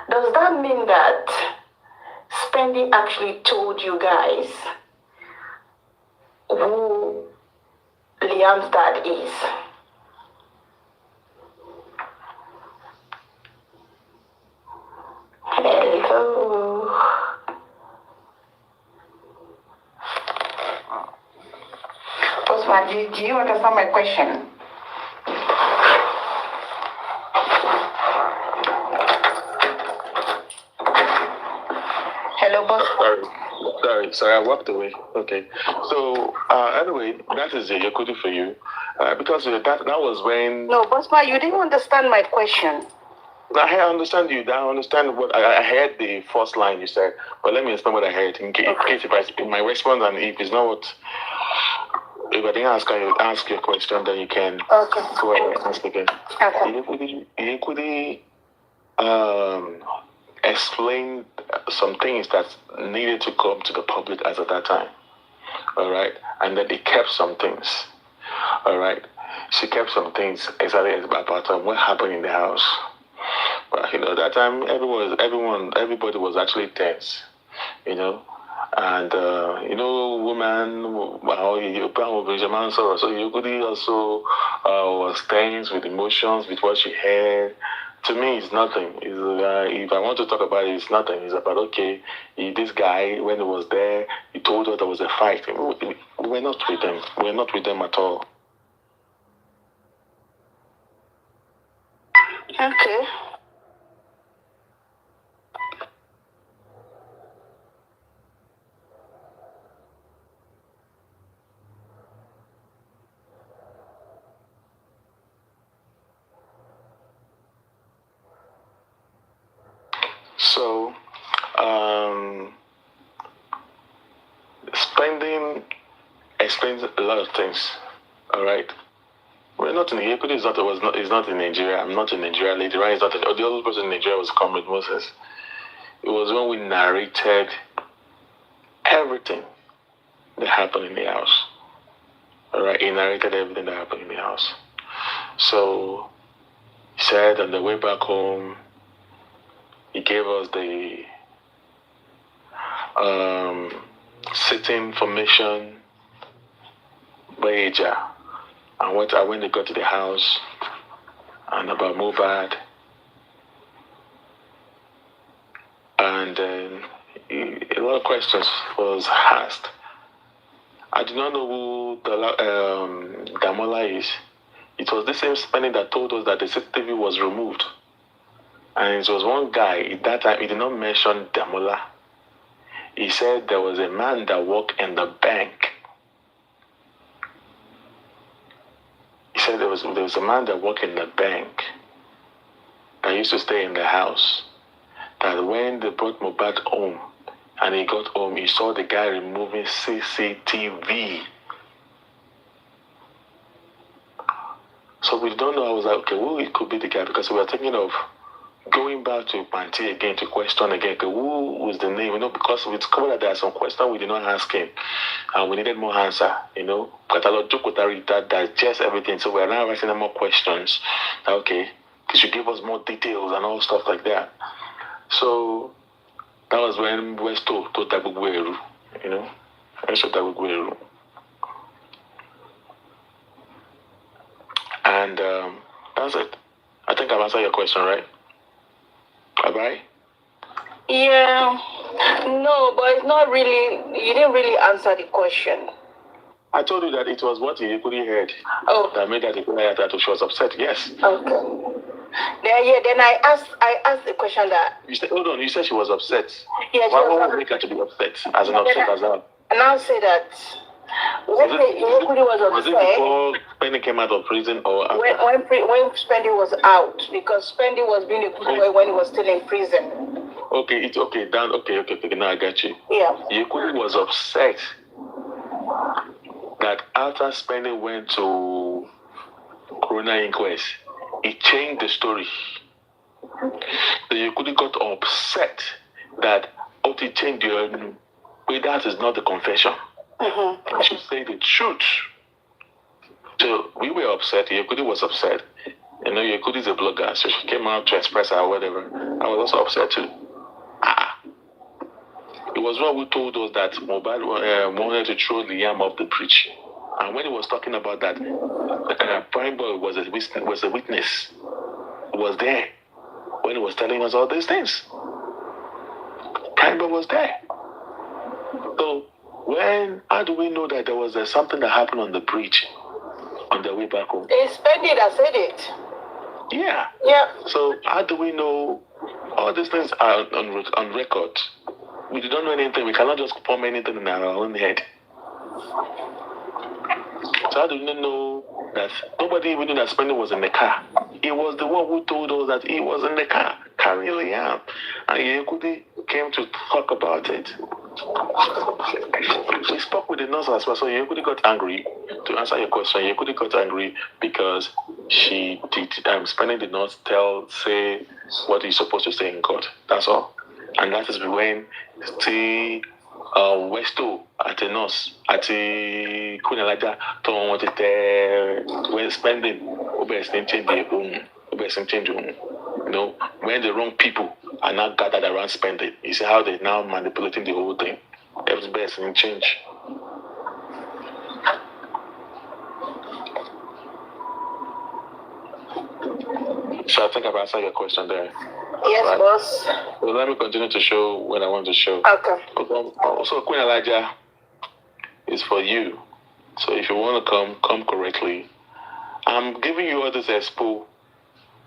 does that mean that Spendy actually told you guys who Liam's dad is? Hello. Osman, do you understand my question? Hello, boss. Sorry, I walked away. Okay. So, anyway, that is a Yakuti for you. Because that was when... No, Bosma, you didn't understand my question. I understand you. I understand what... I heard the first line you said, but let me explain what I heard in case if my response, and if it's not what... If I didn't ask your question, then you can go ahead and ask again. Okay. Yakuti explained some things that needed to come to the public as at that time. All right? And then he kept some things. All right? She kept some things exactly about what happened in the house. But, that time, everybody was actually tense, And, woman, so you could also was tense with emotions, with what she heard. To me, it's nothing. If I want to talk about it, it's nothing. It's about, this guy, when he was there, he told her there was a fight. We're not with them. We're not with them at all. Okay. So, spending explains a lot of things. All right. We're not in Ekudi is not in Nigeria. I'm not in Nigeria. Lady Ryan is not in, the other person in Nigeria was Comrade Moses. It was when we narrated everything that happened in the house. All right. He narrated everything that happened in the house. So he said on the way back home, he gave us the sitting formation wager. And when they got to the house and about Mubad, and then a lot of questions was asked. I do not know who Damola is. It was the same spending that told us that the CCTV was removed. And it was one guy, at that time, he did not mention Damola. He said there was a man that worked in the bank. He said there was a man that worked in the bank that used to stay in the house. That when they brought Mohbad home, and he got home, he saw the guy removing CCTV. So we don't know. I was like, okay, well, it could be the guy, because we were thinking of going back to Panti again to question again. Okay, who was the name? Because we discovered that there are some questions we did not ask him, and we needed more answer. That digest everything. So we are now writing more questions. Okay, because you give us more details and all stuff like that. So that was when Westo told Tabugweru, Westo Tabugweru. And that's it. I think I've answered your question, right? Bye-bye? Yeah. No, but it's not really, you didn't really answer the question. I told you that it was what you couldn't heard. Oh. That made that she was upset, yes. Okay. Then I asked the question that... You said, hold on, you said she was upset. Yeah, Why would make her to be upset? As an upset as well? And I'll say that... When Iyabo was upset... Was it before Penny came out of prison or after? When Spendy was out, because Spendy was being a good boy when he was still in prison. Okay, it's okay, down, okay, now I got you. Yeah. Iyabo was upset that after Spendy went to Corona Inquest, he changed the story. So Iyabo got upset that he changed the way. That is not the confession. Mm-hmm. You should say the truth. So we were upset. Iyabo was upset. Iyabo is a blogger, so she came out to express her whatever. I was also upset too. It was one who told us that Mohbad wanted to throw Liam off the bridge. And when he was talking about that, Prime Boy was a witness. He was there when he was telling us all these things. Prime Boy was there. So how do we know that there was something that happened on the bridge on the way back home? It's Spendy that said it. Yeah. Yeah. So how do we know all these things are on record? We don't know anything. We cannot just form anything in our own head. So how do we know that nobody even knew that Spendy was in the car? He was the one who told us that he was in the car carrying Liam, and Iyabo came to talk about it. We spoke with the nurse as well, so Iyabo got angry. To answer your question, Iyabo got angry because she did. Spendy did not say what he's supposed to say in court. That's all, and that is when Westo at the nurse at the Queen Elijah told wanted when spending change when the wrong people are now gathered around spending. You see how they're now manipulating the whole thing. Everybody's in change. So I think I've answered your question there. Yes, right? Boss. So let me continue to show what I want to show. Okay. So Queen Elijah is for you. So if you want to come correctly. I'm giving you all this expo,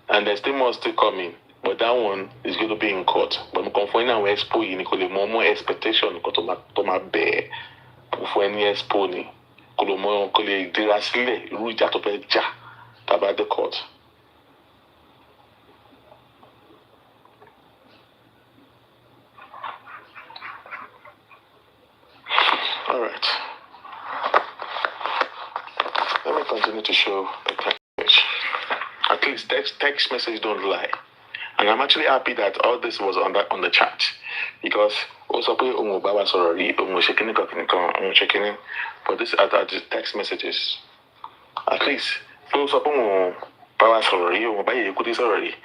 and there's still more still coming. But that one is going to be in court. But I'm conforming our expo, you need more expectation to my bear. For any expo, ni kolomo kole dirasile ruja to be ja about the court. All right. Let me continue to show the text message. At least text message don't lie. And I'm actually happy that all this was on the chat. Because also but this are the text messages. At least also power sorry already.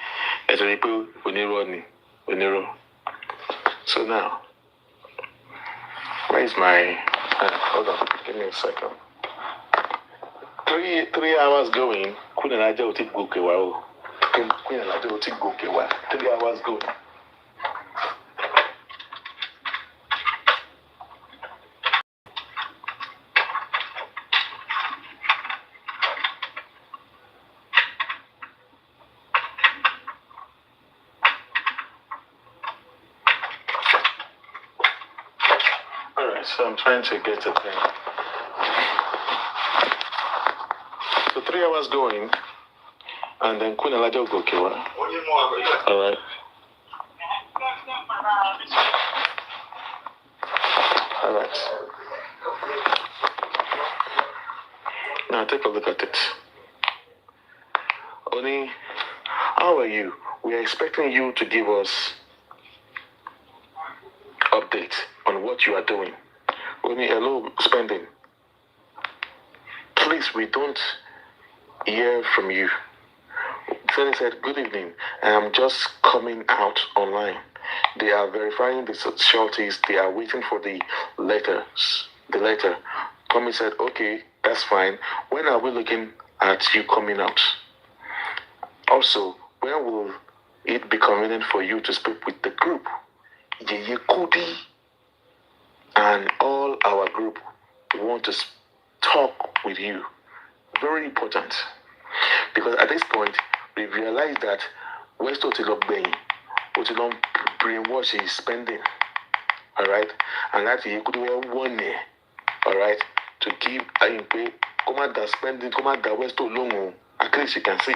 So now where is my hold on, give me a second. 3 hours going, couldn't I do it go wow? Couldn't I do it go wow? 3 hours going. Alright, so I'm trying to get a thing. So 3 hours going, and then Queen Elijah go Kewa. Alright. Alright. Now take a look at it. Oni, how are you? We are expecting you to give us update on what you are doing. Oni, hello, spending. Please, we don't hear from you. Then he said, good evening. I'm just coming out online. They are verifying the sureties. They are waiting for the letters. The letter. Tommy said, okay, that's fine. When are we looking at you coming out? Also, when will it be convenient for you to speak with the group? Yeye Kudi and all our group want to talk with you. Very important. Because at this point, we realize that West Otilok Bain, Otilok brainwash is spending. Alright? And that he could wear 1 year. Alright? To give a pay, come out that spending, come out that West Olongo. At least you can see.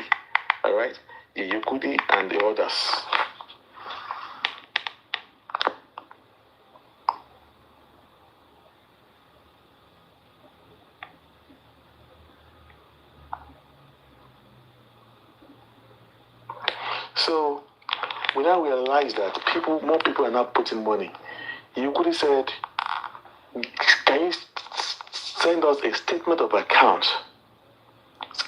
Alright? The Yukudi and the others. So we now realize that more people are not putting money. You could have said, can you send us a statement of account?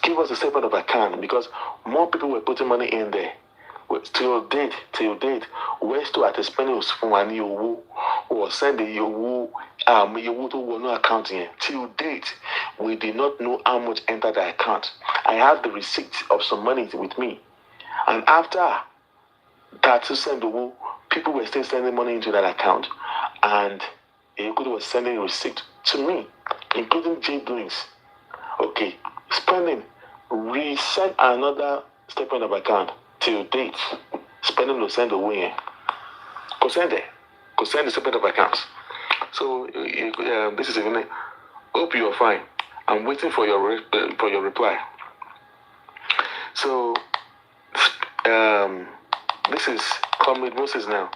Give us a statement of account, because more people were putting money in there. Till date, we're still at the spending from one year or sending you to one account here. Till date, we did not know how much entered the account. I have the receipt of some money with me. And after that, to send the people were still sending money into that account, and Yekudu was sending a receipt to me, including J Doings. Okay, spending, resend another statement of account till date. Spending will send away. Go send the statement of accounts. So this is even. Hope you are fine. I'm waiting for your reply. So. This is Comrade Moses now.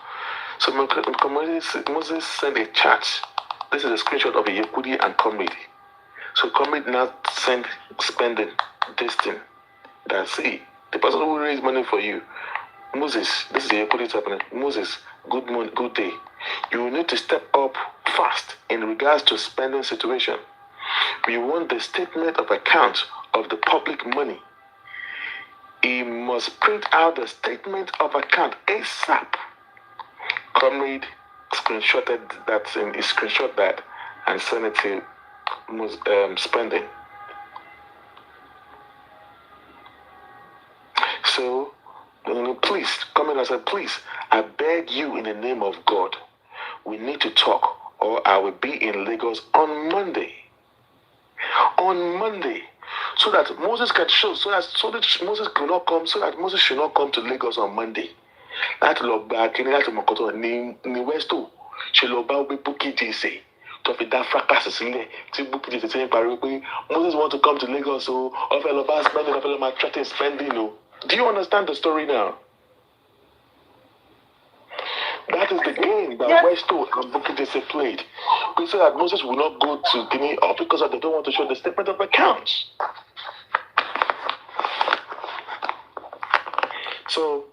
So Moses sent a chat. This is a screenshot of a Yekudi and Comrade. So Comrade now sent spending this thing. That's it. The person who raised money for you. Moses, this is a Yekudi happening. Moses, good morning, good day. You need to step up fast in regards to spending situation. We want the statement of account of the public money. He must print out the statement of account ASAP. Comrade screenshot that and sent it to spending. So, please, Comrade, I said, please, I beg you in the name of God, we need to talk, or I will be in Lagos on Monday. on Monday, so that Moses can show, so that Moses cannot come, so that Moses should not come to Lagos on Monday. Láti lọ gba kíní láti Mọ̀kọ́tọ̀ ní Westo ṣe lọ bá wípé Bukky Jesse tó fi dá fracas sílẹ̀ tí Bukky Jesse ti ń pariwo pé Moses want to come to Lagos o ọ̀fẹ́ lọ bá spending ọ̀fẹ́ lọ máa threaten spending o. Do you understand the story now? That is the game that Westo and Bukky Jesse played. We said that Moses will not go to Guinea or because they don't want to show the statement of accounts. So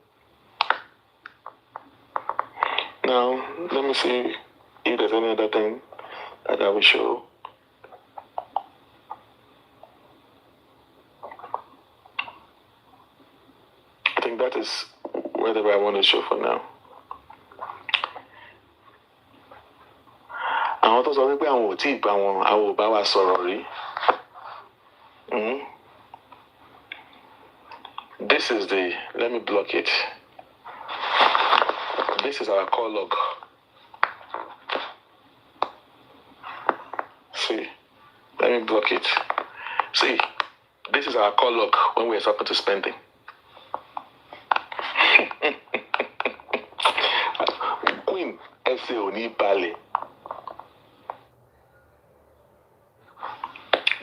now let me see if there's any other thing that I will show. I think that is whatever I want to show for now. Àwọn tó sọ wípé àwọn ò tí ì bá wọn àwọn ò bá wa sọ̀rọ̀ rí. This is let me block it. This is our call log. See, let me block it. See, this is our call log when we're talking to spending. Queen, Ese Oni Bale.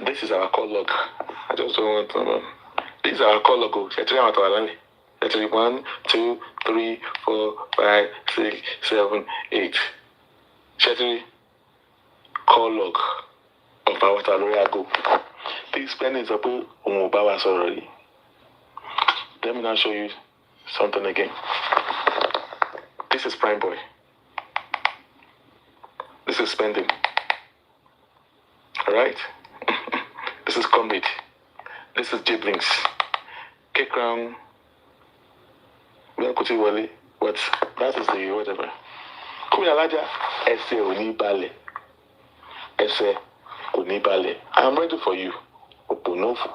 This is our call log. I just don't want to know. This is our call log. Actually, 1, 2, 3, 4, 5, 6, 7, 8. Actually, call log of our Taloriago. This pen is up on Mubawas already. Let me now show you something again. This is Prime Boy. This is spending. Alright? This is Comrade. This is Jiblings. Kick round. But that is the whatever. Kumiyalaja, Ese Onibale. Ese Onibale. I am ready for you. Oponofu.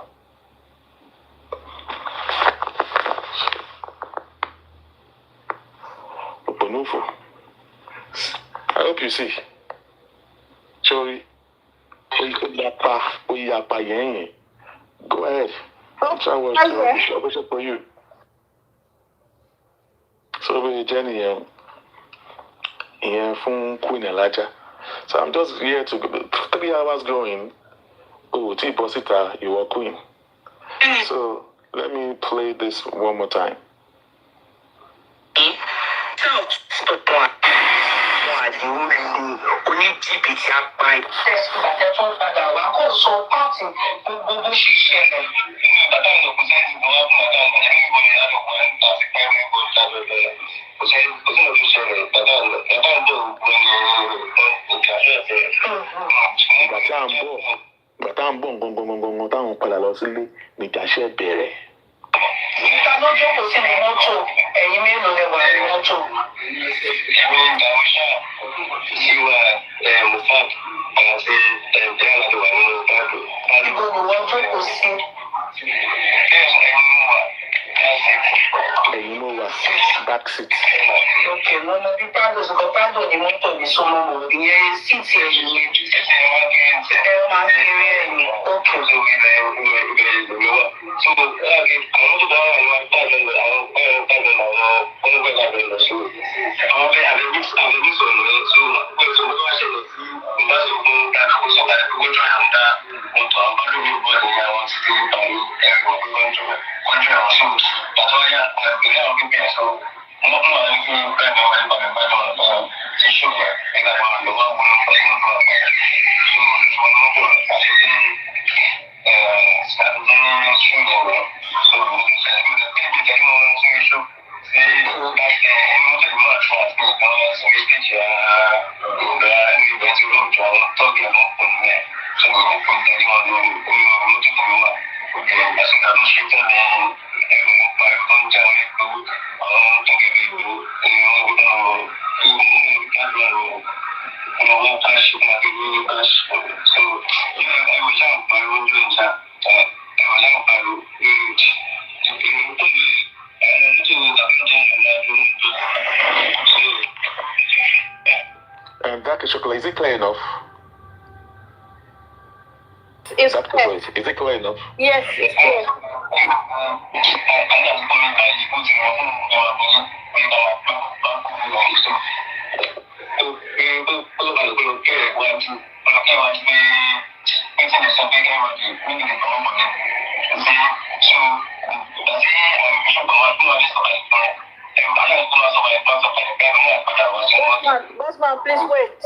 Oponofu. I hope you see. Chori. Go ahead. Try what's for you. So we journey here from Queen Elijah. So I'm just here to 3 hours going. Oh, T-Bosita, you are Queen. So let me play this one more time. Bàtà ń bọ̀ gbọ̀ngbọ̀ngbọ̀ngbọ̀ngbọ̀n táwọn padà lọ sílé níjàṣẹ́ bẹ̀rẹ̀. Ìta ló jókòó sínú mọ́tò, ẹ̀yin mélòó lẹ wà ní mọ́tò? Ẹ̀rọ ìdáwọ́ṣà sí wa Mufab àti ẹ̀jẹ̀ láti wà nínú mọ́tò. Ibo ni wọ́n jókòó sí? Ẹ̀yin ló wà back seat. Ok, lọ́nà bí Prado ni mọ́tò ní Sọ́mọ́mọ́, ìyẹn síìtì ẹ̀yìn yẹn. Ẹ máa ń kéré ẹ̀yìn. Ok. So, àwọn tó bá wà ní wàá tàbí àwọn tàbí àwọn ọmọgbẹ́ tàbí lọ sí àwọn bẹ́ẹ̀ àbẹ̀bí sọ̀rọ̀ rẹ̀ so wọ́n tó wá ṣẹlẹ̀ sí ìbáṣepọ̀ dákàkọ́ sọ̀tà ìgbógun tó yà ń dá mọ́tò àwọn olórí bọ́ọ̀lù ní àwọn sí àwọn ẹ̀rọ kọjú àwọn sí bàtọ́ yá àgbẹ̀lẹ́ àwọn pípẹ́ sọ wọ́n mú àwọn fún káàdì wọn nípa mẹ́fà náà ti ṣùgbọ́n nígbà wọn lọ́wọ́ wọn fún And that is chocolate. Is it clear enough? It's That clear. voice. Is it clear enough? Yes, it's clear. Bossman, please wait.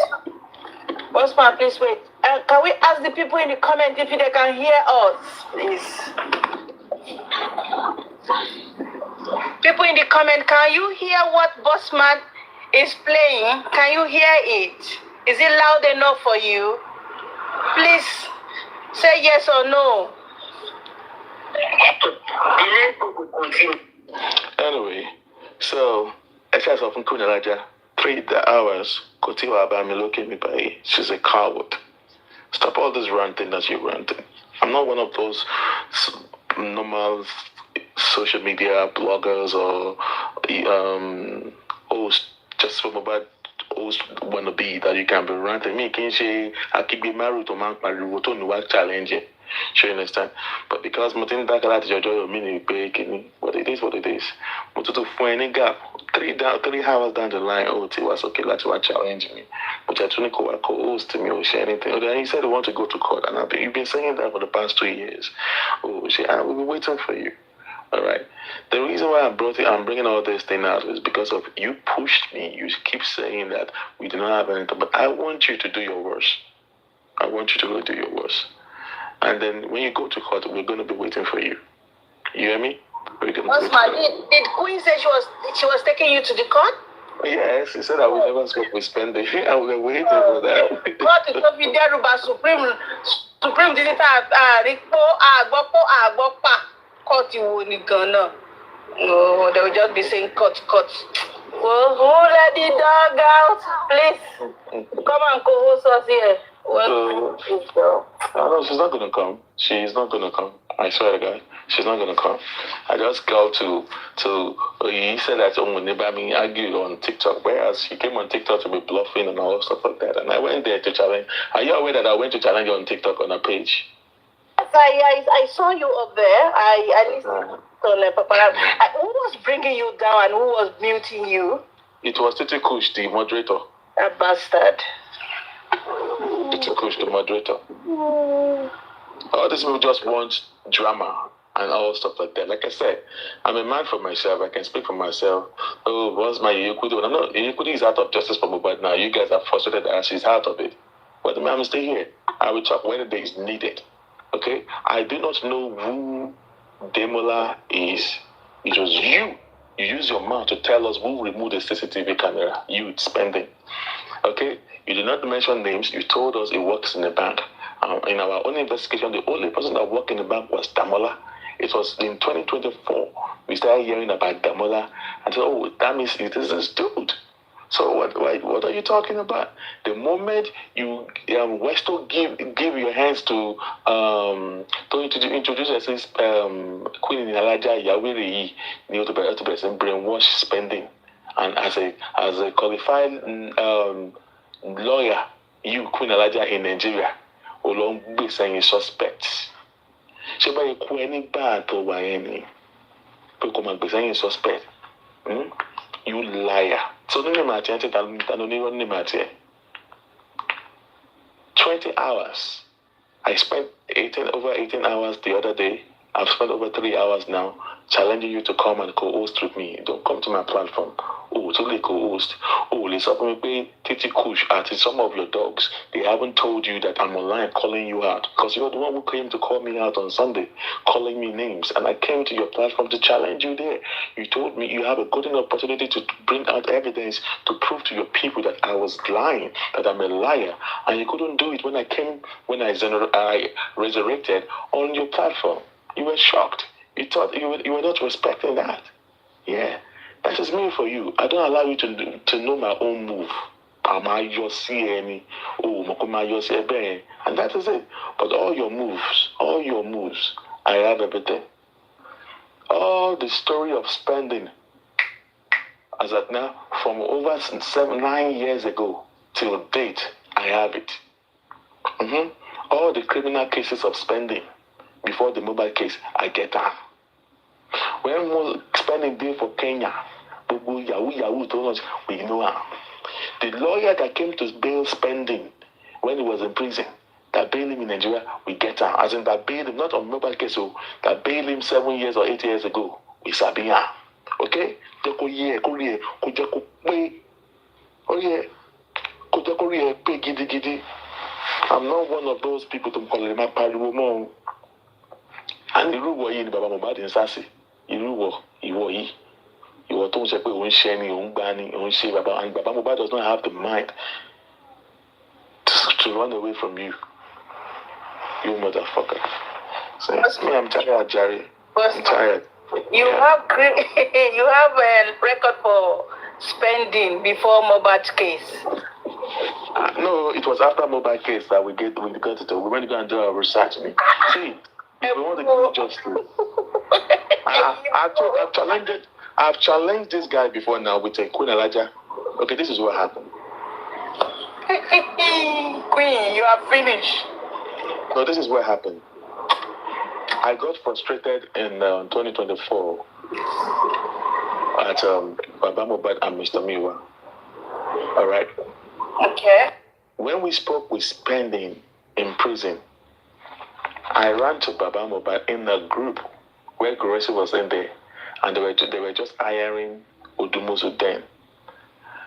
Bossman, please wait. Can we ask the people in the comment if they can hear us, please? People in the comment, can you hear what Bossman is playing? Can you hear it? Is it loud enough for you? Please say yes or no. Anyway, so excess of Nkunalaja, 3 hours, Kotiwa Abamiloke Mibai, she's a coward. Stop all this ranting that you're ranting. I'm not one of those normal social media bloggers or hosts just from about host wanna be that you can be ranting. Me, can say I keep be married to man, my challenge. Sure, you understand? But because Martin Dakala is your mini baking, what it is, but to find a gap, 3 hours down the line, it was okay, let's challenge me. But I don't know co-host me or share anything. Then he said he want to go to court, and you've been saying that for the past 2 years. Oh, I will be waiting for you. All right. The reason why I'm bringing all this thing out is because of you pushed me. You keep saying that we do not have anything, but I want you to do your worst. I want you to go do your worst. And then when you go to court, we're going to be waiting for you. You hear me? Osman, did Queen say she was taking you to the court? Yes, he said I will never stop with spending. I was waiting for that. Court is not be there about Supreme Visitor Court you won't gonna. No, they will just be saying court. Well, who let the dog out? Please come and co-host us here. Well, no, she's not gonna come. She's not gonna come. I swear to God, she's not gonna come. I just go to he said that Omowummi argued on TikTok, whereas he came on TikTok to be bluffing and all stuff like that. And I went there to challenge. Are you aware that I went to challenge you on TikTok on a page? Yes, I saw you up there. I listened to Papa. Who was bringing you down and who was muting you? It was Titi Kush, the moderator. That bastard. Titi Kush, the moderator. All these people just want drama and all stuff like that. Like I said, I'm a man for myself. I can speak for myself. Oh, what's my Iyabo? I'm not. Iyabo is out of justice for Mohbad now. You guys are frustrated that she's out of it. But the man will stay here. I will talk when it is needed. Okay? I do not know who Demola is. It was you. You use your mouth to tell us who removed the CCTV camera. You spending. Okay? You did not mention names. You told us it works in the bank. In our own investigation, the only person that worked in the bank was Damola. It was in 2024 we started hearing about Damola and said, "Oh, that means it is this dude." So what are you talking about? The moment you Westo give your hands to introduce as Queen Alaja Yawiri, to brainwash spending, and as a qualified lawyer, you Queen Alaja in Nigeria. Along with saying suspects. So by any bad or by any, because be saying suspect. You liar. So don't matter. 20 hours. I spent over 18 hours the other day. I've spent over 3 hours now challenging you to come and co-host with me. Don't come to my platform. Oh, totally co-host. Oh, listen to me, Titi Kush, at some of your dogs. They haven't told you that I'm online calling you out. Because you're the one who came to call me out on Sunday, calling me names. And I came to your platform to challenge you there. You told me you have a good enough opportunity to bring out evidence to prove to your people that I was lying, that I'm a liar. And you couldn't do it when I resurrected on your platform. You were shocked. You thought you were not respecting that. Yeah. That is me for you. I don't allow you to know my own move. And that is it. But all your moves, I have everything. All the story of spending, as at now, from over 9 years ago till date, I have it. All the criminal cases of spending before the mobile case, I get them. When more spending day for Kenya, Yahoo, too much, we know her. The lawyer that came to bail spending when he was in prison, that bailed him in Nigeria, we get her. As in that bailed him, not on mobile case, so that bailed him 7 years or 8 years ago, we sabi her. Okay? Oh yeah, gidi. I'm not one of those people to call him a pariwo. And irú wọ̀ yìí ni bàbá Mohbad ń sá sí. Ìwọ yìí. Ìwọ tó ń ṣe pé òun ṣe ni, òun gbá ni, òun ṣe bàbá. And bàbá Mohbad does not have the mind to run away from you. You motherfucker. So, me, I'm tired, Jerry. I'm tired. You have a record for spending before Mohbad's case. No, it was after mobile case that we got it. We went to go and do our research. See, if we want to give justice, I've challenged this guy before now with a Queen Elijah. Okay, this is what happened. Queen, you are finished. No, this is what happened. I got frustrated in 2024 at Baba Mohbad and Mr. Miwa. All right. Okay. When we spoke with spending in prison, I ran to Baba Mohbad in a group where Gracie was in there, and they were just hiring Odumosu then.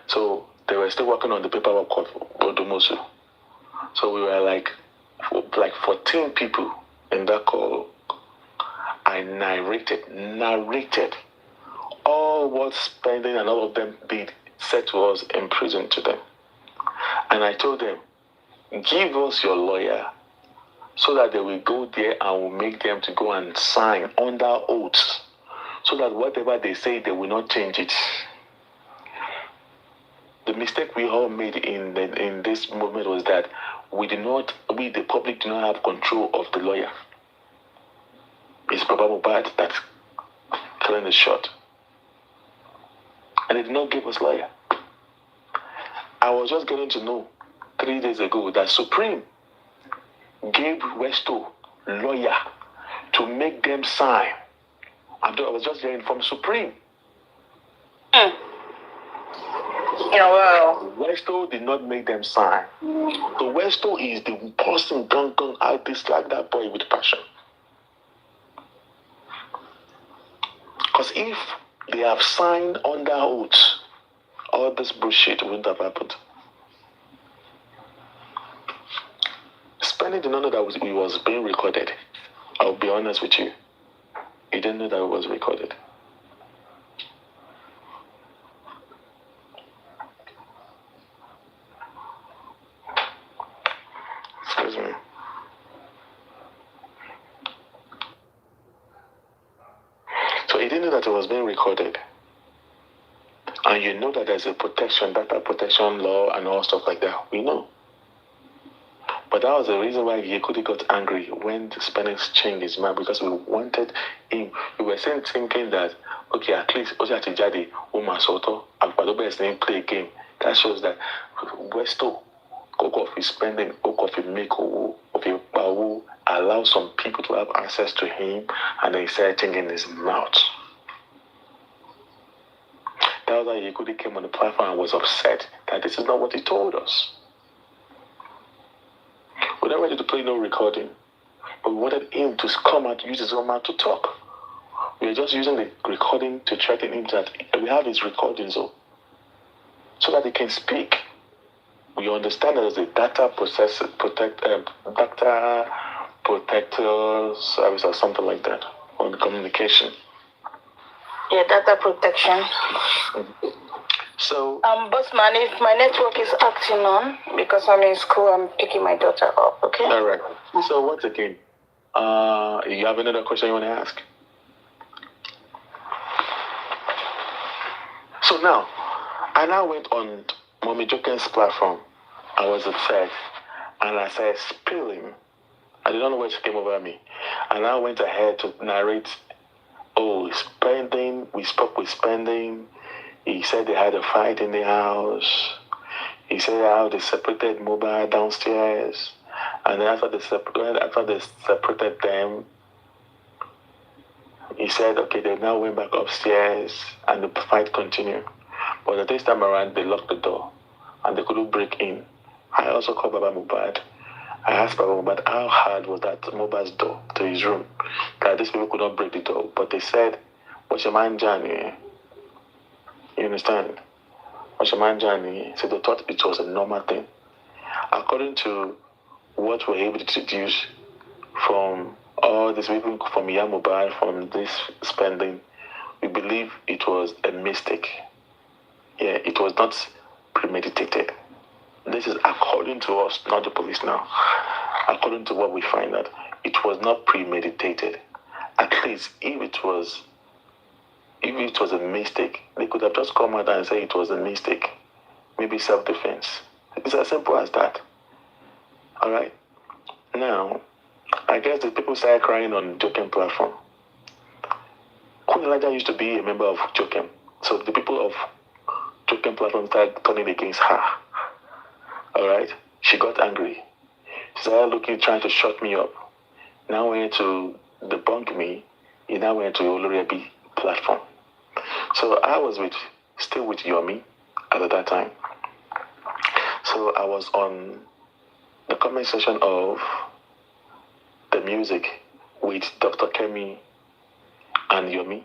So they were still working on the paperwork of Odumosu. So we were like 14 people in that call. I narrated all what spending and all of them did, said to us in prison to them. And I told them, give us your lawyer so that they will go there and will make them to go and sign under oath so that whatever they say, they will not change it. The mistake we all made in this movement was that we, the public, do not have control of the lawyer. It's Baba Mohbad that's killing the shot. And they did not give us lawyer. I was just getting to know 3 days ago that Supreme gave Westo lawyer to make them sign. I was just hearing from Supreme. Yeah, well. Westo did not make them sign. So Westo is the person gun. I dislike that boy with passion. Because if they have signed under oath, all this bullshit wouldn't have happened. Spending did not know that it was being recorded. I'll be honest with you. He didn't know that it was recorded. Excuse me. So he didn't know that it was being recorded. And you know that there's a data protection law and all stuff like that. We know. But that was the reason why Yekudi got angry when the Spanish changed his mind, because we wanted him. We were thinking that, okay, at least Oja Uma Soto, Alpadoba is name play a game. That shows that Westo, Koko of his spending, Koko of his Meko, of his Bawu, allow some people to have access to him, and then he started changing his mouth. That was why Yekudi came on the platform and was upset that this is not what he told us. We we're not ready to play no recording, but we wanted him to come and use his own mouth to talk. We were just using the recording to threaten him that we have his recordings so that he can speak. We understand that there's a data protector service or something like that on communication. Yeah, data protection. So, Bossman, if my network is acting on, because I'm in school, I'm picking my daughter up, okay? all right. So once again, you have another question you want to ask? So now, I now went on Mommy Joken's platform. I was upset, and I said, spilling. I did not know what came over me. And I went ahead to narrate, spending, we spoke with spending. He said they had a fight in the house. He said how they separated mobile downstairs. And then after they separated them, he said, okay, they now went back upstairs and the fight continued. But this time around, they locked the door and they couldn't break in. I also called Baba Mubad. I asked Baba Mubad how hard was that Mubad's door to his room, that these people could not break the door. But they said, what's your man Johnny? You understand? What's your man Johnny? So they thought it was a normal thing. According to what we're able to deduce from all these people, from Iyabo, from this spending, we believe it was a mistake. Yeah, it was not premeditated. This is according to us, not the police now. According to what we find out, it was not premeditated. At least if it was a mistake, they could have just come out and say it was a mistake. Maybe self-defense. It's as simple as that. Alright? Now, I guess the people started crying on Jokem platform. Queen Elijah used to be a member of Jokem. So the people of Jokem platform started turning against her. Alright? She got angry. She started trying to shut me up. Now went to debunk me. He now went to Olorebi platform. So I was still with Yomi at that time. So I was on the comment section of the music with Dr. Kemi and Yomi.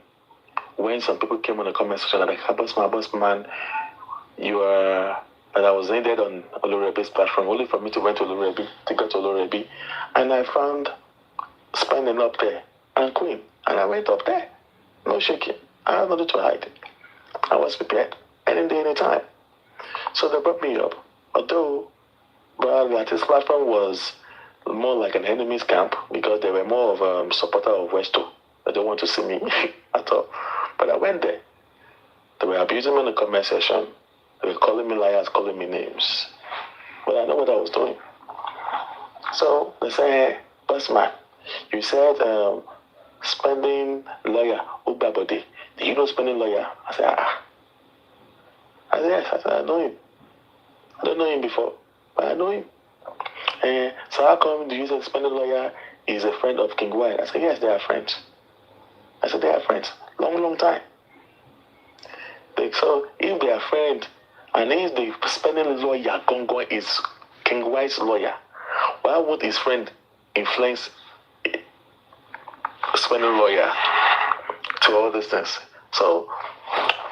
When some people came on the comment section like, boss man, you are, and I was needed on Olorebi's platform, only for me to went to Olorebi, to go to Olorebi, and I found Spending up there and Queen, and I went up there, no shaking. I had nothing to hide. I was prepared any day, any time. So they brought me up. Although, well, this platform was more like an enemy's camp because they were more of a supporter of Westo. They don't want to see me at all. But I went there. They were abusing me in the comment section. They were calling me liars, calling me names. But I know what I was doing. So they say, hey, boss man, you said spending lawyer, Ubabode. Do you know spending lawyer? I said, I said, yes. I said, I know him. I don't know him before, but I know him. So how come do you say spending lawyer is a friend of King White? I said, yes, they are friends. I said, they are friends. Long time. So if they are friends, and if the spending lawyer Gongo is King White's lawyer, why would his friend influence spending lawyer to all these things? So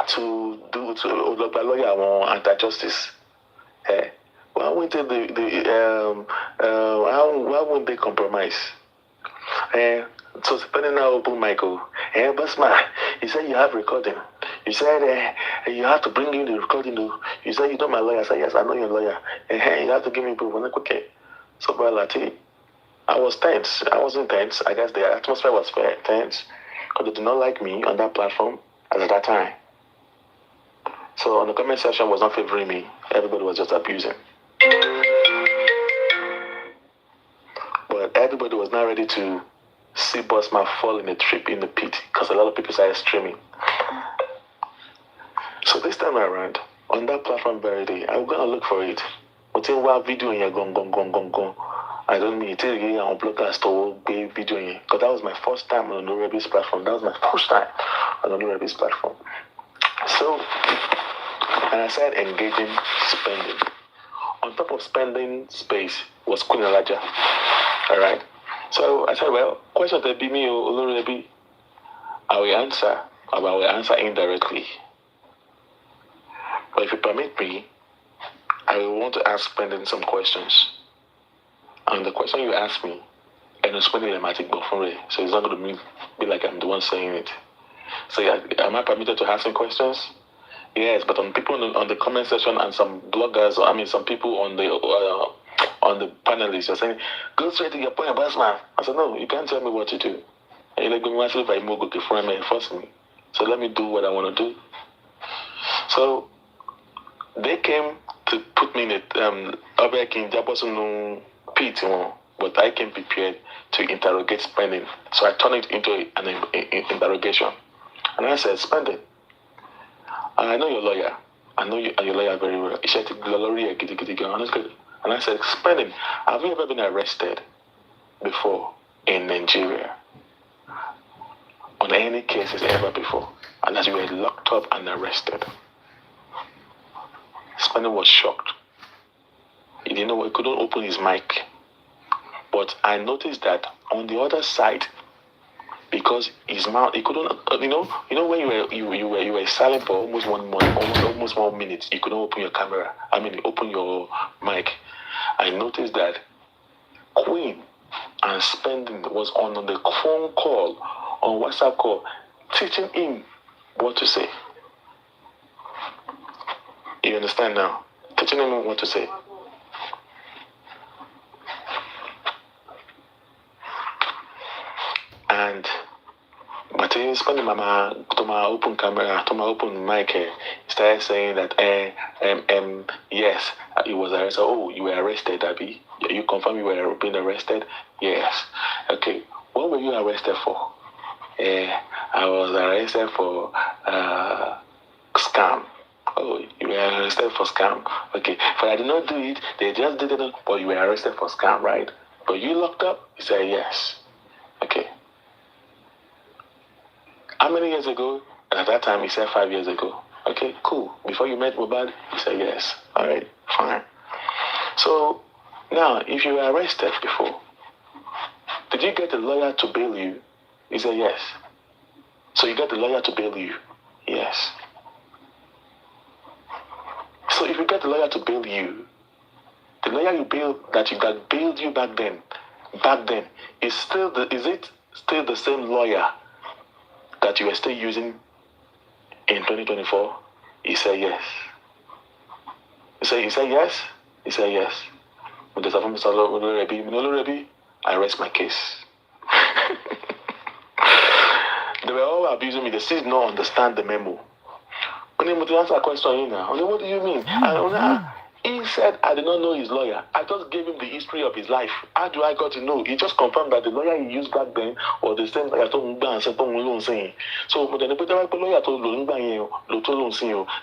to lawyer on anti-justice. Why wouldn't why wouldn't they compromise? So spending now open Michael. Boss man, you said you have recording. You said you have to bring in the recording. You said you know my lawyer. I said yes, I know your lawyer. You have to give me proof. I'm like, okay. So by Lati, I was tense. I wasn't tense. I guess the atmosphere was tense because they did not like me on that platform at that time. So on the comment section was not favoring me. Everybody was just abusing. But everybody was not ready to see Bossman fall in the pit because a lot of people started streaming. So this time around, on that platform very day, I'm going to look for it. But in what video in gong. I don't mean it on broadcast or video in because that was my first time on Olorebi's platform. That was my first time on Olorebi's platform. So, and I started engaging spending. On top of spending space was Queen Elijah. Alright. So I said, well, question to be me or Olorebi, I will answer indirectly. But if you permit me, I will want to ask spending some questions. And the question you ask me, and it's spending a magic buffer, so it's not going to be like I'm the one saying it. So yeah, am I permitted to ask some questions? Yes, but on people on the comment section and some bloggers, some people on the panelists are saying, go straight to your point, boss man. I said, no, you can't tell me what to do. And you're like, if I move, force me. So let me do what I want to do. So they came to put me in a pit, but I came prepared to interrogate spending. So I turned it into an interrogation. And I said, spending. I know your lawyer. I know your lawyer very well. He said, Gloria, honestly. And I said, spending. Have you ever been arrested before in Nigeria? On any cases ever before? And that you were locked up and arrested? Spending was shocked. He didn't know, he couldn't open his mic. But I noticed that on the other side, because his mouth, he couldn't, you know when you were silent for almost 1 month, almost 1 minute, you couldn't open your camera. Open your mic. I noticed that Queen and Spending was on the phone call, on WhatsApp call, teaching him what to say. You understand now? Teaching him what to say. And but he spent mama to my open camera, to my open mic, he started saying that yes, he was arrested. Oh, you were arrested, Abby. You confirm you were being arrested? Yes. Okay. What were you arrested for? I was arrested for scam. Oh, you were arrested for scam. Okay. But I did not do it. They just did it. But you were arrested for scam, right? But you locked up? He said yes. Okay. How many years ago? And at that time, he said 5 years ago. Okay, cool. Before you met Mubad, he said yes. All right, fine. So now, if you were arrested before, did you get a lawyer to bail you? He said yes. So you got the lawyer to bail you? Yes. So if you get the lawyer to bail you, the lawyer you bailed that bailed you back then, is it still the same lawyer that you are still using in 2024? He said yes. He said yes? He said yes. I rest my case. They were all abusing me. They still did not understand the memo. When he answer a question, what do you mean? He said, I did not know his lawyer. I just gave him the history of his life. How do I got to know? He just confirmed that the lawyer he used back then was the same lawyer saying. So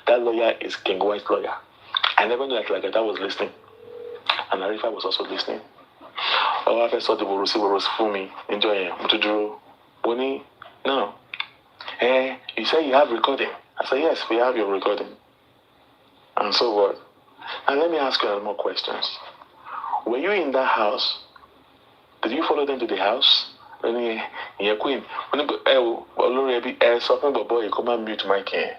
that lawyer is King White's lawyer. I never knew that was listening. And Arifa was also listening. Oh, I first saw the Borusi for me. Enjoy it. No. You say you have recording. I said, yes, we have your recording. And so what? And let me ask you more questions. Were you in that house? Did you follow them to the house? Queen. Something about boy, come and mute mic here.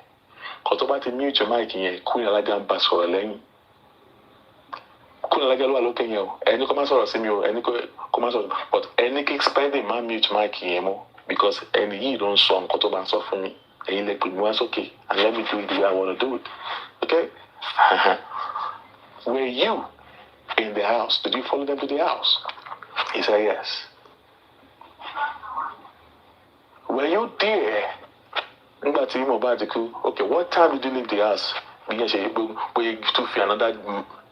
Because about mute your mic here, Queen Alagan pass for a lane. Queen Alagan looking you. Any commerce or simio, any commerce, but any Spending man mute mic here because any you don't song Kotoban so for me. And you let me okay. And let me do it the way I want to do it. Okay? Were you in the house? Did you follow them to the house? He said yes. Were you there? Okay, what time did you leave the house? You to feel another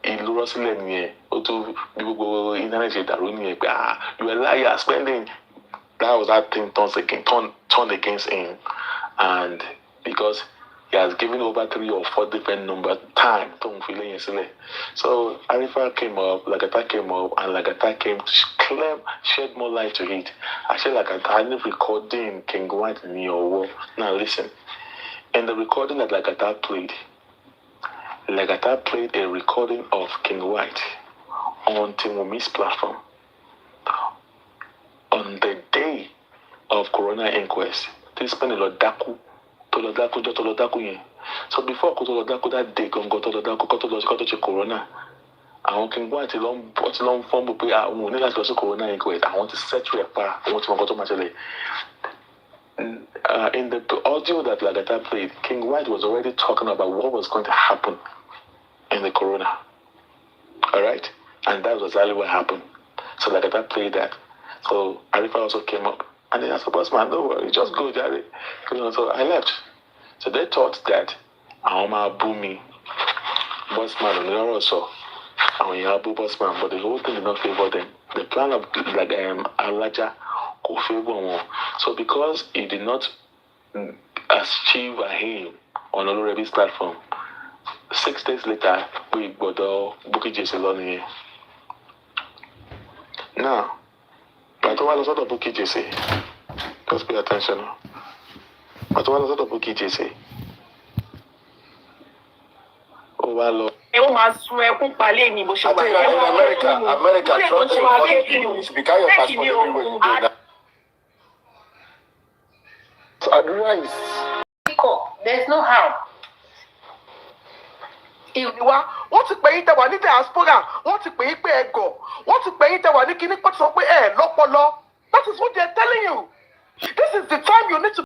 you were liar spending. That was that thing turned against him. And because he has given over 3 or 4 different number time. So Arifa came up, Lagata came up, and Lagata came to shed more light to it. Actually, Lagata recording King White in your war. Now listen, in the recording that Lagata played a recording of King White on Wummi's platform on the day of Corona inquest. They spent a lot daku. So before Kotolodaku that day, Kotolodaku Corona. I want King White long form of Corona inquest. I want to set you apart. I want to go to Machele. In the audio that Lagata played, King White was already talking about what was going to happen in the Corona. Alright? And that was exactly what happened. So Lagata played that. So Arifa also came up. And then I said, boss man, don't worry, just go, Jerry. So I left. So they thought that Omowummi, boss man, and also Iyabo, boss man, but the whole thing did not favor them. The plan of Alaja could favor them. So because he did not achieve a aim on Olorebi's platform, 6 days later, we gbọ́dọ̀ Bukky Jesse lọ nìyẹn. Now, pàtó wà lọ sọ́dọ̀ Bukky Jesse. Just pay attention. Pàtó wà lọ sọ́dọ̀ Bukky Jesse. Ó wá lọ. ẹ ó máa sun ẹkún palẹ̀ ní bó ṣe wà. America, Trump should be carrying your passport everywhere you go now. Advice. There's no how. Ìwà wọ́n ti pè yín tẹ́ wà ní diaspora, wọ́n ti pè yín pé ẹ gọ̀, wọ́n ti pè yín tẹ́ wà ní kíní pẹ́ sọ pé ẹ lọ́pọlọ. That is what they are telling you. This is the time you need to